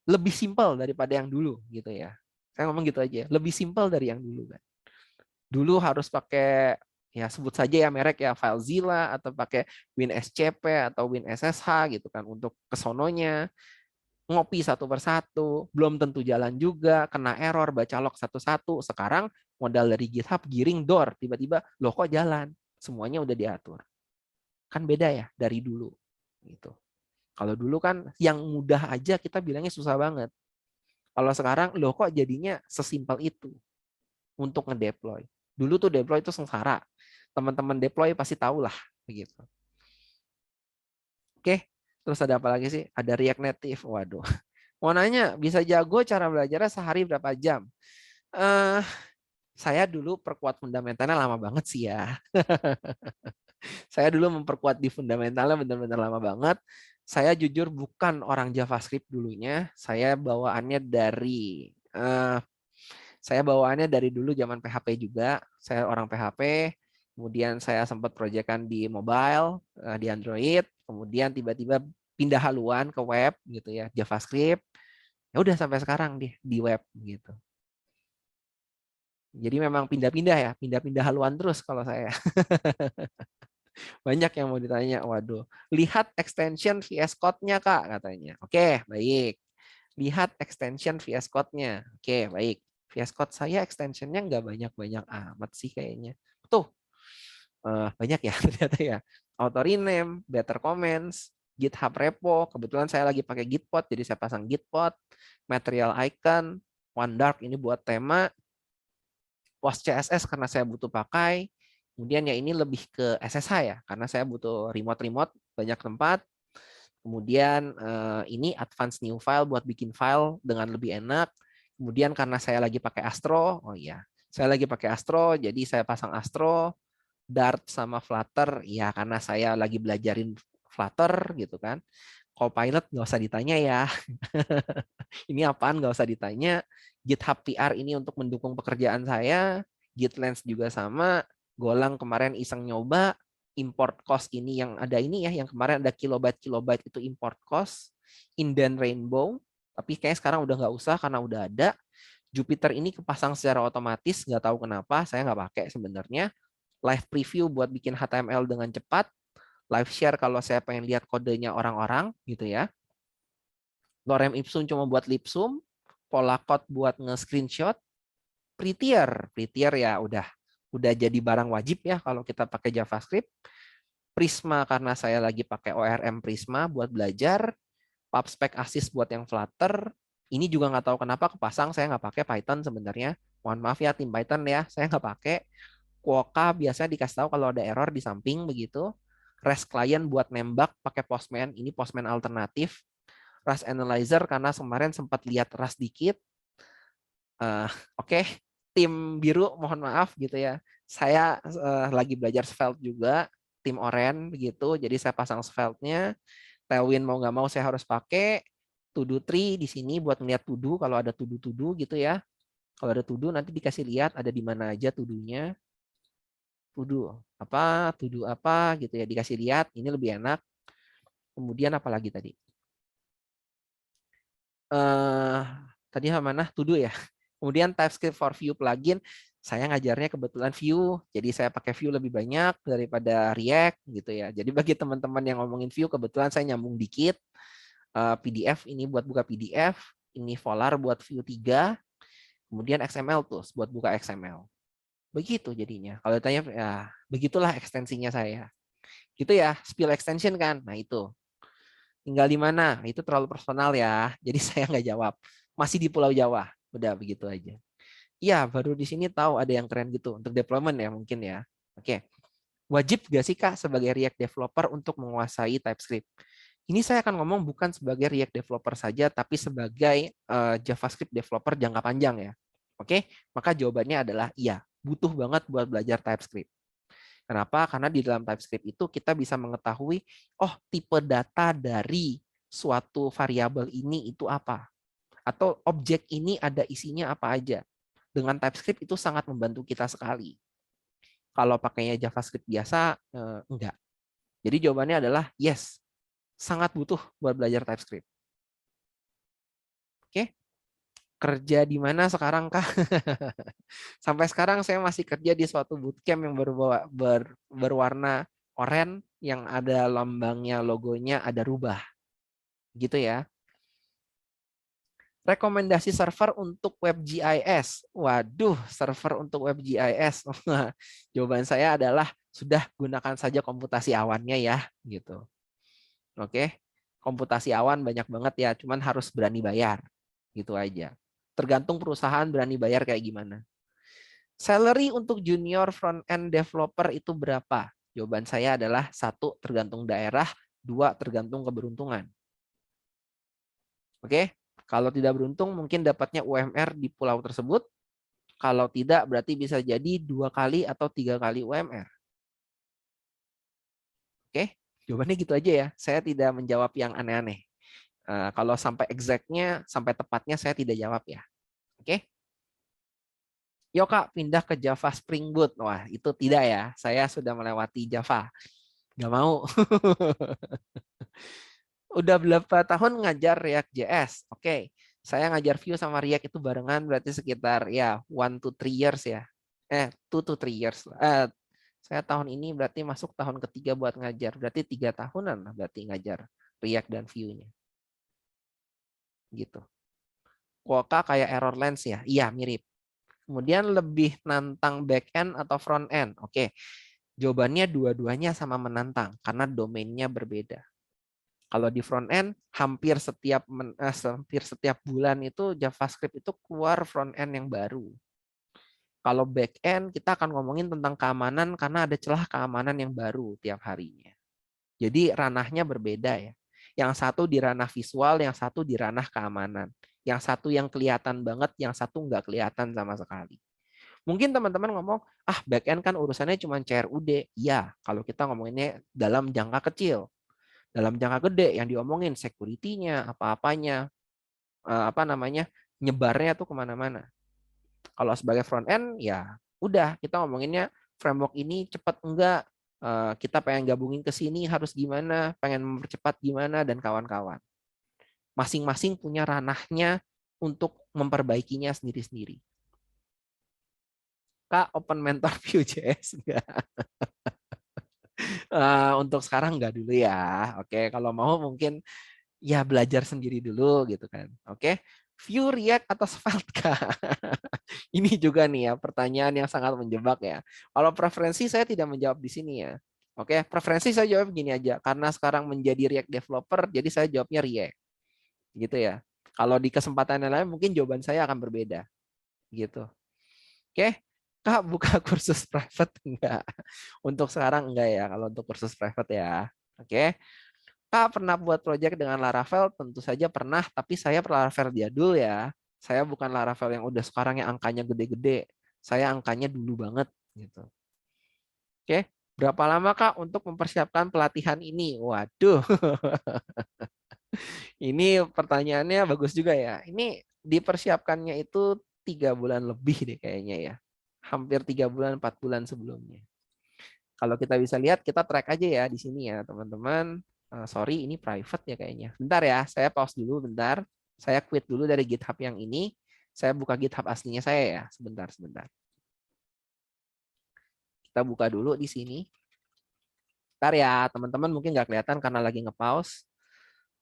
lebih simpel daripada yang dulu gitu ya. Saya ngomong gitu aja, lebih simpel dari yang dulu kan. Dulu harus pakai ya sebut saja ya merek ya FileZilla atau pakai WinSCP atau WinSSH gitu kan untuk kesononya ngopi satu persatu, belum tentu jalan juga, kena error baca log satu-satu. Sekarang modal dari GitHub giring door, tiba-tiba loh kok jalan, semuanya udah diatur. Kan beda ya dari dulu gitu. Kalau dulu kan yang mudah aja kita bilangnya susah banget. Kalau sekarang loh kok jadinya sesimpel itu untuk ngedeploy. Dulu tuh deploy itu sengsara. Teman-teman deploy pasti tahu lah begitu. Oke, terus ada apa lagi sih? Ada React Native. Waduh. Mau nanya, bisa jago cara belajarnya sehari berapa jam? Saya dulu perkuat fundamentalnya lama banget sih ya. Saya dulu memperkuat di fundamentalnya benar-benar lama banget. Saya jujur bukan orang JavaScript dulunya. Saya bawaannya dari dulu zaman PHP juga. Saya orang PHP. Kemudian saya sempat proyekan di mobile, di Android. kemudian tiba-tiba pindah haluan ke web gitu ya, JavaScript. Ya udah sampai sekarang di web gitu. Jadi memang pindah-pindah ya, pindah-pindah haluan terus kalau saya. Banyak yang mau ditanya, waduh. Lihat extension VS Code-nya, Kak, katanya. Oke, baik. Lihat extension VS Code-nya. Oke, baik. VS Code saya extension-nya nggak banyak-banyak amat sih kayaknya. Tuh, banyak ya ternyata ya. Auto rename, better comments, GitHub repo. Kebetulan saya lagi pakai Gitpod, jadi saya pasang Gitpod. Material icon, OneDark ini buat tema. Post CSS karena saya butuh pakai. Kemudian ya ini lebih ke SSH ya, karena saya butuh remote banyak tempat. Kemudian ini advanced new file buat bikin file dengan lebih enak. Kemudian karena saya lagi pakai Astro, oh iya, saya lagi pakai Astro, jadi saya pasang Astro, Dart sama Flutter, ya karena saya lagi belajarin Flutter gitu kan. Copilot nggak usah ditanya ya. Ini apaan nggak usah ditanya. GitHub PR ini untuk mendukung pekerjaan saya. GitLens juga sama. Golang kemarin iseng nyoba. Import cost ini yang ada ini ya, yang kemarin ada kilobyte itu import cost. Indent Rainbow, tapi kayaknya sekarang udah nggak usah karena udah ada. Jupyter ini kepasang secara otomatis, nggak tahu kenapa, saya nggak pakai sebenarnya. Live preview buat bikin HTML dengan cepat. Live share kalau saya pengen lihat kodenya orang-orang gitu ya. Lorem ipsum cuma buat lipsum. Polakot buat nge-screenshot. Prettier ya udah jadi barang wajib ya kalau kita pakai JavaScript. Prisma karena saya lagi pakai ORM Prisma buat belajar. PubSpec Assist buat yang Flutter. Ini juga nggak tahu kenapa kepasang, saya nggak pakai Python sebenarnya. Mohon maaf ya tim Python ya, saya nggak pakai. Quokka biasanya dikasih tahu kalau ada error di samping begitu. REST client buat nembak pakai Postman, ini Postman alternatif. Rust Analyzer karena kemarin sempat lihat Rust dikit. Oke, tim biru mohon maaf gitu ya. Saya lagi belajar Svelte juga, tim oren begitu. Jadi saya pasang Svelte-nya. Tailwind mau nggak mau saya harus pakai. To do tree di sini buat melihat to do kalau ada to do gitu ya. Kalau ada to do nanti dikasih lihat ada di mana aja to do-nya. To do apa gitu ya, dikasih lihat, ini lebih enak. Kemudian apa lagi tadi? Tadi mana? To do ya. Kemudian TypeScript for Vue plugin, saya ngajarnya kebetulan Vue, jadi saya pakai Vue lebih banyak daripada React gitu ya. Jadi bagi teman-teman yang ngomongin Vue, kebetulan saya nyambung dikit. PDF ini buat buka PDF, ini Volar buat Vue 3, kemudian XML tools buat buka XML. Begitu jadinya. Kalau ditanya, ya begitulah ekstensinya saya. Gitu ya, spill extension kan. Nah itu. Tinggal di mana? Itu terlalu personal ya. Jadi saya nggak jawab. Masih di Pulau Jawa. Udah begitu aja. Iya, baru di sini tahu ada yang keren gitu untuk deployment ya mungkin ya. Oke. Wajib nggak sih Kak sebagai React developer untuk menguasai TypeScript? Ini saya akan ngomong bukan sebagai React developer saja, tapi sebagai JavaScript developer jangka panjang ya. Oke, maka jawabannya adalah iya, butuh banget buat belajar TypeScript. Kenapa? Karena di dalam TypeScript itu kita bisa mengetahui, oh tipe data dari suatu variabel ini itu apa. Atau objek ini ada isinya apa aja. Dengan TypeScript itu sangat membantu kita sekali. Kalau pakainya JavaScript biasa, enggak. Jadi jawabannya adalah yes, sangat butuh buat belajar TypeScript. Oke, kerja di mana sekarang Kak? Sampai sekarang saya masih kerja di suatu bootcamp yang berwarna oranye yang ada lambangnya, logonya ada rubah. Gitu ya. Rekomendasi server untuk WebGIS. Waduh, server untuk WebGIS. Jawaban saya adalah sudah gunakan saja komputasi awannya ya, gitu. Oke. Komputasi awan banyak banget ya, cuman harus berani bayar. Gitu aja. Tergantung perusahaan berani bayar kayak gimana. Salary untuk junior front-end developer itu berapa? Jawaban saya adalah 1, tergantung daerah, 2, tergantung keberuntungan. Oke, kalau tidak beruntung mungkin dapatnya UMR di pulau tersebut. Kalau tidak berarti bisa jadi 2 kali atau 3 kali UMR. Oke, jawabannya gitu aja ya. Saya tidak menjawab yang aneh-aneh. Kalau sampai exactnya, sampai tepatnya saya tidak jawab ya. Oke. Yuk Kak, pindah ke Java Spring Boot. Wah, itu tidak ya. Saya sudah melewati Java. Nggak mau. Udah berapa tahun ngajar React.js? Oke, saya ngajar Vue sama React itu barengan berarti sekitar ya 1 to 3 years ya. 2 to 3 years. Saya tahun ini berarti masuk tahun ketiga buat ngajar. Berarti 3 tahunan lah berarti ngajar React dan Vue-nya. Gitu. Quokka kayak error lens ya? Iya, mirip. Kemudian lebih nantang back end atau front end? Oke, jawabannya dua-duanya sama menantang karena domainnya berbeda. Kalau di front end hampir setiap bulan itu JavaScript itu keluar front end yang baru. Kalau back end kita akan ngomongin tentang keamanan karena ada celah keamanan yang baru tiap harinya. Jadi ranahnya berbeda ya. Yang satu di ranah visual, yang satu di ranah keamanan. Yang satu yang kelihatan banget, yang satu nggak kelihatan sama sekali. Mungkin teman-teman ngomong, back end kan urusannya cuma CRUD. Iya, kalau kita ngomonginnya dalam jangka kecil. Dalam jangka gede yang diomongin security-nya, apa-apanya, nyebarnya tuh kemana-mana. Kalau sebagai front end, ya udah kita ngomonginnya framework ini cepat enggak, kita pengen gabungin ke sini harus gimana, pengen mempercepat gimana, dan kawan-kawan. Masing-masing punya ranahnya untuk memperbaikinya sendiri-sendiri. Kak, open mentor Vue.js enggak? Untuk sekarang enggak dulu ya. Oke, kalau mau mungkin ya belajar sendiri dulu gitu kan. Oke. Vue, React atau Svelte, Kak? Ini juga nih ya pertanyaan yang sangat menjebak ya. Kalau preferensi saya tidak menjawab di sini ya. Oke, preferensi saya jawab gini aja. Karena sekarang menjadi React developer, jadi saya jawabnya React. Gitu ya. Kalau di kesempatan yang lain mungkin jawaban saya akan berbeda. Gitu. Oke. Kak, buka kursus private enggak? Untuk sekarang enggak ya, kalau untuk kursus private ya. Oke. Kak, pernah buat project dengan Laravel? Tentu saja pernah, tapi saya Laravel jadul ya. Saya bukan Laravel yang udah sekarang yang angkanya gede-gede. Saya angkanya dulu banget gitu. Oke, berapa lama Kak untuk mempersiapkan pelatihan ini? Waduh, ini pertanyaannya bagus juga ya. Ini dipersiapkannya itu 3 bulan lebih deh kayaknya ya. Hampir 3 bulan, 4 bulan sebelumnya. Kalau kita bisa lihat, kita track aja ya di sini ya, teman-teman. Sorry, ini private ya kayaknya. Bentar ya, saya pause dulu bentar. Saya quit dulu dari GitHub yang ini. Saya buka GitHub aslinya saya ya. Sebentar, sebentar. Kita buka dulu di sini. Bentar ya, teman-teman mungkin nggak kelihatan karena lagi nge-pause.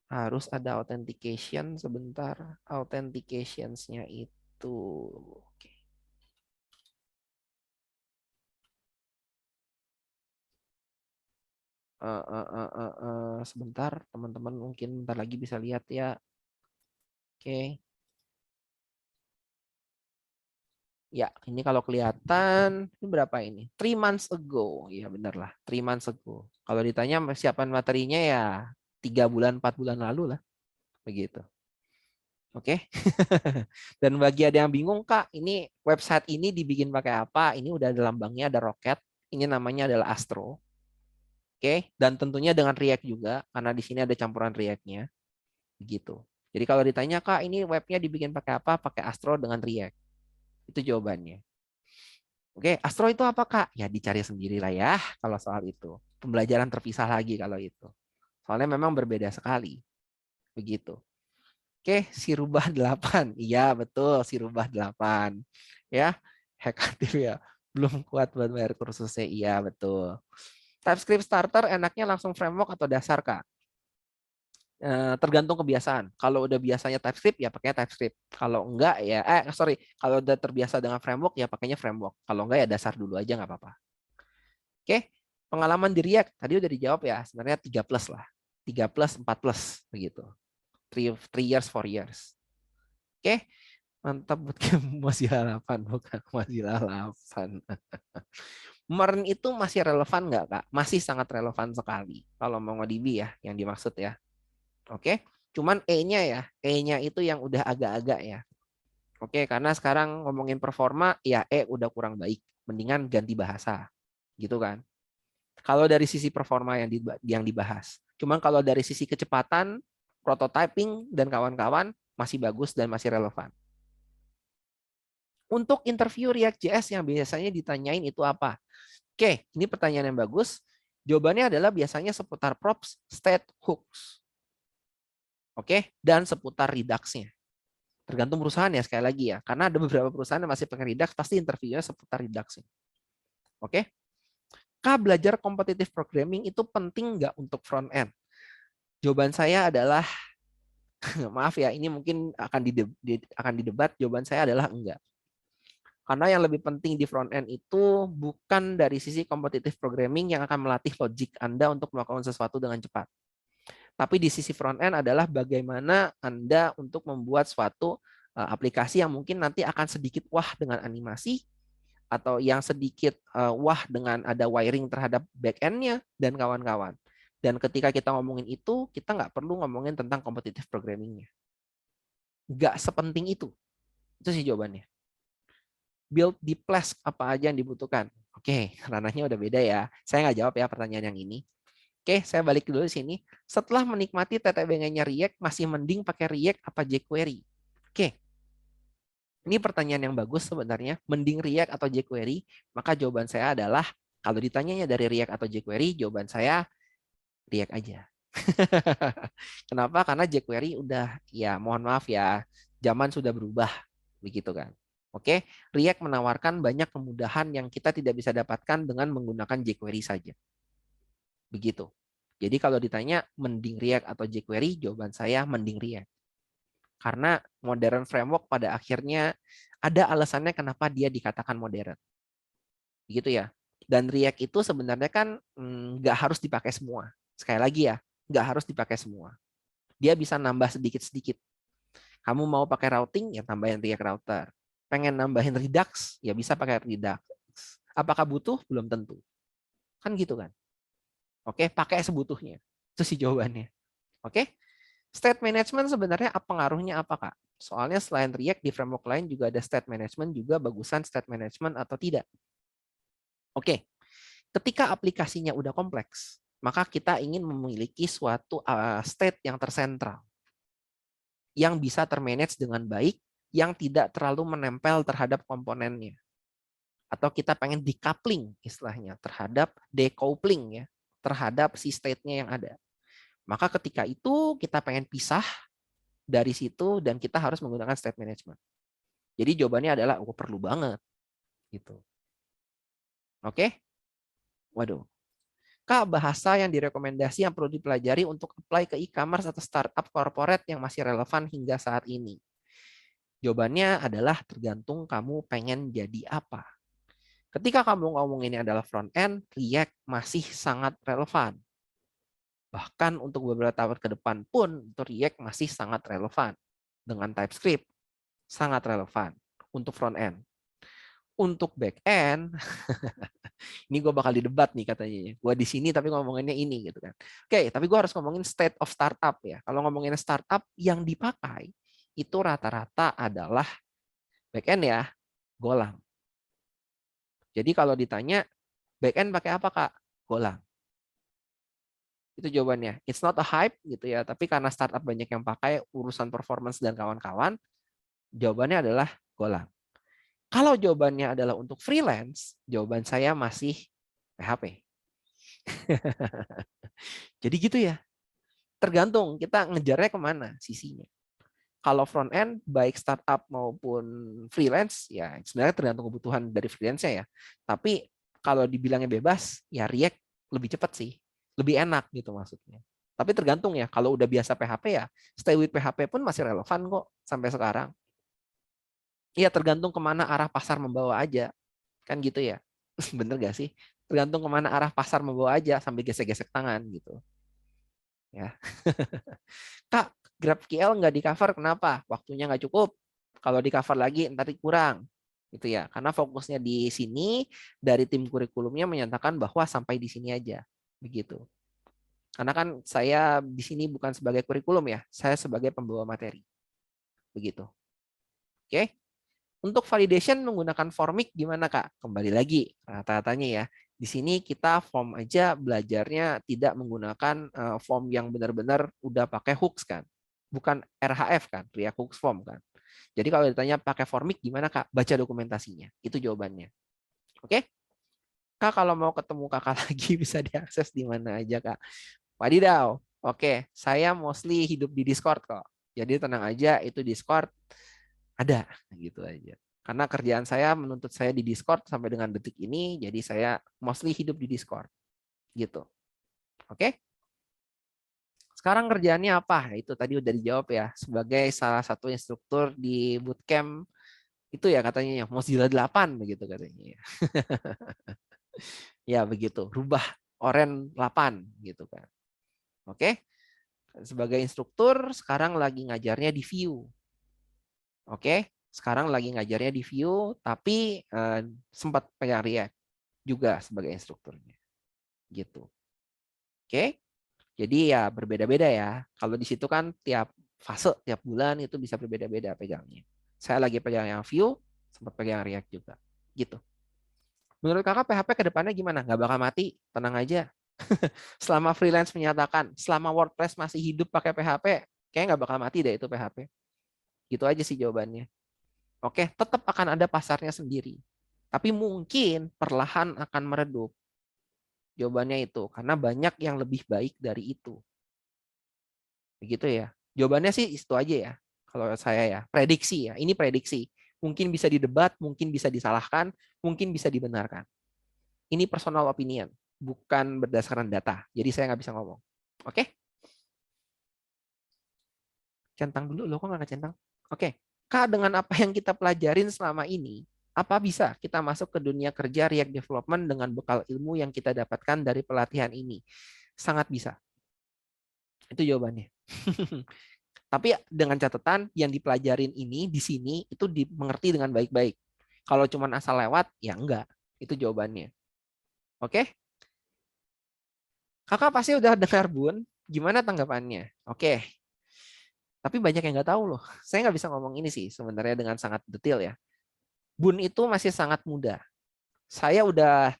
Harus ada authentication sebentar. Authentications-nya itu. Oke. Sebentar, teman-teman mungkin bentar lagi bisa lihat ya. Oke. Ya, ini kalau kelihatan, ini berapa ini? 3 months ago. Ya, benar lah. 3 months ago. Kalau ditanya persiapan materinya ya 3 bulan, 4 bulan lalu lah. Begitu. Oke. Dan bagi ada yang bingung, Kak, ini website ini dibikin pakai apa? Ini udah ada lambangnya, ada roket. Ini namanya adalah Astro. Oke. Dan tentunya dengan React juga, karena di sini ada campuran React-nya. Begitu. Jadi kalau ditanya, Kak, ini webnya dibikin pakai apa? Pakai Astro dengan React. Itu jawabannya. Oke, Astro itu apa Kak? Ya dicari sendiri lah ya kalau soal itu. Pembelajaran terpisah lagi kalau itu. Soalnya memang berbeda sekali. Begitu. Oke, si rubah 8. Iya betul, si rubah 8. Ya, hekatif ya. Belum kuat buat bayar kursusnya. Iya betul. TypeScript starter enaknya langsung framework atau dasar Kak? Tergantung kebiasaan. Kalau udah biasanya TypeScript ya pakainya TypeScript. Kalau enggak ya kalau udah terbiasa dengan framework ya pakainya framework. Kalau enggak ya dasar dulu aja nggak apa-apa. Oke. Pengalaman di React tadi udah dijawab ya. Sebenarnya 3 plus lah. 3 plus, 4 plus begitu. 3 years, 4 years. Oke. Mantap bootcamp Mozilla 8 bukan Mozilla 8. Kemarin itu masih relevan nggak Kak? Masih sangat relevan sekali. Kalau MongoDB ya yang dimaksud ya. Oke. Cuman E-nya ya, E-nya itu yang udah agak-agak ya. Oke, karena sekarang ngomongin performa, ya udah kurang baik. Mendingan ganti bahasa. Gitu kan. Kalau dari sisi performa yang dibahas. Cuman kalau dari sisi kecepatan, prototyping, dan kawan-kawan masih bagus dan masih relevan. Untuk interview React.js yang biasanya ditanyain itu apa? Oke, ini pertanyaan yang bagus. Jawabannya adalah biasanya seputar props, state, hooks. Oke, dan seputar Redux-nya. Tergantung perusahaan ya, sekali lagi ya. Karena ada beberapa perusahaan yang masih pakai Redux, pasti interviewnya seputar Redux. Oke. Kak, belajar competitive programming itu penting nggak untuk front end? Jawaban saya adalah, maaf ya, ini mungkin akan didebat, jawaban saya adalah enggak. Karena yang lebih penting di front end itu bukan dari sisi competitive programming yang akan melatih logik Anda untuk melakukan sesuatu dengan cepat. Tapi di sisi front end adalah bagaimana Anda untuk membuat suatu aplikasi yang mungkin nanti akan sedikit wah dengan animasi, atau yang sedikit wah dengan ada wiring terhadap back end-nya, dan kawan-kawan. Dan ketika kita ngomongin itu, kita nggak perlu ngomongin tentang competitive programming-nya. Nggak sepenting itu. Itu sih jawabannya. Build di Flask apa aja yang dibutuhkan. Oke, ranahnya udah beda ya. Saya nggak jawab ya pertanyaan yang ini. Oke, saya balik dulu di sini. Setelah menikmati TTBG-nya React, masih mending pakai React apa jQuery? Oke, ini pertanyaan yang bagus sebenarnya. Mending React atau jQuery? Maka jawaban saya adalah, kalau ditanyanya dari React atau jQuery, jawaban saya React aja. Kenapa? Karena jQuery udah, ya mohon maaf ya, zaman sudah berubah. Begitu kan. Oke, React menawarkan banyak kemudahan yang kita tidak bisa dapatkan dengan menggunakan jQuery saja. Begitu. Jadi kalau ditanya mending React atau jQuery, jawaban saya mending React. Karena modern framework pada akhirnya ada alasannya kenapa dia dikatakan modern. Begitu ya. Dan React itu sebenarnya kan nggak harus dipakai semua. Sekali lagi ya, nggak harus dipakai semua. Dia bisa nambah sedikit-sedikit. Kamu mau pakai routing, ya tambahin React Router. Pengen nambahin Redux, ya bisa pakai Redux. Apakah butuh? Belum tentu. Kan gitu kan. Oke, pakai sebutuhnya. Itu sih jawabannya. Oke. State management sebenarnya pengaruhnya apa, Kak? Soalnya selain React, di framework lain juga ada state management, juga bagusan state management atau tidak. Oke. Ketika aplikasinya udah kompleks, maka kita ingin memiliki suatu state yang tersentral, yang bisa termanage dengan baik, yang tidak terlalu menempel terhadap komponennya. Atau kita pengen decoupling istilahnya terhadap decoupling ya, terhadap si state-nya yang ada. Maka ketika itu kita pengen pisah dari situ dan kita harus menggunakan state management. Jadi jawabannya adalah perlu banget gitu. Oke? Waduh. Kak, bahasa yang direkomendasi yang perlu dipelajari untuk apply ke e-commerce atau startup corporate yang masih relevan hingga saat ini? Jawabannya adalah tergantung kamu pengen jadi apa. Ketika kamu ngomong ini adalah front end, React masih sangat relevan. Bahkan untuk beberapa tahun ke depan pun, React masih sangat relevan. Dengan TypeScript, sangat relevan untuk front end. Untuk back end, ini gue bakal didebat nih katanya. Gue di sini tapi ngomonginnya ini gitu kan. Oke, tapi gue harus ngomongin state of startup ya. Kalau ngomongin startup yang dipakai itu rata-rata adalah back end ya, Golang. Jadi kalau ditanya back end pakai apa, Kak? Golang. Itu jawabannya. It's not a hype gitu ya, tapi karena startup banyak yang pakai urusan performance dan kawan-kawan, jawabannya adalah Golang. Kalau jawabannya adalah untuk freelance, jawaban saya masih PHP. Jadi gitu ya. Tergantung kita ngejarnya kemana sisinya. Kalau front end, baik startup maupun freelance, ya sebenarnya tergantung kebutuhan dari freelance-nya ya. Tapi kalau dibilangnya bebas, ya React lebih cepat sih. Lebih enak gitu maksudnya. Tapi tergantung ya, kalau udah biasa PHP ya, stay with PHP pun masih relevan kok sampai sekarang. Iya, tergantung kemana arah pasar membawa aja. Kan gitu ya. Bener gak sih? Tergantung kemana arah pasar membawa aja sambil gesek-gesek tangan gitu. Ya. Kak, GraphQL nggak di cover, kenapa? Waktunya nggak cukup. Kalau di cover lagi, ntar kurang. Gitu ya. Karena fokusnya di sini, dari tim kurikulumnya menyatakan bahwa sampai di sini aja. Begitu. Karena kan saya di sini bukan sebagai kurikulum ya, saya sebagai pembawa materi. Begitu. Oke. Untuk validation menggunakan Formik gimana, Kak? Kembali lagi rata-ratanya ya. Di sini kita form aja belajarnya tidak menggunakan form yang benar-benar udah pakai hooks kan. Bukan RHF kan, React Hooks Form kan. Jadi kalau ditanya pakai Formik gimana, Kak? Baca dokumentasinya. Itu jawabannya. Oke? Kak, kalau mau ketemu kakak lagi bisa diakses di mana aja, Kak? Wadidaw. Oke, saya mostly hidup di Discord kok. Jadi tenang aja, itu Discord ada gitu aja. Karena kerjaan saya menuntut saya di Discord sampai dengan detik ini, jadi saya mostly hidup di Discord gitu. Oke? Sekarang kerjaannya apa? Itu tadi udah dijawab ya, sebagai salah satu instruktur di bootcamp itu ya katanya ya Mozilla 8 begitu katanya ya. Ya begitu, rubah Oren 8 gitu kan. Oke? Sebagai instruktur sekarang lagi ngajarnya di Vue. Oke? Sekarang lagi ngajarnya di Vue tapi sempat pegang React juga sebagai instrukturnya. Gitu. Oke? Jadi ya berbeda-beda ya. Kalau di situ kan tiap fase, tiap bulan itu bisa berbeda-beda pegangnya. Saya lagi pegang yang Vue, sempat pegang React juga. Gitu. Menurut kakak PHP ke depannya gimana? Nggak bakal mati, tenang aja. Selama freelance menyatakan, selama WordPress masih hidup pakai PHP, kayaknya nggak bakal mati deh itu PHP. Gitu aja sih jawabannya. Oke, tetap akan ada pasarnya sendiri. Tapi mungkin perlahan akan meredup. Jawabannya itu, karena banyak yang lebih baik dari itu. Begitu ya. Jawabannya sih itu aja ya. Kalau saya ya, prediksi ya. Ini prediksi. Mungkin bisa didebat, mungkin bisa disalahkan, mungkin bisa dibenarkan. Ini personal opinion, bukan berdasarkan data. Jadi saya nggak bisa ngomong. Oke? Centang dulu, loh kok nggak centang? Oke. Kak, dengan apa yang kita pelajarin selama ini, apa bisa kita masuk ke dunia kerja React Development dengan bekal ilmu yang kita dapatkan dari pelatihan ini? Sangat bisa. Itu jawabannya. Tapi dengan catatan yang dipelajarin ini di sini itu dimengerti dengan baik-baik. Kalau cuma asal lewat, ya enggak. Itu jawabannya. Oke? Kakak pasti udah dengar Bun. Gimana tanggapannya? Oke. Tapi banyak yang nggak tahu loh. Saya nggak bisa ngomong ini sih sebenarnya dengan sangat detail ya. Bun itu masih sangat muda. Saya udah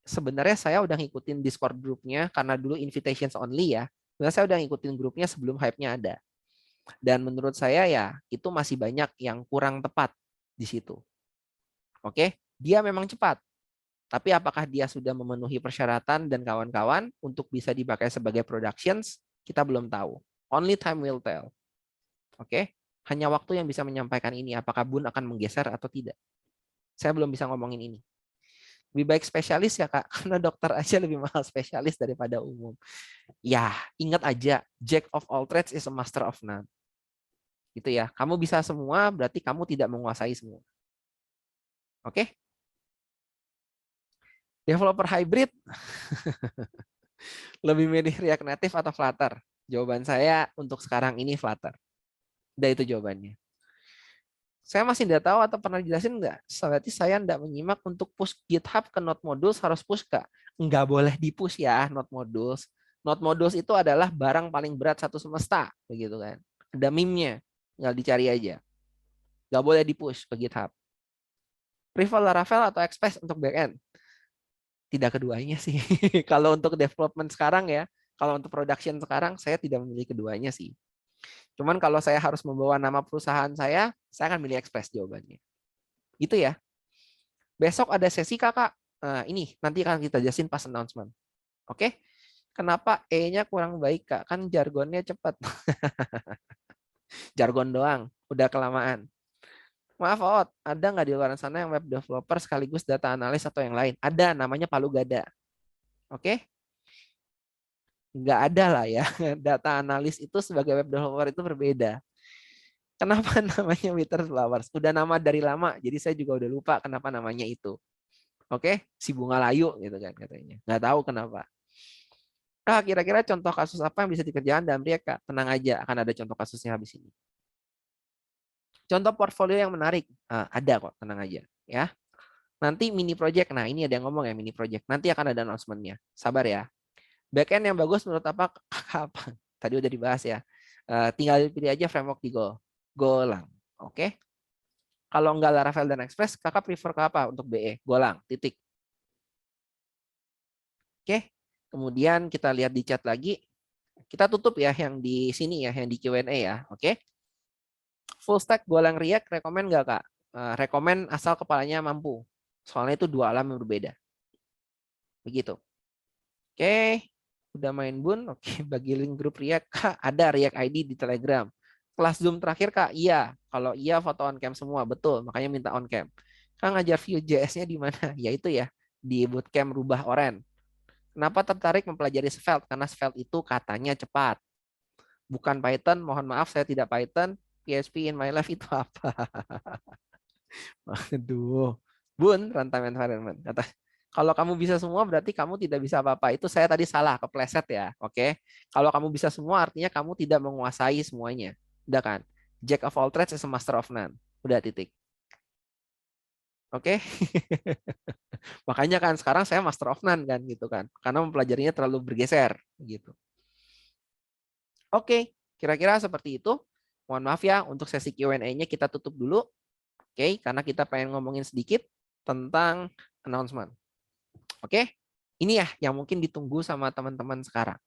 sebenarnya saya udah ngikutin Discord grupnya karena dulu invitations only ya. Sebenarnya saya udah ngikutin grupnya sebelum hype-nya ada. Dan menurut saya ya itu masih banyak yang kurang tepat di situ. Oke, dia memang cepat. Tapi apakah dia sudah memenuhi persyaratan dan kawan-kawan untuk bisa dipakai sebagai productions? Kita belum tahu. Only time will tell. Oke, hanya waktu yang bisa menyampaikan ini. Apakah Bun akan menggeser atau tidak? Saya belum bisa ngomongin ini. Lebih baik spesialis ya Kak, karena dokter aja lebih mahal spesialis daripada umum. Ya, ingat aja, Jack of all trades is a master of none. Gitu ya. Kamu bisa semua, berarti kamu tidak menguasai semua. Oke? Developer hybrid lebih milih React Native atau Flutter? Jawaban saya untuk sekarang ini Flutter. Udah itu jawabannya. Saya masih tidak tahu atau pernah jelasin nggak? Berarti saya tidak menyimak untuk push GitHub ke Node Modules harus push Kak. Nggak boleh di push ya Node Modules. Node Modules itu adalah barang paling berat satu semesta, begitu kan? Ada meme-nya, tinggal dicari aja. Nggak boleh di push ke GitHub. Prefer Laravel atau Express untuk backend? Tidak keduanya sih. Kalau untuk development sekarang ya, kalau untuk production sekarang saya tidak memilih keduanya sih. Cuman kalau saya harus membawa nama perusahaan saya akan milih Express jawabannya. Itu ya. Besok ada sesi kakak. Ini nanti akan kita jelasin pas announcement. Oke? Kenapa E-nya kurang baik kak? Kan jargonnya cepat. Jargon doang. Udah kelamaan. Maaf, Ot, ada nggak di luar sana yang web developer sekaligus data analis atau yang lain? Ada, namanya Palu Gada. Oke? Nggak ada lah ya. Data analis itu sebagai web developer itu berbeda. Kenapa namanya Wither Flowers? Udah nama dari lama, jadi saya juga udah lupa kenapa namanya itu. Oke, si bunga layu gitu kan katanya. Nggak tahu kenapa. Kak, kira-kira contoh kasus apa yang bisa dikerjakan dalam React, Kak? Tenang aja, akan ada contoh kasusnya habis ini. Contoh portfolio yang menarik, ada kok, tenang aja. Ya, nanti mini project. Nah, ini ada yang ngomong ya mini project. Nanti akan ada announcement-nya. Sabar ya. Backend yang bagus menurut apa? Apa? Tadi udah dibahas ya. Tinggal pilih aja framework di Go. Golang. Oke. Kalau enggak Laravel dan Express, kakak prefer ke apa untuk BE? Golang, titik. Oke. Kemudian kita lihat di chat lagi. Kita tutup ya yang di sini ya, yang di Q&A ya. Oke. Full stack Golang React, rekomen nggak Kak? Rekomen asal kepalanya mampu. Soalnya itu dua alam yang berbeda. Begitu. Oke, udah main Bun. Oke, bagi link grup React, Kak, ada React ID di Telegram. Kelas Zoom terakhir, Kak, iya. Kalau iya, foto on cam semua. Betul, makanya minta on cam. Kak, ngajar Vue.js-nya di mana? Ya itu ya, di bootcamp Rubah Oren. Kenapa tertarik mempelajari Svelte? Karena Svelte itu katanya cepat. Bukan Python, mohon maaf saya tidak Python. PHP in my life itu apa? Aduh. Bun, runtime environment. Kata, kalau kamu bisa semua berarti kamu tidak bisa apa-apa. Itu saya tadi salah, kepleset ya. Oke. Kalau kamu bisa semua artinya kamu tidak menguasai semuanya. Udah kan? Jack of all trades is a master of none. Udah titik. Oke. Makanya kan sekarang saya master of none kan gitu kan. Karena mempelajarinya terlalu bergeser gitu. Oke, kira-kira seperti itu. Mohon maaf ya untuk sesi Q&A-nya kita tutup dulu. Oke, karena kita pengen ngomongin sedikit tentang announcement. Oke, ini ya yang mungkin ditunggu sama teman-teman sekarang.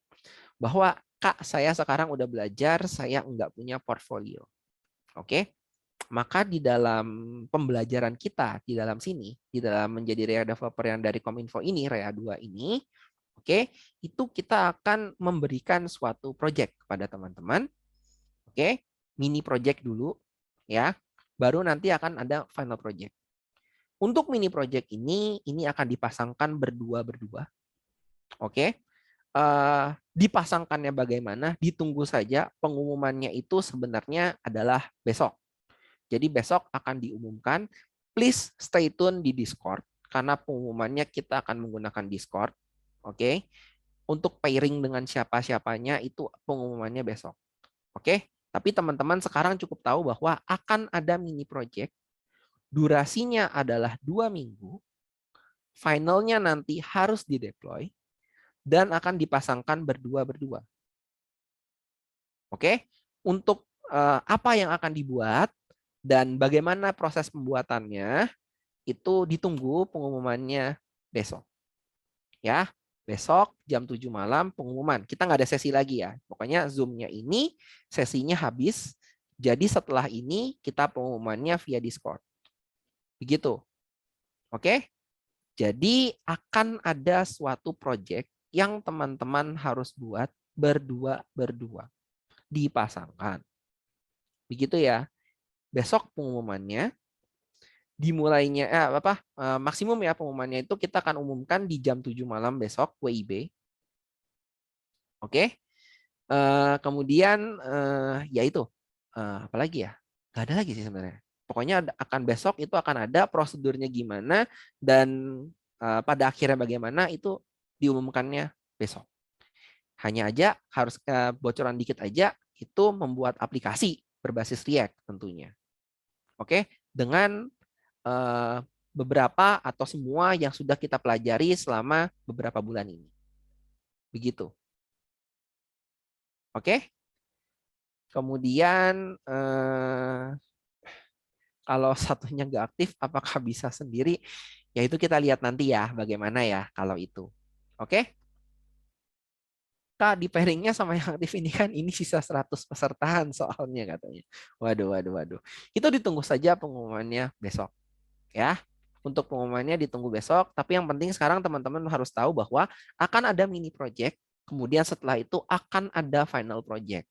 Bahwa, Kak, saya sekarang udah belajar, saya nggak punya portfolio. Oke, maka di dalam pembelajaran kita, di dalam sini, di dalam menjadi React Developer yang dari Kominfo ini, Rea 2 ini, oke, itu kita akan memberikan suatu project kepada teman-teman. Oke, mini project dulu, ya. Baru nanti akan ada final project. Untuk mini project ini akan dipasangkan berdua-berdua. Oke. Dipasangkannya bagaimana? Ditunggu saja. Pengumumannya itu sebenarnya adalah besok. Jadi besok akan diumumkan. Please stay tune di Discord karena pengumumannya kita akan menggunakan Discord. Oke. Untuk pairing dengan siapa-siapanya itu pengumumannya besok. Oke. Tapi teman-teman sekarang cukup tahu bahwa akan ada mini project. Durasinya adalah 2 minggu. Finalnya nanti harus dideploy dan akan dipasangkan berdua-berdua. Oke, untuk apa yang akan dibuat dan bagaimana proses pembuatannya itu ditunggu pengumumannya besok. Ya, besok jam 7 malam pengumuman. Kita nggak ada sesi lagi ya. Pokoknya Zoom-nya ini sesinya habis. Jadi setelah ini kita pengumumannya via Discord. Begitu. Oke? Jadi akan ada suatu project yang teman-teman harus buat berdua-berdua. Dipasangkan. Begitu ya. Besok pengumumannya dimulainya maksimum ya pengumumannya itu kita akan umumkan di jam 7 malam besok WIB. Oke. Kemudian ya itu apalagi ya? Nggak ada lagi sih sebenarnya. Pokoknya akan besok itu akan ada prosedurnya gimana dan pada akhirnya bagaimana itu diumumkannya besok. Hanya aja harus bocoran dikit aja itu membuat aplikasi berbasis React tentunya. Oke, dengan beberapa atau semua yang sudah kita pelajari selama beberapa bulan ini. Begitu. Oke. Kemudian kalau satunya nggak aktif, apakah bisa sendiri? Ya itu kita lihat nanti ya, bagaimana ya kalau itu. Oke? Kak, di pairingnya sama yang aktif ini kan ini sisa 100 pesertaan soalnya katanya. Waduh, waduh, waduh. Itu ditunggu saja pengumumannya besok. Ya, untuk pengumumannya ditunggu besok. Tapi yang penting sekarang teman-teman harus tahu bahwa akan ada mini project. Kemudian setelah itu akan ada final project.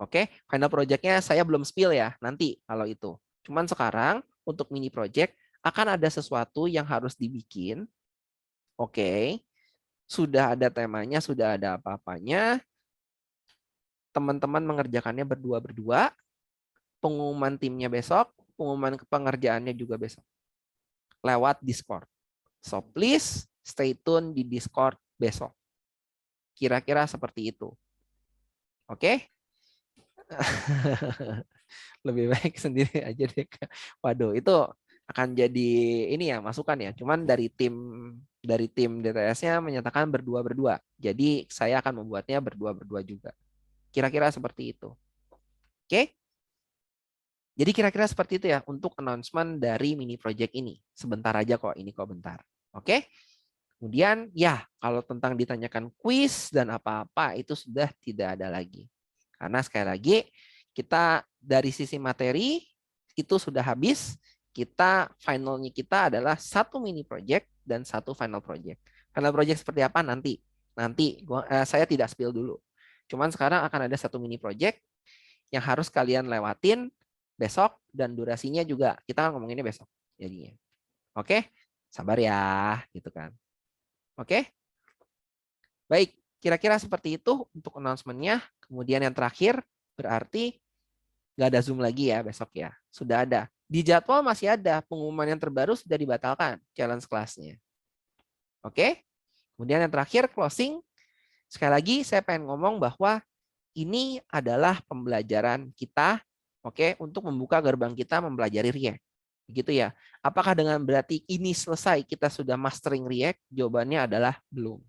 Oke, final projectnya saya belum spill ya nanti kalau itu. Cuman sekarang untuk mini project akan ada sesuatu yang harus dibikin. Oke, sudah ada temanya, sudah ada apa-apanya. Teman-teman mengerjakannya berdua-berdua. Pengumuman timnya besok, pengumuman pengerjaannya juga besok. Lewat Discord. So please stay tune di Discord besok. Kira-kira seperti itu. Oke? Lebih baik sendiri aja deh. Waduh, itu akan jadi ini ya masukan ya. Cuman dari tim DTS-nya menyatakan berdua-berdua. Jadi saya akan membuatnya berdua-berdua juga. Kira-kira seperti itu. Oke? Jadi kira-kira seperti itu ya untuk announcement dari mini project ini. Sebentar aja kok, ini kok bentar. Oke? Kemudian ya, kalau tentang ditanyakan kuis dan apa-apa itu sudah tidak ada lagi. Karena sekali lagi kita dari sisi materi itu sudah habis. Finalnya kita adalah satu mini project dan satu final project. Final project seperti apa nanti? Saya tidak spill dulu. Cuman sekarang akan ada satu mini project yang harus kalian lewatin besok dan durasinya juga kita kan ngomonginnya besok jadinya. Oke? Sabar ya, gitu kan. Oke? Baik, kira-kira seperti itu untuk announcement-nya. Kemudian yang terakhir berarti nggak ada Zoom lagi ya besok ya. Sudah ada. Di jadwal masih ada, pengumuman yang terbaru sudah dibatalkan, challenge kelasnya. Oke? Kemudian yang terakhir, closing. Sekali lagi saya pengen ngomong bahwa ini adalah pembelajaran kita, oke, untuk membuka gerbang kita mempelajari React. Begitu ya. Apakah dengan berarti ini selesai kita sudah mastering React? Jawabannya adalah belum.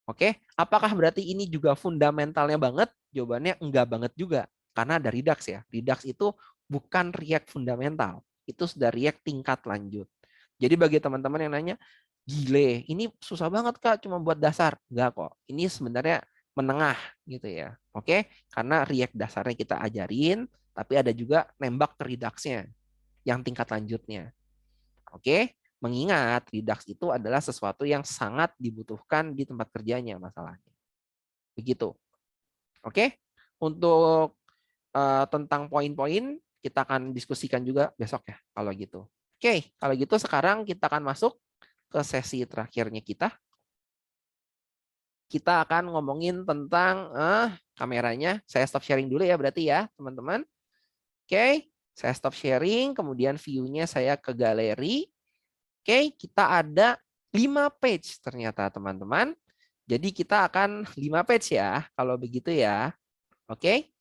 Oke, apakah berarti ini juga fundamentalnya banget? Jawabannya enggak banget juga. Karena ada Redux ya. Redux itu bukan React fundamental. Itu sudah React tingkat lanjut. Jadi bagi teman-teman yang nanya, gile, ini susah banget Kak, cuma buat dasar. Enggak kok. Ini sebenarnya menengah gitu ya. Oke, karena React dasarnya kita ajarin, tapi ada juga nembak ke Redux-nya yang tingkat lanjutnya. Oke, mengingat Redux itu adalah sesuatu yang sangat dibutuhkan di tempat kerjanya masalahnya. Begitu. Oke, untuk tentang poin-poin kita akan diskusikan juga besok ya kalau gitu. Oke, kalau gitu sekarang kita akan masuk ke sesi terakhirnya kita. Kita akan ngomongin tentang kameranya. Saya stop sharing dulu ya berarti ya, teman-teman. Oke, saya stop sharing, kemudian view-nya saya ke galeri. Oke, kita ada 5 page ternyata, teman-teman. Jadi kita akan 5 page ya, kalau begitu ya. Oke,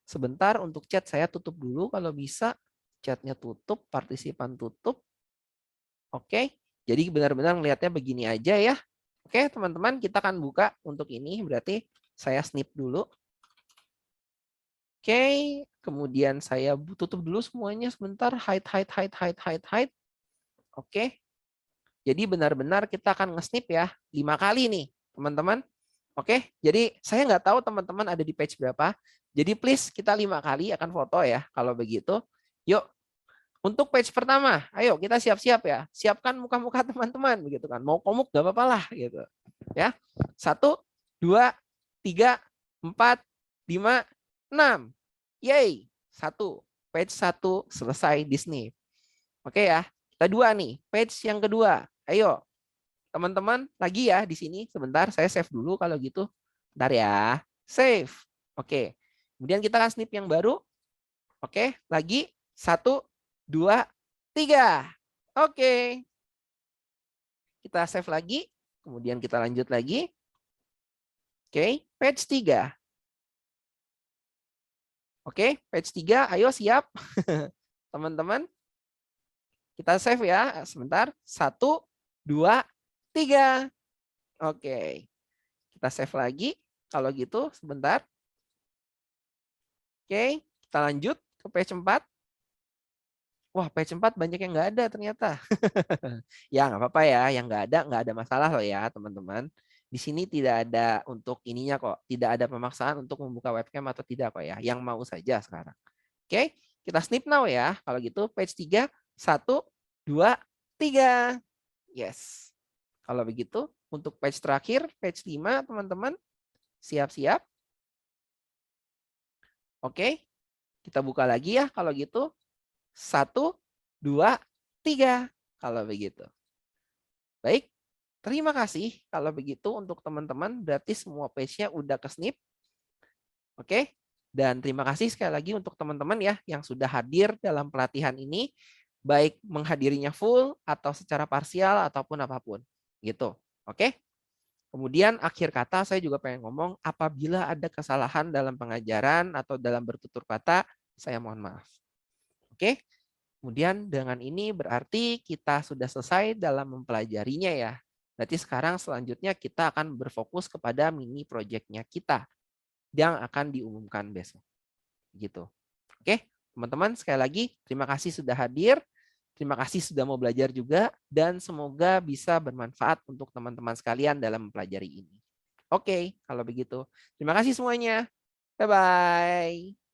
sebentar untuk chat saya tutup dulu kalau bisa. Chatnya tutup, partisipan tutup. Oke, jadi benar-benar melihatnya begini aja ya. Oke, teman-teman, kita akan buka untuk ini. Berarti saya snip dulu. Oke, kemudian saya tutup dulu semuanya sebentar. Hide. Oke, jadi benar-benar kita akan nge-snip ya 5 kali nih, teman-teman. Oke, jadi saya nggak tahu teman-teman ada di page berapa. Jadi please kita 5 kali akan foto ya kalau begitu. Yuk, untuk page pertama, ayo kita siap-siap ya. Siapkan muka-muka teman-teman begitu kan. Mau komuk gak apa-apa lah gitu. Ya. 1, 2, 3, 4, 5, 6. Yay. 1. Page 1 selesai di snip. Oke ya. Kita 2 nih. Page yang kedua. Ayo. Teman-teman lagi ya di sini. Sebentar saya save dulu kalau gitu. Bentar ya. Save. Oke. Kemudian kita akan snip yang baru. Oke, lagi 1, 2, 3. Oke. Kita save lagi. Kemudian kita lanjut lagi. Oke, page 3. Oke, page 3. Ayo siap. Teman-teman. Kita save ya. Sebentar. 1, 2, 3. Oke. Kita save lagi. Kalau gitu sebentar. Oke, kita lanjut ke page 4. Wah, page 4 banyak yang nggak ada ternyata. Ya, nggak apa-apa ya. Yang nggak ada masalah loh ya, teman-teman. Di sini tidak ada untuk ininya kok. Tidak ada pemaksaan untuk membuka webcam atau tidak kok ya. Yang mau saja sekarang. Oke, kita snip now ya. Kalau gitu, page 3. 1, 2, 3. Yes. Kalau begitu, untuk page terakhir, page 5, teman-teman. Siap-siap. Oke, kita buka lagi ya kalau gitu. 1, 2, 3. Kalau begitu. Baik, terima kasih kalau begitu untuk teman-teman. Berarti semua page-nya udah ke snip. Oke, dan terima kasih sekali lagi untuk teman-teman ya yang sudah hadir dalam pelatihan ini. Baik menghadirinya full atau secara parsial ataupun apapun. Gitu. Oke. Kemudian akhir kata saya juga pengen ngomong, apabila ada kesalahan dalam pengajaran atau dalam bertutur kata, saya mohon maaf. Oke. Kemudian dengan ini berarti kita sudah selesai dalam mempelajarinya ya. Berarti sekarang selanjutnya kita akan berfokus kepada mini project-nya kita yang akan diumumkan besok. Gitu. Oke, teman-teman sekali lagi terima kasih sudah hadir. Terima kasih sudah mau belajar juga dan semoga bisa bermanfaat untuk teman-teman sekalian dalam mempelajari ini. Oke, kalau begitu. Terima kasih semuanya. Bye-bye.